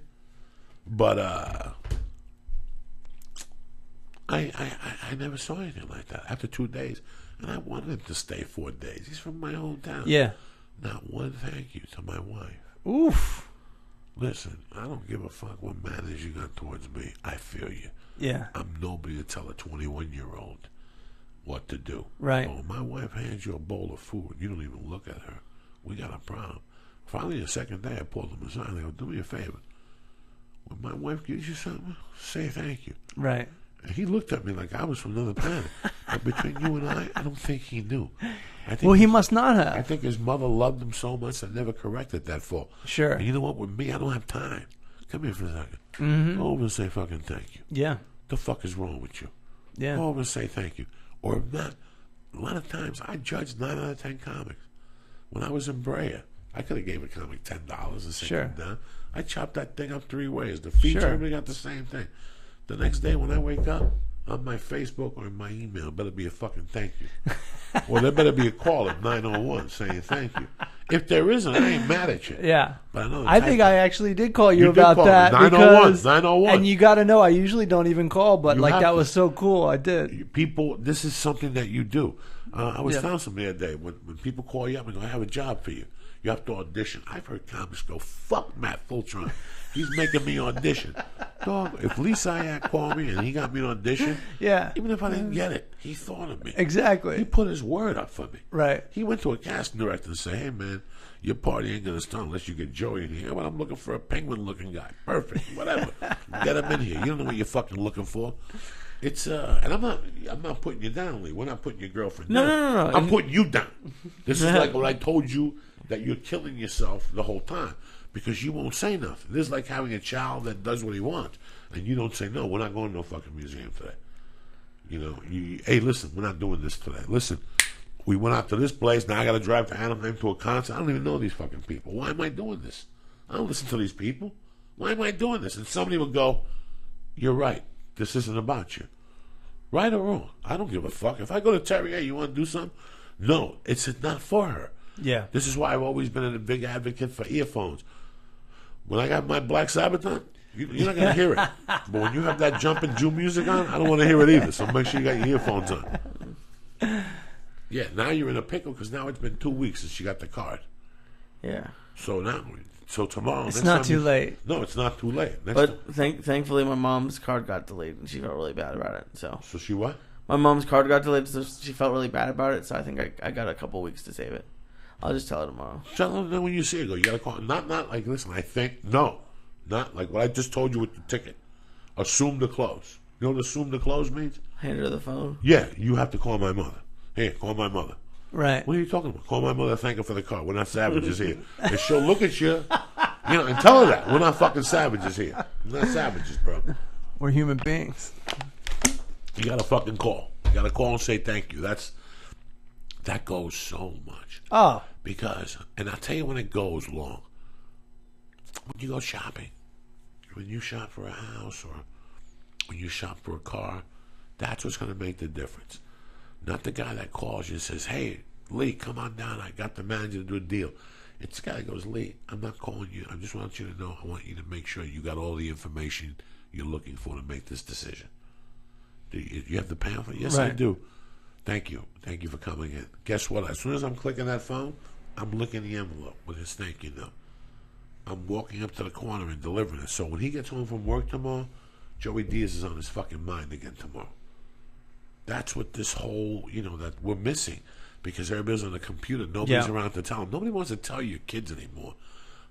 But I never saw anything like that after 2 days, and I wanted him to stay 4 days. He's from my hometown.
Yeah.
Not one thank you to my wife.
Oof.
Listen, I don't give a fuck what manners you got towards me. I feel you.
Yeah.
I'm nobody to tell a 21-year-old what to do.
Right.
Oh, my wife hands you a bowl of food. You don't even look at her. We got a problem. Finally, the second day, I pulled him aside. I go, do me a favor. When my wife gives you something, say thank you.
Right.
And he looked at me like I was from another planet. But between you and I don't think he knew. I think
Well, he must not have.
I think his mother loved him so much that never corrected that fault.
Sure.
And you know what? With me, I don't have time. Come here for a second. Go over and say fucking thank you.
Yeah.
The fuck is wrong with you?
Yeah.
Go over and say thank you. Or if not, a lot of times I judged 9 out of 10 comics. When I was in Brea, I could have gave a comic $10 and said,
Sure.
"Come down." I chopped that thing up 3 ways. The feature,
Sure.
everybody got the same thing. The next day when I wake up, on my Facebook or in my email, better be a fucking thank you. Or there better be a call at 901 saying thank you. If there isn't, I ain't mad at you.
Yeah.
But I know the
I
type
think
of-
I actually did call you
You did
about
call me.
that.
901,
because-
901.
And you got to know, I usually don't even call, but
You
like
have
that
to.
was so cool. I did.
People, this is something that you do. I was
Yeah.
telling somebody the other day, when people call you up and go, I have a job for you. You have to audition. I've heard comics go, fuck Matt Fulchiron. He's making me audition. Dog, if Lee Syatt called me and he got me an audition,
Yeah.
even if I didn't get it, he thought of me. He
Exactly.
put his word up for me.
Right.
He went to a casting director and said, hey, man, your party ain't going to start unless you get Joey in here. Well, I'm looking for a penguin-looking guy. Perfect. Whatever. Get him in here. You don't know what you're fucking looking for. It's and I'm not putting you down, Lee. We're not putting your girlfriend down.
No.
I'm putting you down. This is like what I told you, that you're killing yourself the whole time because you won't say nothing. This is like having a child that does what he wants, and you don't say, no, we're not going to no fucking museum today. You know, hey, listen, we're not doing this today. Listen, We went out to this place. Now I got to drive to Anaheim to a concert. I don't even know these fucking people. Why am I doing this? I don't listen to these people. Why am I doing this? And somebody would go, you're right. This isn't about you. Right or wrong? I don't give a fuck. If I go to Terry, hey, you want to do something? No, it's not for her.
Yeah.
This is why I've always been a big advocate for earphones. When I got my Black Sabbath on, you're not going to hear it. But when you have that jumping Jew music on, I don't want to hear it either. So make sure you got your earphones on. Yeah, now you're in a pickle because now it's been 2 weeks since you got the card.
Yeah.
So tomorrow.
It's not too late.
No, it's not too late.
Thankfully, my mom's card got delayed, and she felt really bad about it. So
she what?
My mom's card got delayed, so she felt really bad about it. So I think I got a couple weeks to save it. I'll just tell her tomorrow.
Tell her when you see it. Go. You gotta call. Not like listen. I think no, not like what I just told you with the ticket. Assume the close. You know what assume the close means?
Hand her the phone.
Yeah, you have to call my mother. Hey, call my mother.
Right.
What are you talking about? Call my mother, thank her for the car. We're not savages here. And she'll look at you, and tell her that. We're not fucking savages here. We're not savages, bro.
We're human beings.
You gotta fucking call. You gotta call and say thank you. That goes so much.
Oh.
Because, and I'll tell you when it goes long. When you go shopping, when you shop for a house or when you shop for a car, that's what's going to make the difference. Not the guy that calls you and says, hey, Lee, come on down. I got the manager to do a deal. It's the guy that goes, Lee, I'm not calling you. I just want you to know. I want you to make sure you got all the information you're looking for to make this decision. Do you have the pamphlet? Yes,
right.
I do. Thank you. Thank you for coming in. Guess what? As soon as I'm clicking that phone, I'm licking the envelope with his thank you note. I'm walking up to the corner and delivering it. So when he gets home from work tomorrow, Joey Diaz is on his fucking mind again tomorrow. That's what this whole, that we're missing. Because everybody's on the computer. Nobody's around to tell them. Nobody wants to tell your kids anymore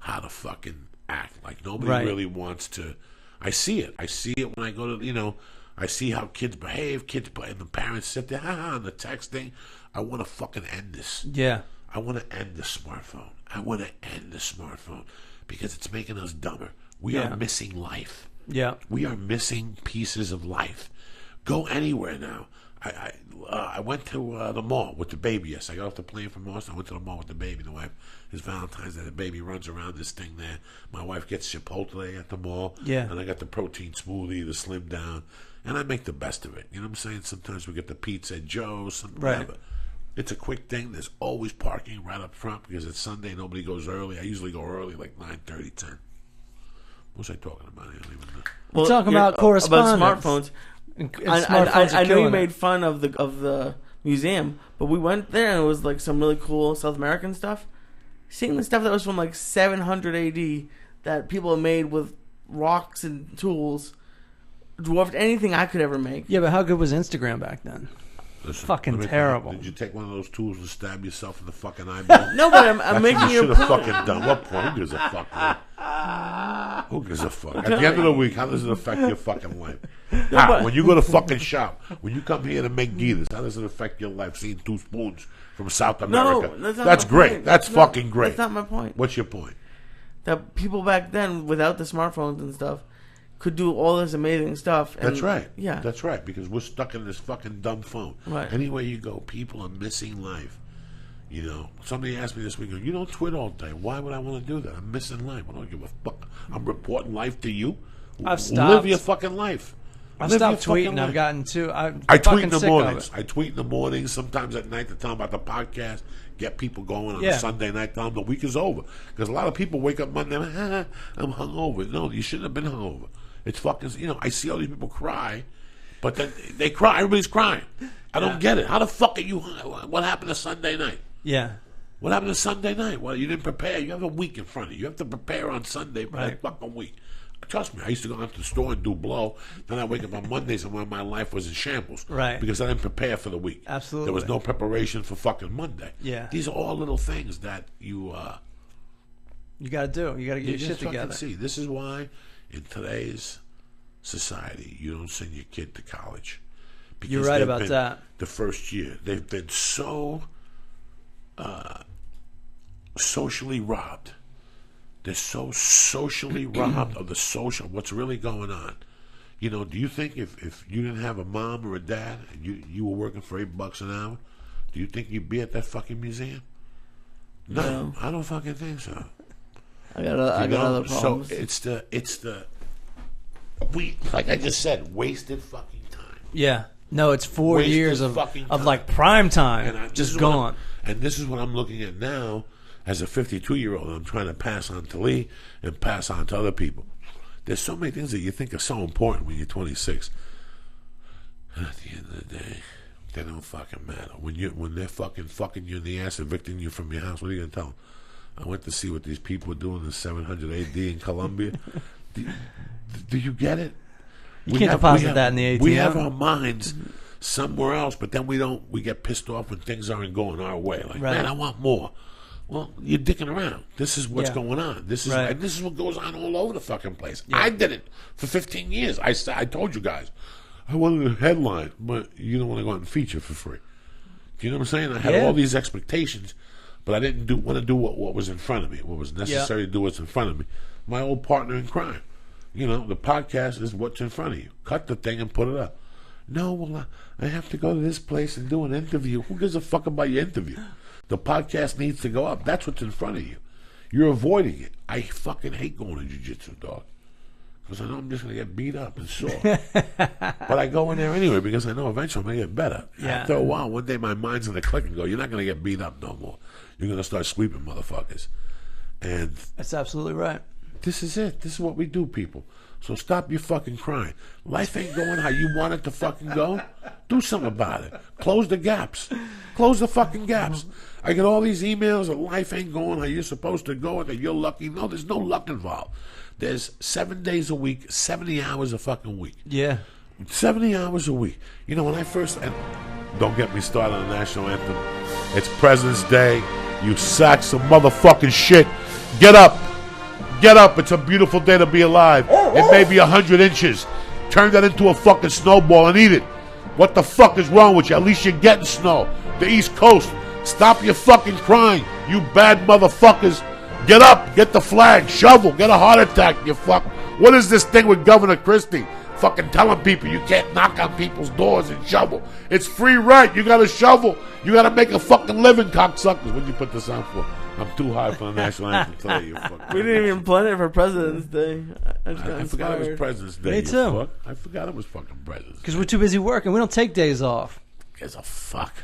how to fucking act. Like, nobody really wants to. I see it. I see it when I go to, I see how kids behave, and the parents sit there, on the texting. I want to fucking end this.
Yeah.
I want to end the smartphone. I want to end the smartphone because it's making us dumber. We are missing life.
Yeah.
We are missing pieces of life. Go anywhere now. I went to the mall with the baby. Yes, I got off the plane from Austin. I went to the mall with the baby. The wife, it's Valentine's Day. The baby runs around this thing there. My wife gets Chipotle at the mall.
Yeah.
And I got the protein smoothie, the Slim Down. And I make the best of it. You know what I'm saying? Sometimes we get the pizza at Joe's. Whatever. Right. It's a quick thing. There's always parking right up front because it's Sunday. Nobody goes early. I usually go early, like 9:30, 10. What was I talking about? I don't even know.
We're talking about correspondence.
About smartphones. I know you made fun of the museum, but we went there and it was like some really cool South American stuff. Seeing the stuff that was from like 700 AD that people have made with rocks and tools dwarfed anything I could ever make.
Yeah, but how good was Instagram back then?
Listen,
fucking terrible.
Did you take one of those tools and stab yourself in the fucking eyeball?
No, but I'm making you.
Should have fucking done. What point? Who gives a fuck? Man? Who gives a fuck? At the end of the week, how does it affect your fucking life? When you go to fucking shop, when you come here to make guitas, how does it affect your life? Seeing 2 spoons from South America?
No,
that's great.
Point.
That's fucking great.
That's not my point.
What's your point?
That people back then, without the smartphones and stuff, could do all this amazing stuff. And,
that's right.
Yeah.
That's right, because we're stuck in this fucking dumb phone.
Right.
Anywhere you go, people are missing life. Somebody asked me this week, you don't tweet all day. Why would I want to do that? I'm missing life. I don't give a fuck. I'm reporting life to you.
I've stopped.
Live your fucking life.
I've stopped tweeting. I've gotten too.
I tweet in the mornings. I tweet in the mornings, sometimes at night to tell them about the podcast, get people going on a Sunday night, tell them the week is over. Because a lot of people wake up Monday, I'm hungover. No, you shouldn't have been hungover. It's fucking, I see all these people cry, but then they cry. Everybody's crying. I don't get it. How the fuck are you? What happened to Sunday night?
Yeah.
What happened to Sunday night? Well, you didn't prepare. You have a week in front of you. You have to prepare on Sunday for that fucking week. Trust me, I used to go out to the store and do blow. Then I wake up on Mondays and my life was in shambles.
Right.
Because I didn't prepare for the week.
Absolutely.
There was no preparation for fucking Monday.
Yeah.
These are all little things that you
got to do. You got to get your shit together.
See, this is why in today's society you don't send your kid to college. Because
you're right about that.
The first year they've been so socially robbed. They're so socially robbed of the social, what's really going on. Do you think if you didn't have a mom or a dad and you were working for $8 an hour, do you think you'd be at that fucking museum? No. I don't fucking think so.
I got other problems.
So we, like I just said, wasted fucking time.
Yeah. No, it's 4
Wasted
years of
fucking time.
like prime time
And
just gone.
And this is what I'm looking at now as a 52-year-old. I'm trying to pass on to Lee and pass on to other people. There's so many things that you think are so important when you're 26. And at the end of the day, they don't fucking matter. When they're fucking you in the ass, evicting you from your house, what are you going to tell them? I went to see what these people are doing in 700 AD in Colombia. Do you get it?
You can't deposit that in the ATM.
We have our minds somewhere else, but then we get pissed off when things aren't going our way. Like, man, I want more. Well, you're dicking around. This is what's going on. This is what goes on all over the fucking place. Yeah. I did it for 15 years. I told you guys, I wanted a headline, but you don't want to go out and feature for free. Do you know what I'm saying? I had all these expectations, but I didn't want to do what was in front of me, what was necessary to do what's in front of me. My old partner in crime. You know, the podcast is what's in front of you. Cut the thing and put it up. No, well, I have to go to this place and do an interview. Who gives a fuck about your interview? The podcast needs to go up. That's what's in front of you. You're avoiding it. I fucking hate going to jiu-jitsu, dog. Because I know I'm just going to get beat up and sore. But I go in there anyway because I know eventually I'm going to get better. Yeah. After a while, one day my mind's going to click and go, you're not going to get beat up no more. You're going to start sweeping motherfuckers. And
that's absolutely right.
This is it. This is what we do, people. So stop your fucking crying. Life ain't going how you want it to fucking go. Do something about it. Close the gaps. Close the fucking gaps. I get all these emails that life ain't going how you're supposed to go and that you're lucky. No, there's no luck involved. There's 7 days a week, 70 hours a fucking week.
Yeah.
70 hours a week. You know, when I first... And don't get me started on the national anthem. It's President's Day. You sacks of motherfucking shit. Get up. Get up. It's a beautiful day to be alive. It may be 100 inches. Turn that into a fucking snowball and eat it. What the fuck is wrong with you? At least you're getting snow. The East Coast. Stop your fucking crying, you bad motherfuckers. Get up. Get the flag. Shovel. Get a heart attack, you fuck. What is this thing with Governor Christie? Fucking telling people you can't knock on people's doors and shovel. It's free rent. You gotta shovel. You gotta make a fucking living, cocksuckers. What'd you put this on for? I'm too high for the national anthem today, you fuck.
We didn't even plan it for President's Day.
I forgot it was President's Day.
Me too.
Fuck. I forgot it was fucking President's Day.
Because we're too busy working. We don't take days off.
Gives a fuck.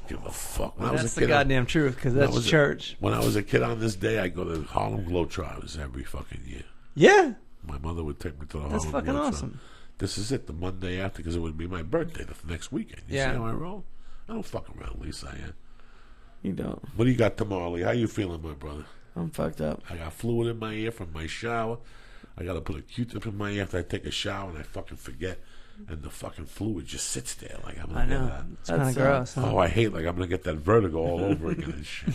Give a fuck.
That's the goddamn truth, because that's church.
When I was a kid on this day, I'd go to Harlem Globetrotters every fucking year.
Yeah.
My mother would take me to the Harlem
That's fucking awesome.
This is it, the Monday after, because it would be my birthday the next weekend. You see how I roll? I don't fuck around, Lisa.
You don't.
What do you got tomorrow, Lee? How you feeling, my brother?
I'm fucked up.
I got fluid in my ear from my shower. I got to put a Q-tip in my ear after I take a shower, and I fucking forget. And the fucking fluid just sits there like I'm gonna get that.
It's kind of gross. Huh?
Oh, I hate I'm gonna get that vertigo all over again and shit.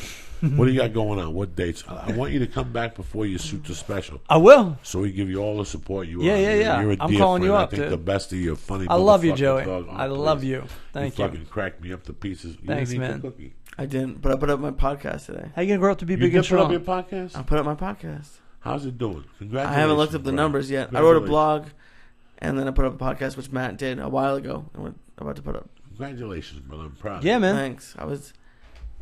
What do you got going on? What dates? I want you to come back before your suits are special.
I will.
So we give you all the support you
Yeah.
You're a
I'm
dear
calling
friend.
you up,
I think
dude.
the best of you, funny.
I love you, Joey.
Oh,
I love you. Thank you.
You fucking cracked me up to pieces. You
Thanks,
didn't eat
man.
the cookie.
I didn't, but I put up my podcast today.
How you gonna grow up to be
You
big and
put up
strong?
your podcast?
I put up my podcast.
How's it doing? Congratulations.
I haven't looked up the numbers yet. I wrote a blog, and then I put up a podcast, which Matt did a while ago, and we're about to put up.
Congratulations, brother. I'm proud.
Yeah,
of you.
man.
Thanks.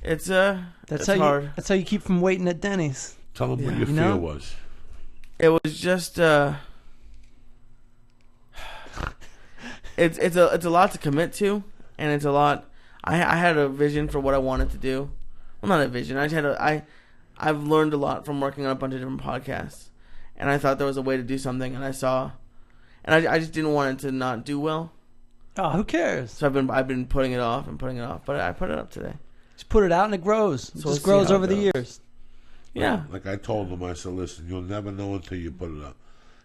It's
That's
hard.
That's how you keep from waiting at Denny's.
Tell them what your
You
fear
know?
was.
It was just it's a lot to commit to, and it's a lot. I had a vision for what I wanted to do. Well, not a vision. I've learned a lot from working on a bunch of different podcasts, and I thought there was a way to do something, and I I just didn't want it to not do well.
Oh, who cares?
So I've been putting it off, but I put it up today.
Just put it out and it grows. It
So
just
we'll see
grows
how
over
it
the
goes.
years.
Yeah.
Like I told them, I said, listen, you'll never know until you put it up.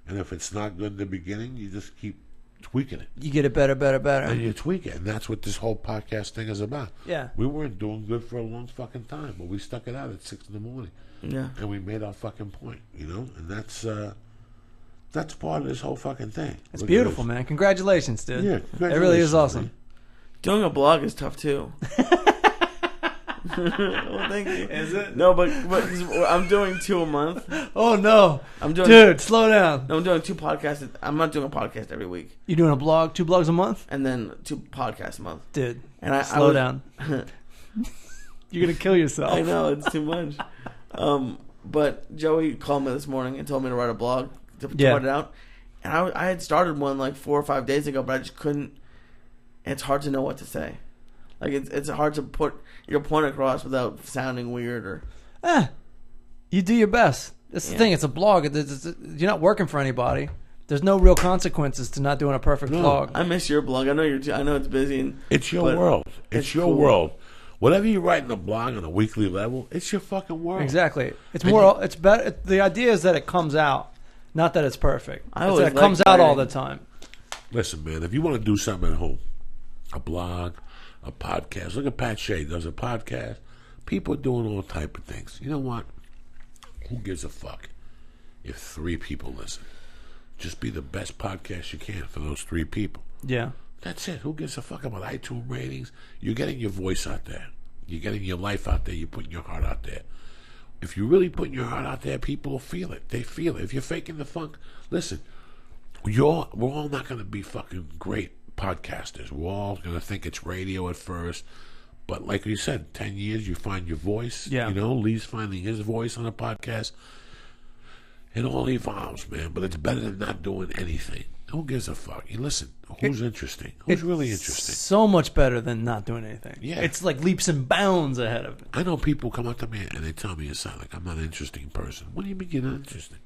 And if it's not good in the beginning, you just keep tweaking it.
You get it better.
And you tweak it. And that's what this whole podcast thing is about.
Yeah.
We weren't doing good for a long fucking time, but we stuck it out at 6 a.m.
Yeah.
And we made our fucking point, you know? And that's part of this whole fucking thing.
It's
Look
beautiful, man. Congratulations, dude.
Yeah,
It really is
congratulations,
awesome.
man.
Doing a blog is tough too. Well, thank you.
Is it?
No, but I'm doing 2 a month.
Oh no,
I'm doing.
dude, slow down.
No, I'm doing 2 podcasts. I'm not doing a podcast every week,
You doing a blog, 2 blogs a month,
and then 2 podcasts a month.
dude?
And
Slow down. You're gonna kill yourself.
I know it's too much. But Joey called me this morning and told me to write a blog to put it out. And I had started one like 4 or 5 days ago, but I just couldn't. It's hard to know what to say. Like it's hard to put your point across without sounding weird or.
You do your best. That's the thing. It's a blog. You're not working for anybody. There's no real consequences to not doing a perfect blog.
I miss your blog. I know I know it's busy.
It's your world. It's your world. Whatever you write in a blog on a weekly level, it's your fucking world.
Exactly. It's more. It's better. The idea is that it comes out, not that it's perfect. It comes out all the time.
Listen, man. If you want to do something at home, a blog, a podcast. Look at Pat Shea does a podcast. People are doing all type of things. You know what? Who gives a fuck if 3 people listen? Just be the best podcast you can for those 3 people.
Yeah.
That's it. Who gives a fuck about iTunes ratings? You're getting your voice out there. You're getting your life out there. You're putting your heart out there. If you're really putting your heart out there, people will feel it. They feel it. If you're faking the funk, listen, we're all not going to be fucking great podcasters. We're all going to think it's radio at first. But like you said, 10 years, you find your voice.
Yeah.
You know, Lee's finding his voice on a podcast. It all evolves, man. But it's better than not doing anything. Who gives a fuck? You listen, who's interesting? Who's really interesting?
So much better than not doing anything.
Yeah.
It's like leaps and bounds ahead of it.
I know people come up to me and they tell me it's like I'm not an interesting person. What do you mean you're not interesting?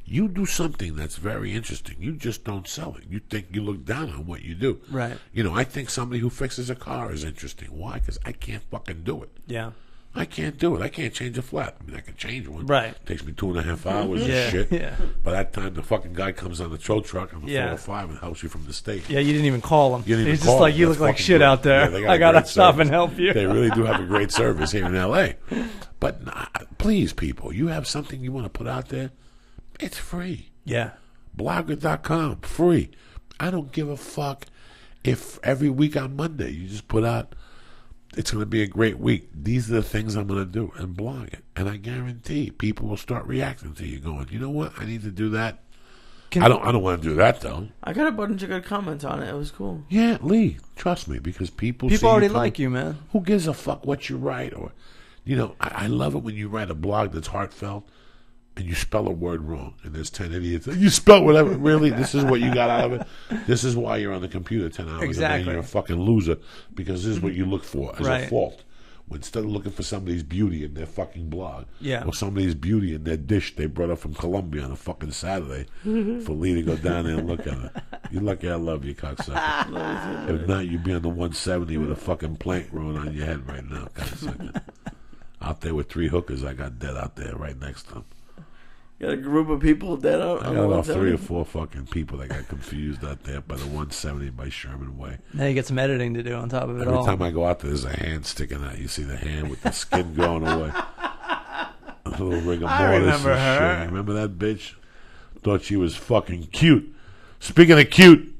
You do something that's very interesting. You just don't sell it. You think you look down on what you do.
Right.
You know, I think somebody who fixes a car is interesting. Why? Because I can't fucking do it.
Yeah.
I can't do it. I can't change a flat. I mean, I can change one.
Right.
It takes me 2.5 hours and
Yeah.
shit.
Yeah.
By that time, the fucking guy comes on the tow truck on the
Yeah.
405 and helps you from the state.
Yeah, you didn't even call him.
You didn't even
He's
call
just like,
him.
you
That's
look like
fucking
shit
good.
out there.
Yeah, they got
I
a
gotta
great
stop
service.
and help you.
They really do have a great service here in L.A. But please, people, you have something you want to put out there, it's free.
Yeah.
Blogger.com, free. I don't give a fuck if every week on Monday you just put out, it's going to be a great week. These are the things I'm going to do and blog it. And I guarantee people will start reacting to you going, you know what? I need to do that. I don't want to do that, though.
I got a bunch of good comments on it. It was cool.
Yeah, Lee, trust me, because people
already like you, man.
Who gives a fuck what you write? Or, you know, I love it when you write a blog that's heartfelt and you spell a word wrong, and there's 10 idiots. You spell whatever. Really? This is what you got out of it? This is why you're on the computer 10 hours a day. You're a fucking loser, because this is what you look for as a fault. Instead of looking for somebody's beauty in their fucking blog, or somebody's beauty in their dish they brought up from Colombia on a fucking Saturday, for Lee to go down there and look at it. You're lucky I love you, cocksucker. If not, you'd be on the 170 with a fucking plank growing on your head right now, cocksucker. Out there with 3 hookers I got dead out there right next to them.
You got a group of people dead out.
I got about 3 or 4 fucking people that got confused out there by the 170 by Sherman Way.
Now you get some editing to do on top of it all.
Every time I go out there, there's a hand sticking out. You see the hand with the skin going away. A little rigor mortis and shit. You remember that bitch? Thought she was fucking cute. Speaking of cute,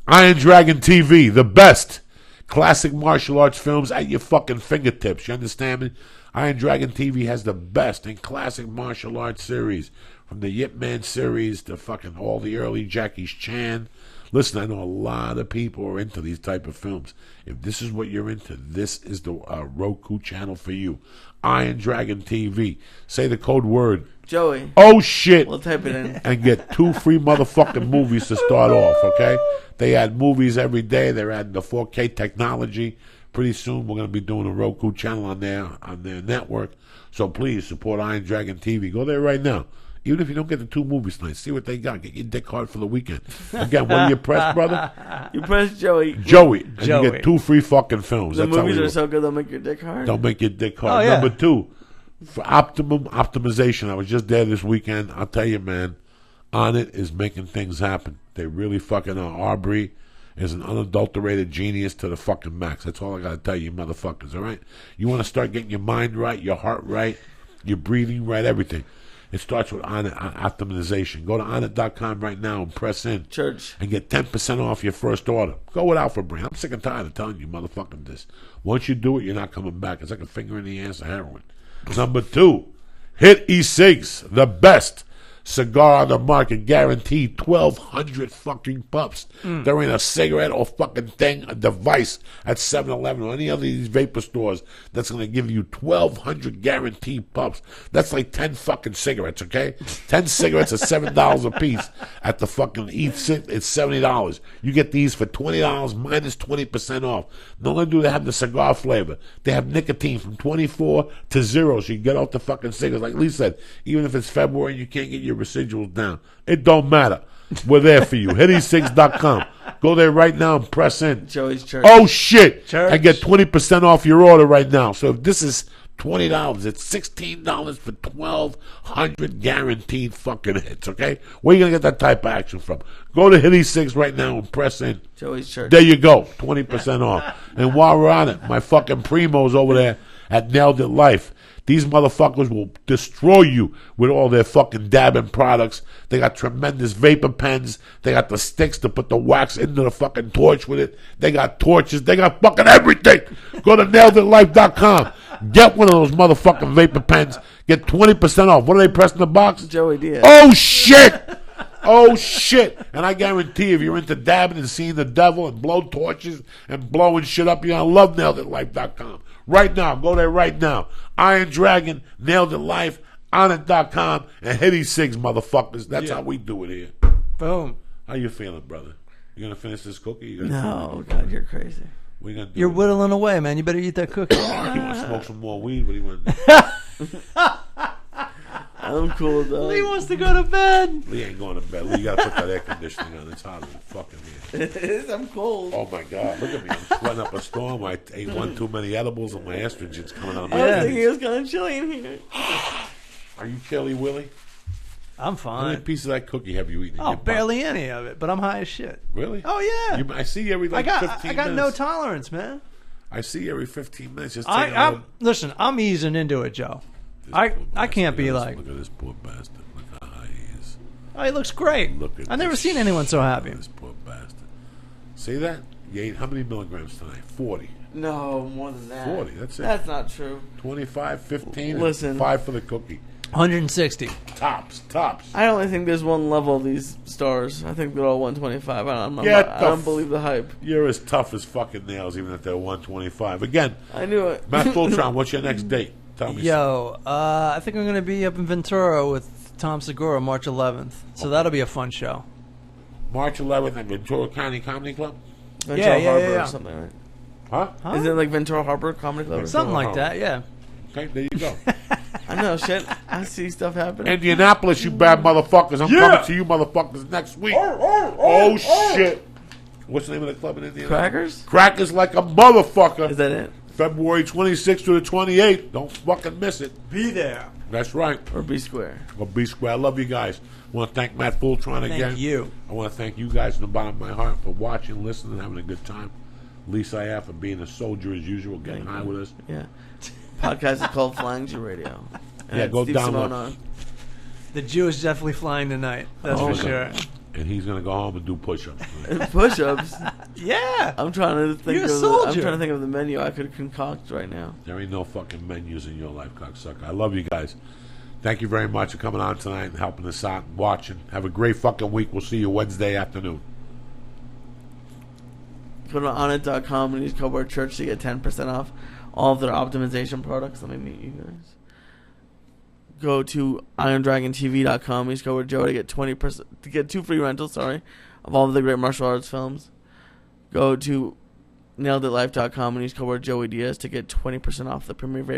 Iron Dragon TV, the best classic martial arts films at your fucking fingertips. You understand me? Iron Dragon TV has the best in classic martial arts series, from the Yip Man series to fucking all the early Jackie Chan. Listen, I know a lot of people are into these type of films. If this is what you're into, this is the Roku channel for you. Iron Dragon TV. Say the code word,
Joey.
Oh shit.
We'll type it in.
And get 2 free motherfucking movies to start off, okay? They add movies every day. They're adding the 4K technology. Pretty soon we're going to be doing a Roku channel on their network. So please support Iron Dragon TV. Go there right now. Even if you don't get the 2 movies tonight, see what they got. Get your dick hard for the weekend. Again, what do you press, brother?
You press Joey.
Joey. And you get 2 free fucking films.
The
That's how
movies
we
are
do.
so good they'll make your dick hard.
Don't make your dick hard.
Oh, yeah.
Number 2, for optimum optimization. I was just there this weekend. I'll tell you, man, On It is making things happen. They really fucking are. Aubrey is an unadulterated genius to the fucking max. That's all I got to tell you, motherfuckers, all right? You want to start getting your mind right, your heart right, your breathing right, everything. It starts with optimization. Go to Onnit.com right now and press in.
Church.
And get 10% off your first order. Go with Alpha Brain. I'm sick and tired of telling you motherfucking this. Once you do it, you're not coming back. It's like a finger in the ass of heroin. Number 2, hit E-Cigs, the best cigar on the market, guaranteed 1,200 fucking puffs. There ain't a cigarette or fucking thing, a device at 7-Eleven or any other of these vapor stores that's going to give you 1,200 guaranteed puffs. That's like 10 fucking cigarettes, okay? 10 cigarettes at $7 a piece. At the fucking it's $70. You get these for $20 minus 20% off. Not only do they have the cigar flavor, they have nicotine from 24 to 0, so you get off the fucking cigarettes. Like Lee said, even if it's February and you can't get your residuals down, it don't matter. We're there for you. HitE6.com. Go there right now and press in.
Joey's Church.
Oh shit!
Church.
And get 20% off your order right now. So if this is $20, it's $16 for 1,200 guaranteed fucking hits. Okay, where you gonna get that type of action from? Go to HitE6 right now and press in.
Joey's Church.
There you go, 20% off. And while we're on it, my fucking primos over there at Nailed It Life. These motherfuckers will destroy you with all their fucking dabbing products. They got tremendous vapor pens. They got the sticks to put the wax into the fucking torch with it. They got torches. They got fucking everything. Go to naileditlife.com. Get one of those motherfucking vapor pens. Get 20% off. What are they pressing the box?
Joey Diaz.
Oh, shit. Oh, shit. And I guarantee if you're into dabbing and seeing the devil and blow torches and blowing shit up, you're going to love naileditlife.com. Right now. Go there right now. Iron Dragon, Nailed It Life, Onnit.com, and HitE6, motherfuckers. That's how we do it here.
Boom.
How you feeling, brother? You going to finish this cookie?
No, God, you're crazy.
What you gonna do?
You're whittling away, man. You better eat that cookie.
You want to smoke some more weed? What do you want to do?
I'm cool, though.
Lee wants to go to bed.
Lee ain't going to bed. Lee, you got to put that air conditioning on. It's hot as fucking here.
It is. I'm cold.
Oh, my God. Look at me. I'm sweating up a storm. I ate one too many edibles and my estrogen's coming out of my
I was
face.
thinking it was kind of chilly in here.
Are you chilly, Willie?
I'm
How many
fine.
pieces of that cookie have you eaten? in
Oh,
your butt?
barely any of it, but I'm high as shit.
Really?
Oh, yeah.
I see you every like 15
I got
minutes.
no tolerance, man.
I see you every 15 minutes. Just taking a
I'm
little-
listen. I'm easing into it, Joe.
This
I
poor
I
bastard.
can't be
Look at
like,
this- Look at this poor bastard. Look how high he is.
oh, he looks great.
Look at
I've never
this
seen anyone so happy.
This poor bastard. See that? You ate how many milligrams tonight? 40.
No, more than that.
40, that's it.
That's not true.
25, 15,
Listen.
and 5 for the cookie.
160.
Tops.
I only think there's one level of these stars. I think they're all 125. I don't believe the hype.
You're as tough as fucking nails, even if they're 125. Again,
I knew it.
Matt Fulchiron, what's your next date? Tell me.
Yo, I think I'm going to be up in Ventura with Tom Segura March 11th. So that'll be a fun show.
March 11th at Ventura County Comedy Club?
Ventura
yeah,
Harbor
yeah.
or something, right?
Huh?
Huh?
Is it like Ventura Harbor Comedy Club?
Something like that, yeah.
Okay, there you go.
I know, shit. I see stuff happening.
Indianapolis, you bad motherfuckers. I'm coming to you motherfuckers next week. Oh, shit. What's the name of the club in Indianapolis?
Crackers?
Crackers like a motherfucker.
Is that it?
February 26th to the 28th. Don't fucking miss it.
Be there.
That's right.
Or B Square?
Well, B Square. I love you guys. I want to thank Matt Fulchiron again.
Thank you.
I want to thank you guys from the bottom of my heart for watching, listening, having a good time. Lisa I for being a soldier as usual, getting high with us.
Yeah. Podcast is called Flying Jew Radio. And
Yeah,
it's
go
Steve
download.
Simone on.
The Jew is definitely flying tonight. That's for sure.
And he's going to go home and do push-ups.
Push-ups.
Yeah.
I'm trying to think
You're a
of
soldier.
I'm trying to think of the menu I could concoct right now.
There ain't no fucking menus in your life, cocksucker. I love you guys. Thank you very much for coming on tonight and helping us out and watching. Have a great fucking week. We'll see you Wednesday afternoon.
Go to onnit.com and use code word church to get 10% off all of their optimization products. Let me meet you guys. Go to IronDragonTV.com. Use code word Joe to get 20% to get 2 free rentals. Of all of the great martial arts films. Go to NailedItLife.com and use code word Joey Diaz to get 20% off the premiere vape